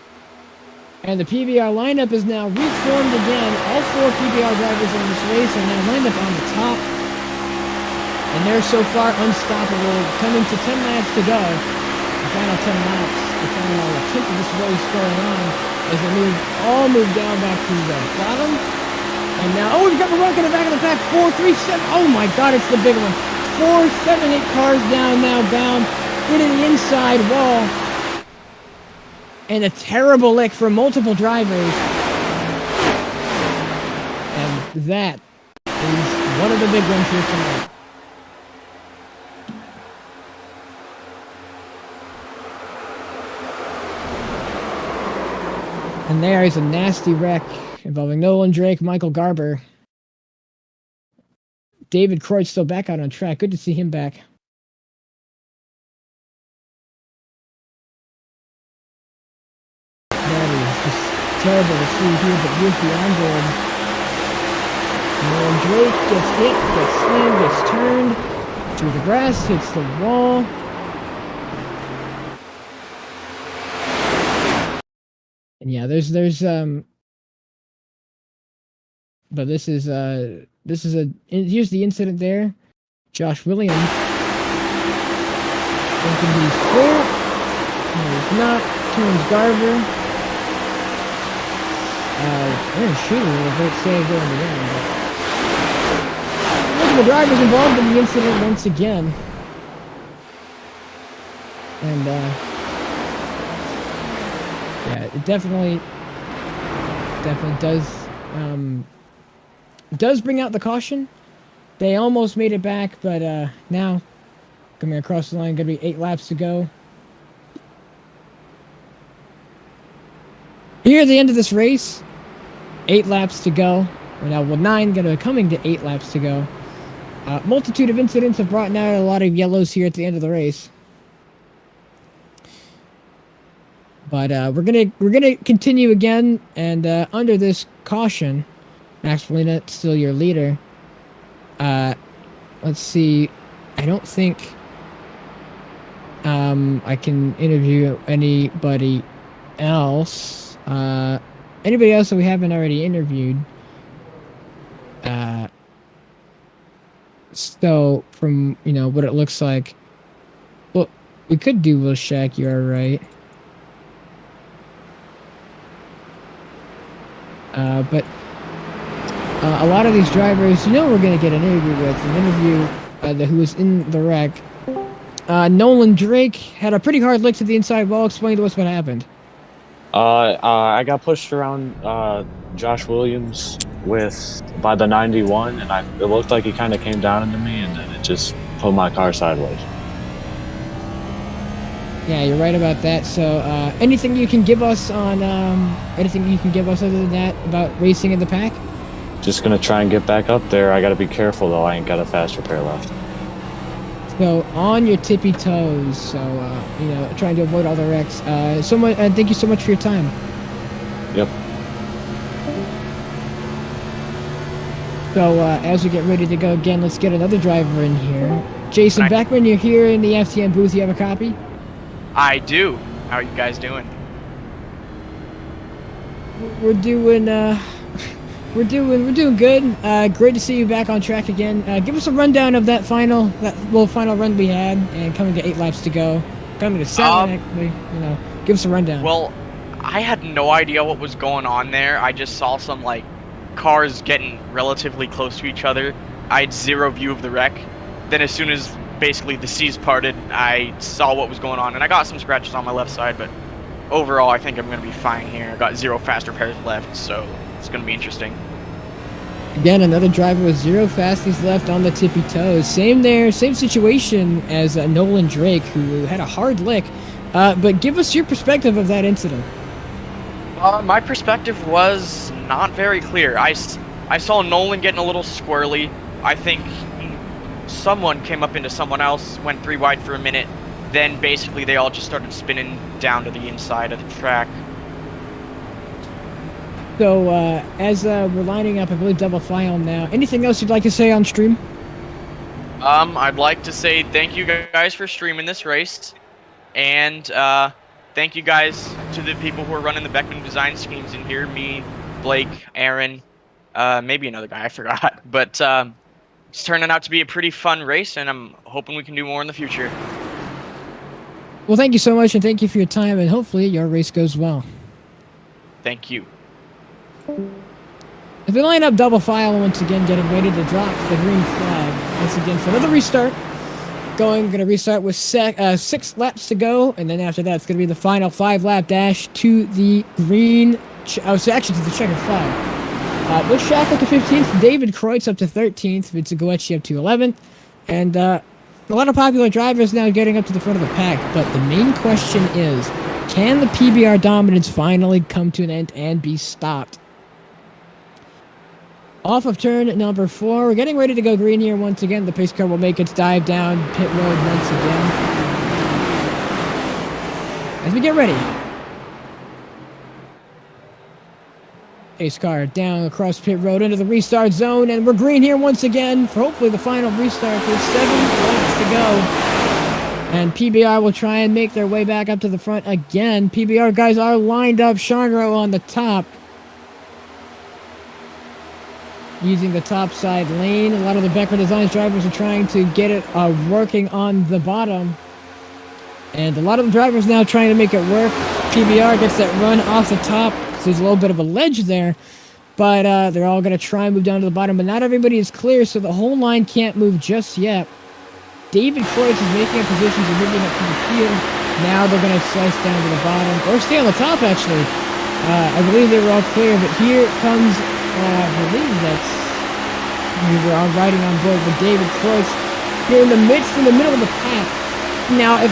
And the PBR lineup is now reformed again. All 4 PBR drivers in this race are now lined up on the top. And they're so far unstoppable. Coming to 10 laps to go. The final 10 laps, the final attempt of this race going on as they all move down back to the bottom. And now, we've got Marocco in the back of the pack. 4, 3, 7. Oh my God, it's the big one. 4, 7, 8 cars down now, bound into the inside wall. And a terrible lick for multiple drivers. And that is one of the big ones here tonight. And there is a nasty wreck involving Nolan Drake, Michael Garber. David Kreutz still back out on track. Good to see him back. That is just terrible to see here, but here's the onboard. Nolan Drake gets hit, gets slammed, gets turned through the grass, hits the wall. And yeah, there's but this is here's the incident there. Josh Williams thinking he's clear. No, he's not. Turns Garber. They're shooting a little bit, save there in the end. Multiple drivers involved in the incident once again. And yeah, it definitely does bring out the caution. They almost made it back, but now coming across the line, gonna be 8 laps to go. Here at the end of this race, 8 laps to go. Now, 9 coming to 8 laps to go. Multitude of incidents have brought out a lot of yellows here at the end of the race. But we're gonna continue again, and under this caution, Max Molina still your leader. Let's see. I don't think I can interview anybody else. Anybody else that we haven't already interviewed. So from what it looks like, well, we could do Will Shack. You are right. But a lot of these drivers, we're going to get an interview with. Who was in the wreck. Nolan Drake had a pretty hard lick to the inside wall. Explain to us what happened. I got pushed around Josh Williams by the 91, and it looked like he kind of came down into me, and then it just pulled my car sideways. Yeah, you're right about that. So, anything you can give us on anything you can give us other than that about racing in the pack? Just gonna try and get back up there. I gotta be careful though. I ain't got a fast repair left. So on your tippy toes. So trying to avoid all the wrecks. Thank you so much for your time. Yep. So as we get ready to go again, let's get another driver in here. Jason Beckman, you're here in the FTN booth. You have a copy? I do. How are you guys doing? We're doing good. Great to see you back on track again. Give us a rundown of that final run we had, and coming to 8 laps to go. Coming to 7, actually. Give us a rundown. Well, I had no idea what was going on there. I just saw some cars getting relatively close to each other. I had zero view of the wreck. Then as soon as basically the seas parted, I saw what was going on, and I got some scratches on my left side, but overall I think I'm going to be fine here. I got 0 fast repairs left, so it's going to be interesting. Again, another driver with 0 fastest left on the tippy toes. Same there, same situation as Nolan Drake, who had a hard lick. But give us your perspective of that incident. My perspective was not very clear. I saw Nolan getting a little squirrely. I think someone came up into someone else, went 3 wide for a minute. Then basically they all just started spinning down to the inside of the track. So as we're lining up, I believe double file now. Anything else you'd like to say on stream? I'd like to say thank you guys for streaming this race, and thank you guys to the people who are running the Beckman Designs schemes in here. Me, Blake, Aaron, maybe another guy I forgot. But it's turning out to be a pretty fun race, and I'm hoping we can do more in the future. Well, thank you so much, and thank you for your time, and hopefully your race goes well. Thank you. As we line up double file once again, getting ready to drop the green flag once again for another restart. Going to restart with 6 laps to go, and then after that it's going to be the final 5-lap dash to the green. Actually to the checkered flag. With Shack up to 15th, David Kreutz up to 13th, Vince Goetze up to 11th, and a lot of popular drivers now getting up to the front of the pack. But the main question is, can the PBR dominance finally come to an end and be stopped? Off of turn number 4, we're getting ready to go green here once again. The pace car will make its dive down pit road once again. As we get ready. Pace car down across pit road into the restart zone, and we're green here once again for hopefully the final restart with 7 laps to go. And PBR will try and make their way back up to the front again. PBR guys are lined up. Shanro on the top, using the top side lane. A lot of the Beckman Designs drivers are trying to get it working on the bottom. And a lot of the drivers now trying to make it work. PBR gets that run off the top, so there's a little bit of a ledge there. But they're all going to try and move down to the bottom. But not everybody is clear, so the whole line can't move just yet. David Kreutz is making up positions and moving up to the field. Now they're going to slice down to the bottom. Or stay on the top, actually. I believe they were all clear, but here comes... I believe we were all riding on board with David Kreutz here in the middle of the pack. Now, if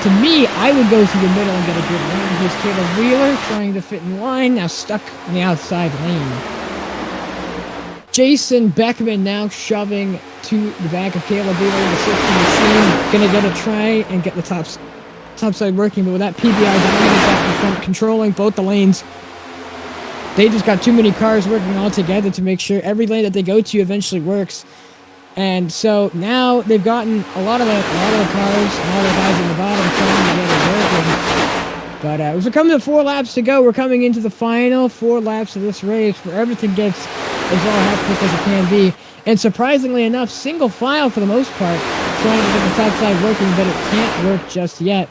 to me, I would go through the middle and get a good run. Here's Caleb Wheeler trying to fit in line, now stuck in the outside lane. Jason Beckman now shoving to the back of Caleb Wheeler in the 60 machine. Gonna get a try and get the top side working, but with that PBR dominance out in front, controlling both the lanes. They just got too many cars working all together to make sure every lane that they go to eventually works. And so now they've gotten a lot of the cars and all the guys in the bottom trying to get it working. But as we're coming to 4 laps to go, we're coming into the final 4 laps of this race where everything gets as all hectic as it can be. And surprisingly enough, single file for the most part, trying to get the top side working, but it can't work just yet.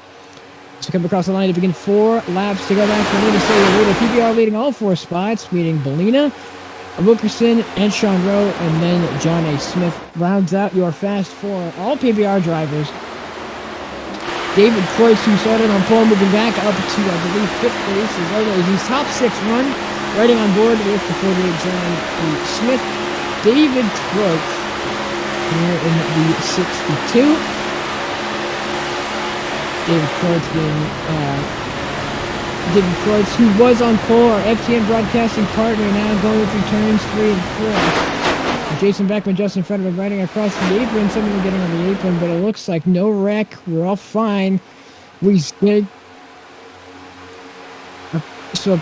So come across the line to begin 4 laps to go. That's for Nina Sayer. PBR leading all 4 spots, meeting Belina, Wilkerson, and Sean Rowe, and then John A. Smith rounds out your fast 4. All PBR drivers. David Kreutz, who started on pole, moving back up to, I believe, 5th place. Is his top 6 run, riding on board with the 48 John A. Smith. David Kreutz here in the 62. David Kreutz who was on pole, our FTN broadcasting partner, now going through turns 3 and 4. Jason Beckman, Justin Frederick riding across the apron, some of them getting on the apron, but it looks like no wreck. We're all fine. So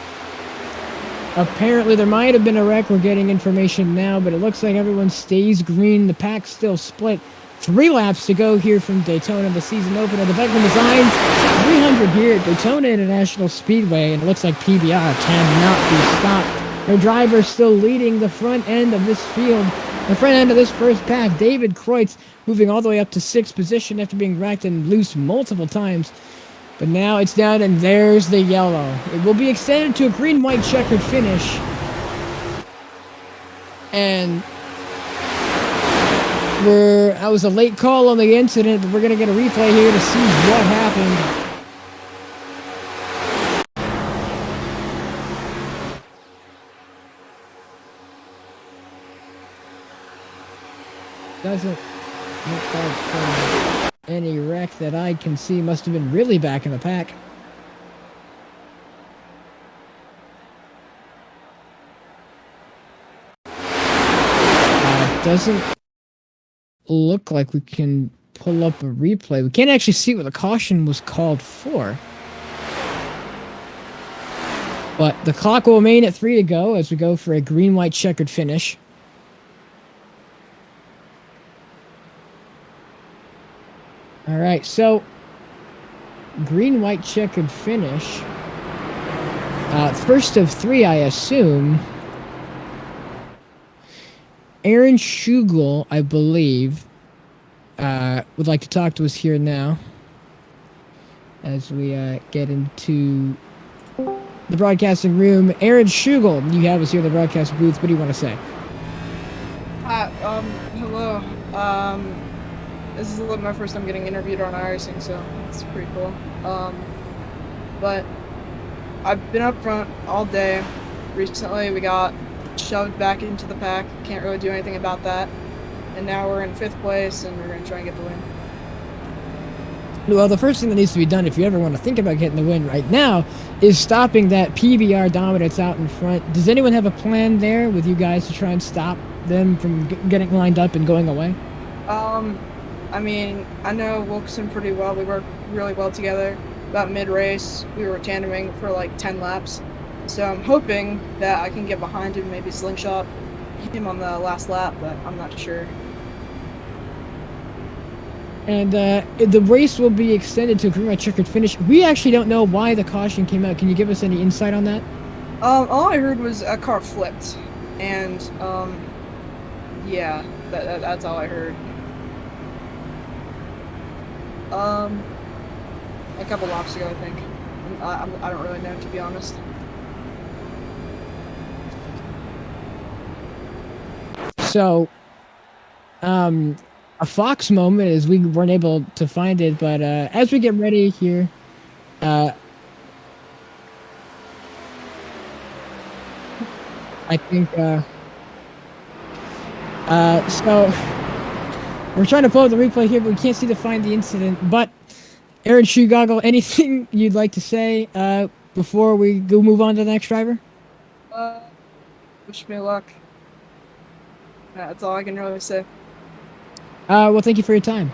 apparently there might have been a wreck. We're getting information now, but it looks like everyone stays green. The pack's still split. 3 laps to go here from Daytona, the season opener. The Beckman Designs 300 here at Daytona International Speedway, and it looks like PBR cannot be stopped. Their driver still leading the front end of this field, the front end of this first pack. David Kreutz moving all the way up to 6th position after being racked and loose multiple times. But now it's down, and there's the yellow. It will be extended to a green-white checkered finish. And that was a late call on the incident, but we're going to get a replay here to see what happened. Doesn't look like from any wreck that I can see. Must have been really back in the pack. Doesn't look like we can pull up a replay. We can't actually see what the caution was called for. But the clock will remain at 3 to go as we go for a green-white checkered finish. All right, so green-white checkered finish. First of 3, I assume. Aaron Schugel, I believe, would like to talk to us here now as we get into the broadcasting room. Aaron Schugel, you have us here in the broadcast booth. What do you want to say? Hello. This is my first time getting interviewed on iRacing, so it's pretty cool. But I've been up front all day. Recently, we got shoved back into the pack. Can't really do anything about that. And now we're in 5th place, and we're going to try and get the win. Well, the first thing that needs to be done, if you ever want to think about getting the win right now, is stopping that PBR dominance out in front. Does anyone have a plan there with you guys to try and stop them from getting lined up and going away? I mean, I know Wilkerson pretty well. We work really well together. About mid-race, we were tandeming for like 10 laps. So I'm hoping that I can get behind him, maybe slingshot him on the last lap, but I'm not sure. And the race will be extended to a green-white checkered finish. We actually don't know why the caution came out. Can you give us any insight on that? All I heard was a car flipped, and yeah, that's all I heard. A couple laps ago, I think. I don't really know, to be honest. So, a Fox moment is we weren't able to find it, but as we get ready here, I think so we're trying to pull up the replay here, but we can't seem to find the incident. But Aaron Schugel, anything you'd like to say before we go move on to the next driver? Wish me luck. That's all I can really say. Well, thank you for your time.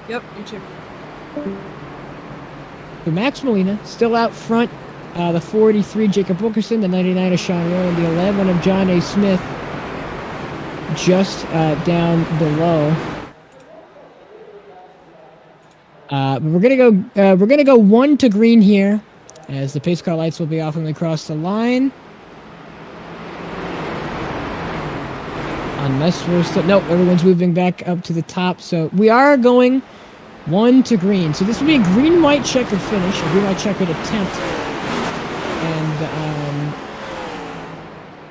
Yep, you too. So Max Molina still out front. The 43 Jacob Wilkerson, the 99 of Sean Rowe, and the 11 of John A. Smith just down below. We're gonna go 1 to green here, as the pace car lights will be off when we cross the line. Unless we're still... Nope, everyone's moving back up to the top. So we are going 1 to green. So this will be a green-white checkered finish, a green-white checkered attempt. And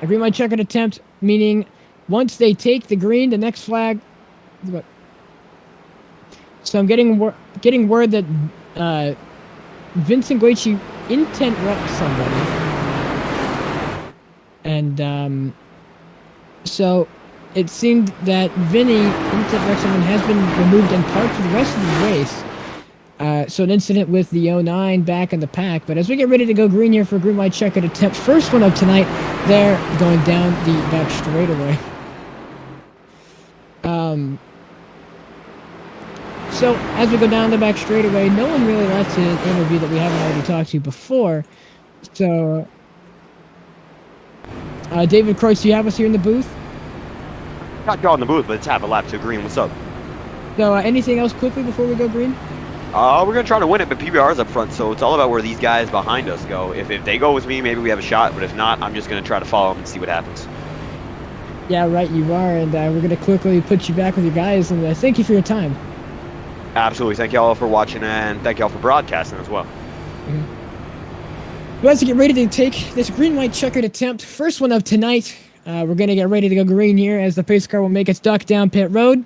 a green-white checkered attempt, meaning once they take the green, the next flag... So I'm getting word that Vincent Guici intent wrecked somebody. And so... It seemed that Vinny, incident wreck someone, has been removed in part for the rest of the race. So an incident with the 09 back in the pack. But as we get ready to go green here for a green-white checkered attempt, first one of tonight, they're going down the back straightaway. So as we go down the back straightaway, no one really left an interview that we haven't already talked to before. So, David Kreutz, do you have us here in the booth? Not drawing the booth, but it's half a lap to green. What's up? So, anything else quickly before we go green? We're going to try to win it, but PBR's up front, so it's all about where these guys behind us go. If they go with me, maybe we have a shot, but if not, I'm just going to try to follow them and see what happens. Yeah, right, you are, and we're going to quickly put you back with your guys, and thank you for your time. Absolutely. Thank you all for watching, and thank you all for broadcasting as well. Well, as we get ready to take this green-white checkered attempt, first one of tonight, we're going to get ready to go green here as the pace car will make its duck down pit road.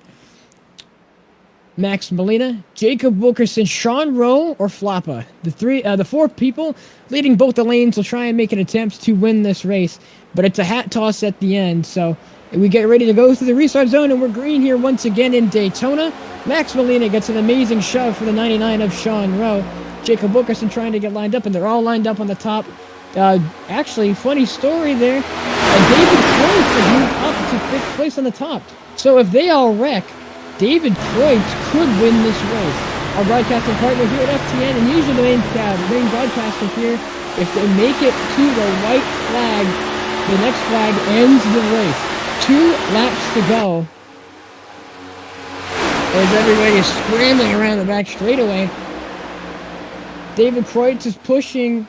Max Molina, Jacob Wilkerson, Sean Rowe, or Flappa. The 4 people leading both the lanes will try and make an attempt to win this race, but it's a hat toss at the end. So And we get ready to go through the restart zone, and we're green here once again in Daytona. Max Molina gets an amazing shove for the 99 of Sean Rowe. Jacob Wilkerson trying to get lined up, and they're all lined up on the top. Actually, funny story there. David Kreutz has moved up to 5th place on the top. So if they all wreck, David Kreutz could win this race. Our broadcasting partner here at FTN, and usually the main broadcaster here, if they make it to the white flag, the next flag ends the race. 2 laps to go. As everybody is scrambling around the back straightaway. David Kreutz is pushing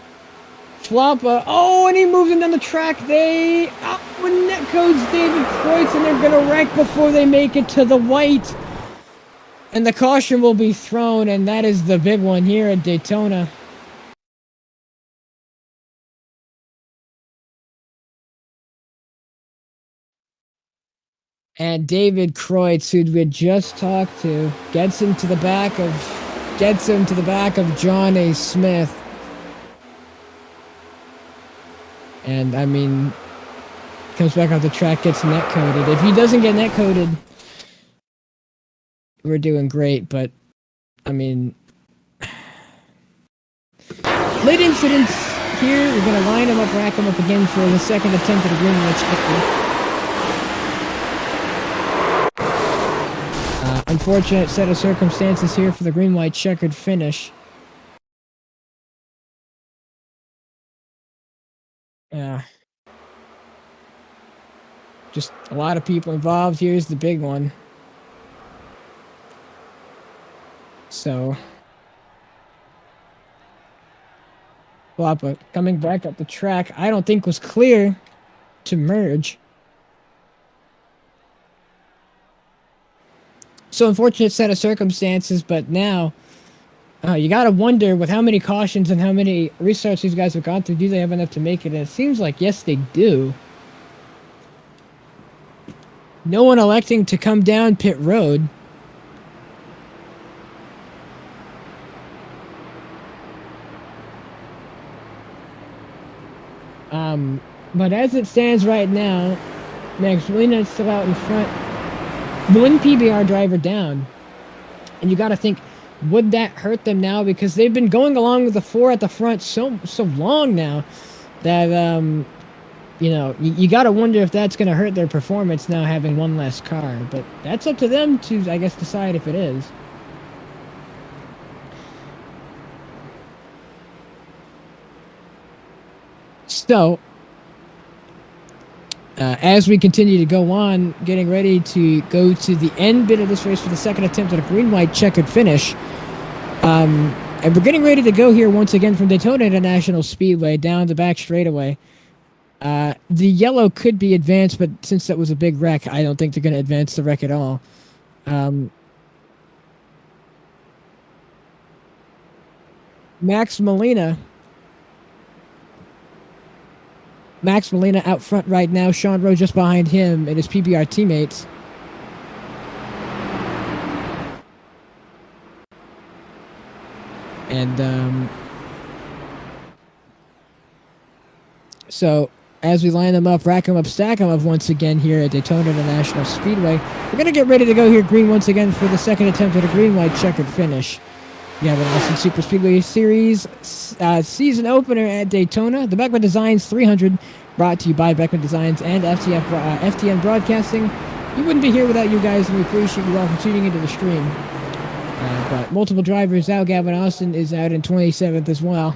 Floppa. Oh, and he moves him down the track. Net codes David Kreutz, and they're going to wreck before they make it to the white. And the caution will be thrown, and that is the big one here at Daytona. And David Kreutz, who we had just talked to, gets him to the back of John A. Smith. And I mean, comes back off the track, gets net coded. If he doesn't get net coded, we're doing great. But I mean, late incidents here. We're gonna line him up, rack him up again for the second attempt at a green light checker. Unfortunate set of circumstances here for the green white checkered finish. Yeah. Just a lot of people involved. Here's the big one. So, Floppa coming back up the track, I don't think was clear to merge. So unfortunate set of circumstances, but now you got to wonder with how many cautions and how many restarts these guys have gone through, do they have enough to make it? And it seems like, yes, they do. No one electing to come down pit road. But as it stands right now, Max Molina is still out in front. One PBR driver down. And you got to think, would that hurt them now? Because they've been going along with the 4 at the front so long now that, you know, you got to wonder if that's going to hurt their performance now having one less car. But that's up to them to, I guess, decide if it is. So, as we continue to go on, getting ready to go to the end bit of this race for the second attempt at a green-white checkered finish. And we're getting ready to go here once again from Daytona International Speedway down the back straightaway. The yellow could be advanced, but since that was a big wreck, I don't think they're going to advance the wreck at all. Max Molina out front right now. Sean Rowe just behind him and his PBR teammates. And so as we line them up, rack them up, stack them up once again here at Daytona International Speedway, we're going to get ready to go here green once again for the second attempt at a green-white checkered finish. We have an awesome SuperSpeedway Series season opener at Daytona. The Beckman Designs 300, brought to you by Beckman Designs and FTN Broadcasting. We wouldn't be here without you guys, and we appreciate you all for tuning into the stream. But multiple drivers out. Gavin Austin is out in 27th as well.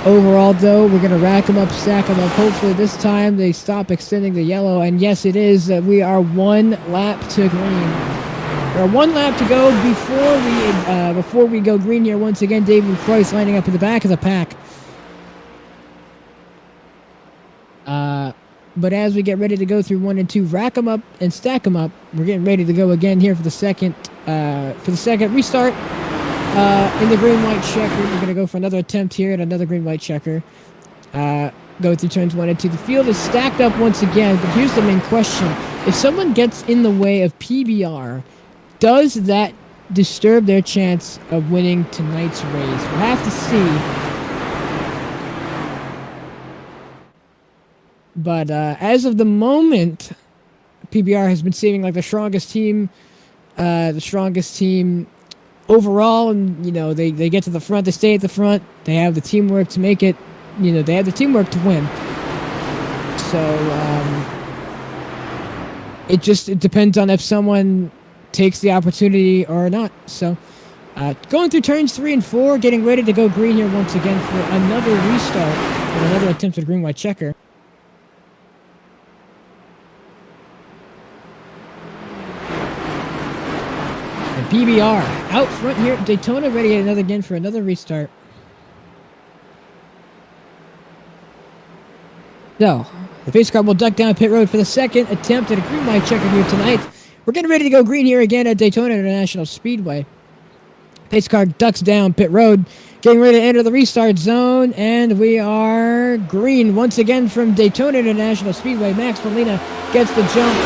Overall, though, we're going to rack them up, stack them up. Hopefully this time they stop extending the yellow. And yes, it is. We are 1 lap to green. There are 1 lap to go before we go green here. Once again, David Kreutz lining up in the back of the pack. But as we get ready to go through 1 and 2, rack them up and stack them up. We're getting ready to go again here for the second restart. In the green-white checker, we're going to go for another attempt here at another green-white checker. Go through turns 1 and 2. The field is stacked up once again, but here's the main question. If someone gets in the way of PBR, does that disturb their chance of winning tonight's race? We'll have to see. But as of the moment, PBR has been seeming like the strongest team overall, and they get to the front, they stay at the front, they have the teamwork to make it, they have the teamwork to win. So it depends on if someone takes the opportunity or not. So going through turns 3 and 4, getting ready to go green here once again for another restart and another attempt at green-white checker. And PBR out front here at Daytona, ready again for another restart. So, the pace car will duck down pit road for the second attempt at a green light checker here tonight. We're getting ready to go green here again at Daytona International Speedway. Pace car ducks down pit road, getting ready to enter the restart zone, and we are green once again from Daytona International Speedway. Max Molina gets the jump,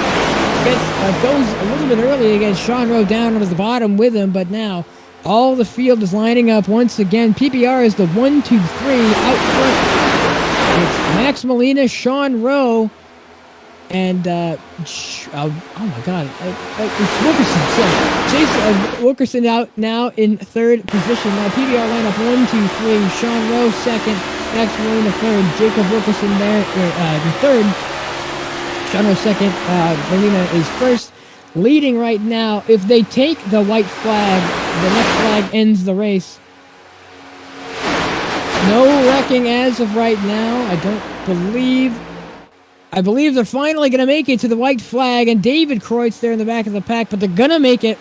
goes a little bit early against Sean Rowe down onto the bottom with him, but now all the field is lining up once again. PBR is the 1, 2, 3 out front. It's Max Molina, Sean Rowe, and oh my God, it's Wilkerson. So Jason Wilkerson out now in third position. Now PBR lineup 1, 2, 3. Sean Rowe second, Max Molina third, Jacob Wilkerson there in third. Sean Rowe second, Molina is first. Leading right now. If they take the white flag, the next flag ends the race. No wrecking as of right now. I believe they're finally going to make it to the white flag, and David Kreutz there in the back of the pack, but they're going to make it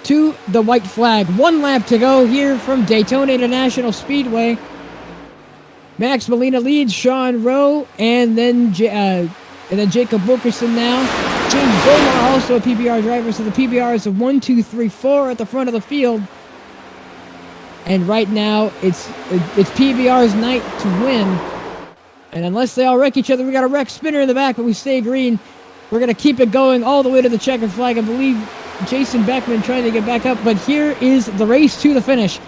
to the white flag. 1 lap to go here from Daytona International Speedway. Max Molina leads Sean Rowe, and then Jacob Wilkerson now. James Bomar, also a PBR driver, so the PBR is a 1, 2, 3, 4 at the front of the field. And right now, it's PBR's night to win. And unless they all wreck each other, we got a wreck spinner in the back, but we stay green. We're going to keep it going all the way to the checkered flag. I believe Jason Beckman trying to get back up, but here is the race to the finish.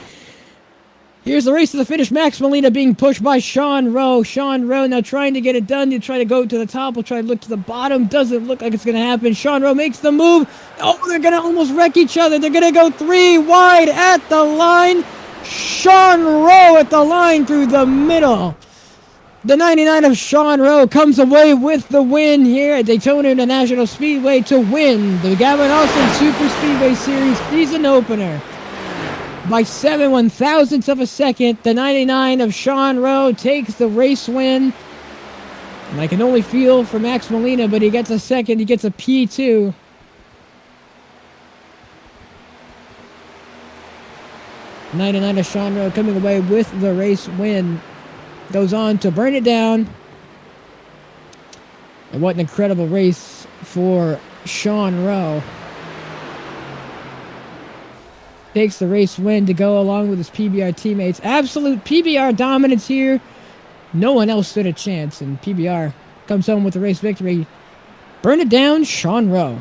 Here's the race to the finish. Max Molina being pushed by Sean Rowe. Sean Rowe now trying to get it done. You try to go to the top. We'll try to look to the bottom. Doesn't look like it's going to happen. Sean Rowe makes the move. Oh, they're going to almost wreck each other. They're going to go 3 wide at the line. Sean Rowe at the line through the middle. The 99 of Sean Rowe comes away with the win here at Daytona International Speedway to win the Gavin Austin SuperSpeedway Series season opener. By 7 1/1000ths of a second, the 99 of Sean Rowe takes the race win. And I can only feel for Max Molina, but he gets a second. He gets a P2. The 99 of Sean Rowe coming away with the race win. Goes on to burn it down. And what an incredible race for Sean Rowe. Takes the race win to go along with his PBR teammates. Absolute PBR dominance here. No one else stood a chance, and PBR comes home with the race victory. Burn it down, Sean Rowe.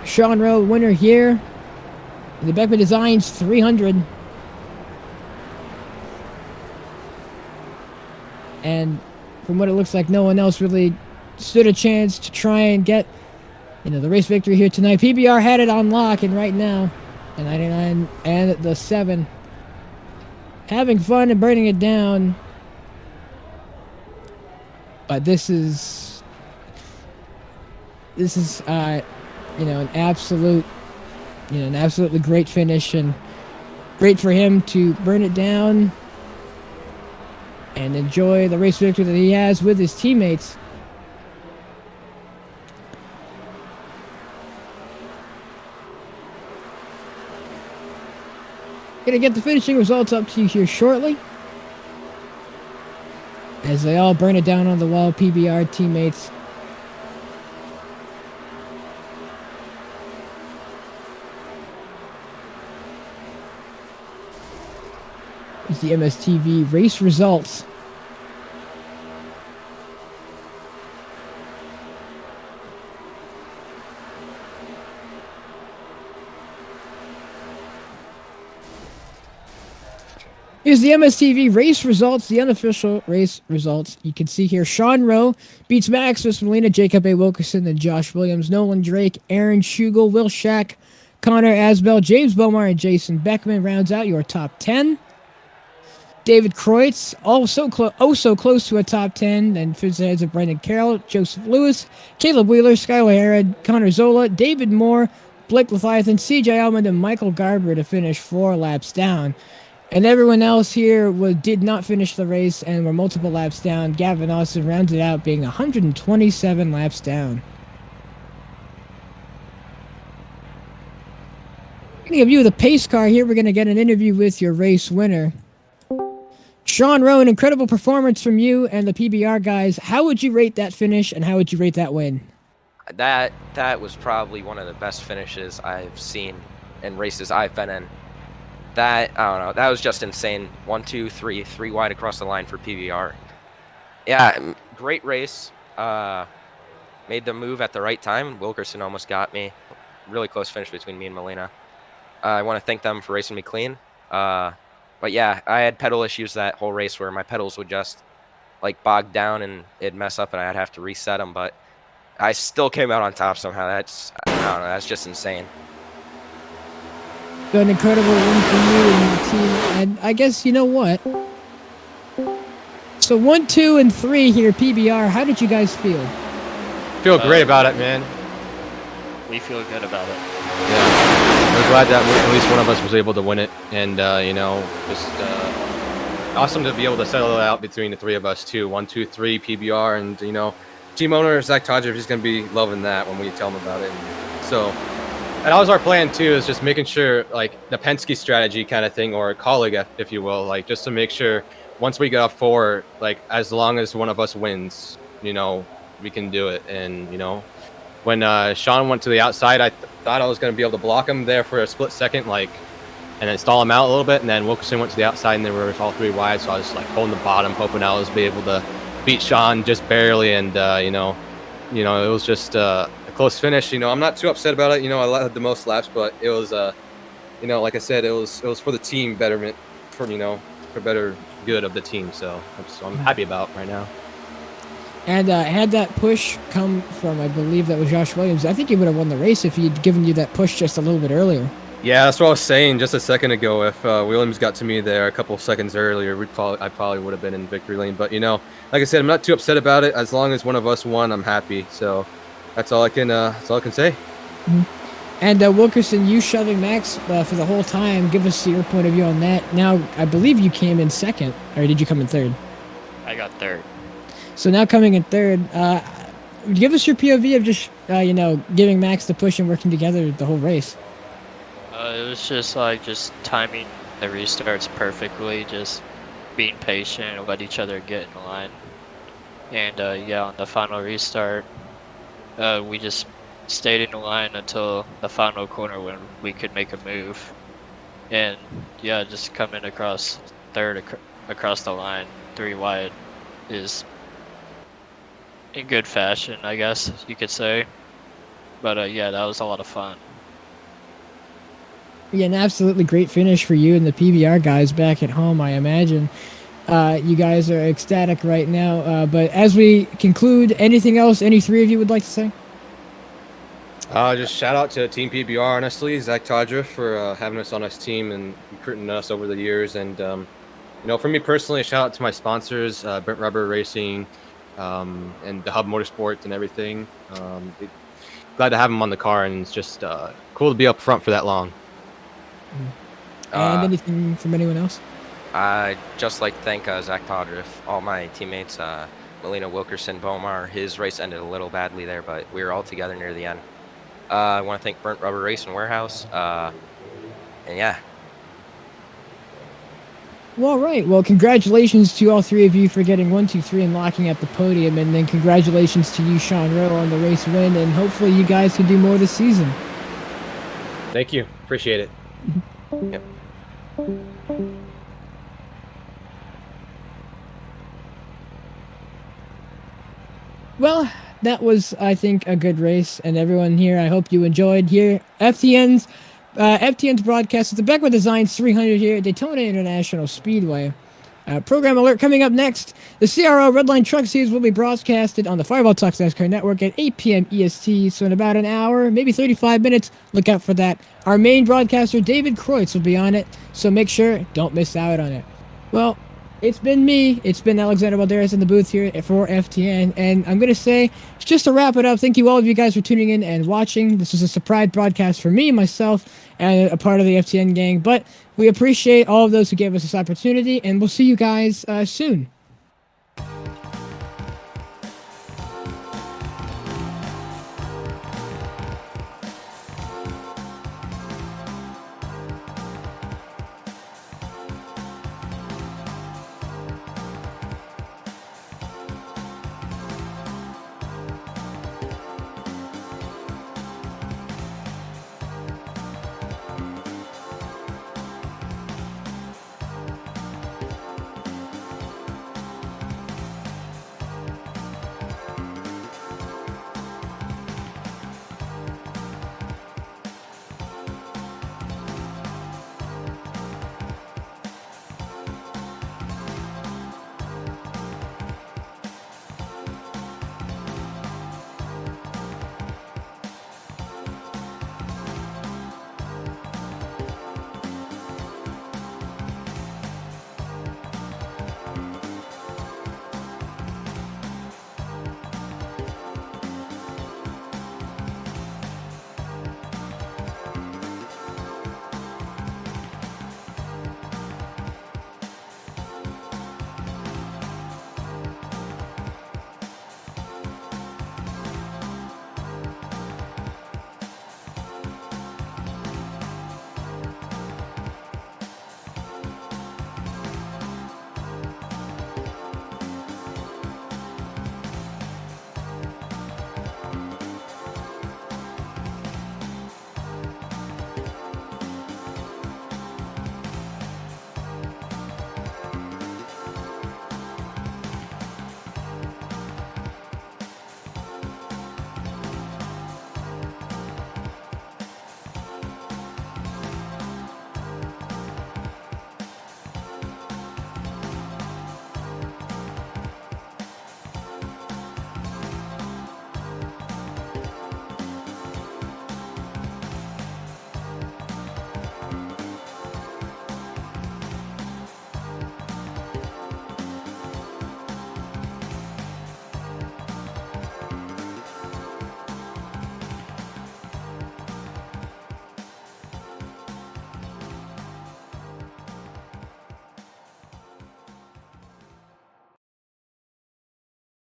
Sean Rowe, winner here. The Beckman Designs 300. And from what it looks like, no one else really stood a chance to try and get, the race victory here tonight. PBR had it on lock, and right now, the 99 and the 7 having fun and burning it down. But this is an absolutely great finish, and great for him to burn it down and enjoy the race victory that he has with his teammates. Gonna get the finishing results up to you here shortly, as they all burn it down on the wall, PBR teammates. Is the MSTV race results. Here's the MSTV race results, the unofficial race results. You can see here Sean Rowe beats Max Molina, Jacob A. Wilkerson, and Josh Williams, Nolan Drake, Aaron Schugel, Will Shack, Connor Asbell, James Bomar, and Jason Beckman rounds out your top 10. David Kreutz, so close to a top 10, and finishes ahead of Brendan Carroll, Joseph Lewis, Caleb Wheeler, Skylar Herod, Connor Zola, David Moore, Blake Leviathan, CJ Almond, and Michael Garber to finish 4 laps down. And everyone else here did not finish the race and were multiple laps down. Gavin Austin rounded out being 127 laps down. I'm going to give you the pace car here. We're going to get an interview with your race winner. Sean Rowe, an incredible performance from you and the PBR guys. How would you rate that finish, and how would you rate that win? That was probably one of the best finishes I've seen in races I've been in. I don't know, that was just insane. 1, 2, 3 wide across the line for PBR. Yeah, great race. Made the move at the right time. Wilkerson almost got me. Really close finish between me and Molina. I want to thank them for racing me clean. But yeah, I had pedal issues that whole race where my pedals would just like bog down and it'd mess up and I'd have to reset them. But I still came out on top somehow. I don't know, that's just insane. An incredible win for you and your team. And I guess, you know what? So 1, 2, and 3 here, PBR. How did you guys feel? Feel great about it, man. We feel good about it. Yeah, we're glad that at least one of us was able to win it, and you know, just awesome to be able to settle it out between the 3 of us too. 1, 2, 3 PBR, and you know, team owner Zach Todger is going to be loving that when we tell him about it. So, and that was our plan too, is just making sure like the Penske strategy kind of thing, or a colleague, if you will, like just to make sure once we get off 4, like as long as one of us wins, you know, we can do it. And you know, when Sean went to the outside, I thought I was going to be able to block him there for a split second, like, and then stall him out a little bit. And then Wilkerson went to the outside, and they were all 3 wide. So I was like holding the bottom, hoping I was be able to beat Sean just barely. And you know, it was just a close finish. You know, I'm not too upset about it. You know, I had the most laps, but it was, you know, like I said, it was for the team betterment, for better good of the team. So I'm happy about right now. And had that push come from, I believe that was Josh Williams, I think he would have won the race if he'd given you that push just a little bit earlier. Yeah, that's what I was saying just a second ago. If Williams got to me there a couple seconds earlier, I probably would have been in victory lane. But, you know, like I said, I'm not too upset about it. As long as one of us won, I'm happy. So that's all I can say. Mm-hmm. And Wilkerson, you shoving Max for the whole time. Give us your point of view on that. Now, I believe you came in second, or did you come in third? I got third. So now coming in third, give us your POV of just, you know, giving Max the push and working together the whole race. It was just like timing the restarts perfectly, just being patient and let each other get in line. And yeah, on the final restart, we just stayed in the line until the final corner when we could make a move. And yeah, just coming across third across the line, 3 wide, is in good fashion, I guess you could say. But yeah, that was a lot of fun. Yeah, an absolutely great finish for you and the PBR guys back at home, I imagine. You guys are ecstatic right now. But as we conclude, anything else any 3 of you would like to say? Just shout out to Team PBR, honestly, Zach Todger, for having us on his team and recruiting us over the years. And, you know, for me personally, a shout out to my sponsors, Brent Rubber Racing, and the Hub Motorsport and everything. Glad to have them on the car, and it's just cool to be up front for that long. And anything from anyone else? Just like to thank Zach Todder, all my teammates, Molina, Wilkerson, Bomar. His race ended a little badly there, but we were all together near the end. I want to thank Burnt Rubber Race and Warehouse, and yeah. Well, all right. Well, congratulations to all 3 of you for getting 1, 2, 3 and locking at the podium, and then congratulations to you, Sean Rowe, on the race win, and hopefully you guys can do more this season. Thank you. Appreciate it. Yep. Well, that was, I think, a good race, and everyone here, I hope you enjoyed here. FTN's FTN's broadcast is the Beckman Designs 300 here at Daytona International Speedway. Program alert coming up next. The CRO Redline Truck Series will be broadcasted on the Fireball Talks NASCAR network at 8 p.m. EST, so in about an hour, maybe 35 minutes, look out for that. Our main broadcaster, David Kreutz, will be on it, so make sure, don't miss out on it. Well, it's been me. It's been Alexander Valderas in the booth here for FTN, and I'm going to say, just to wrap it up, thank you all of you guys for tuning in and watching. This was a surprise broadcast for me, myself, and a part of the FTN gang, but we appreciate all of those who gave us this opportunity, and we'll see you guys soon.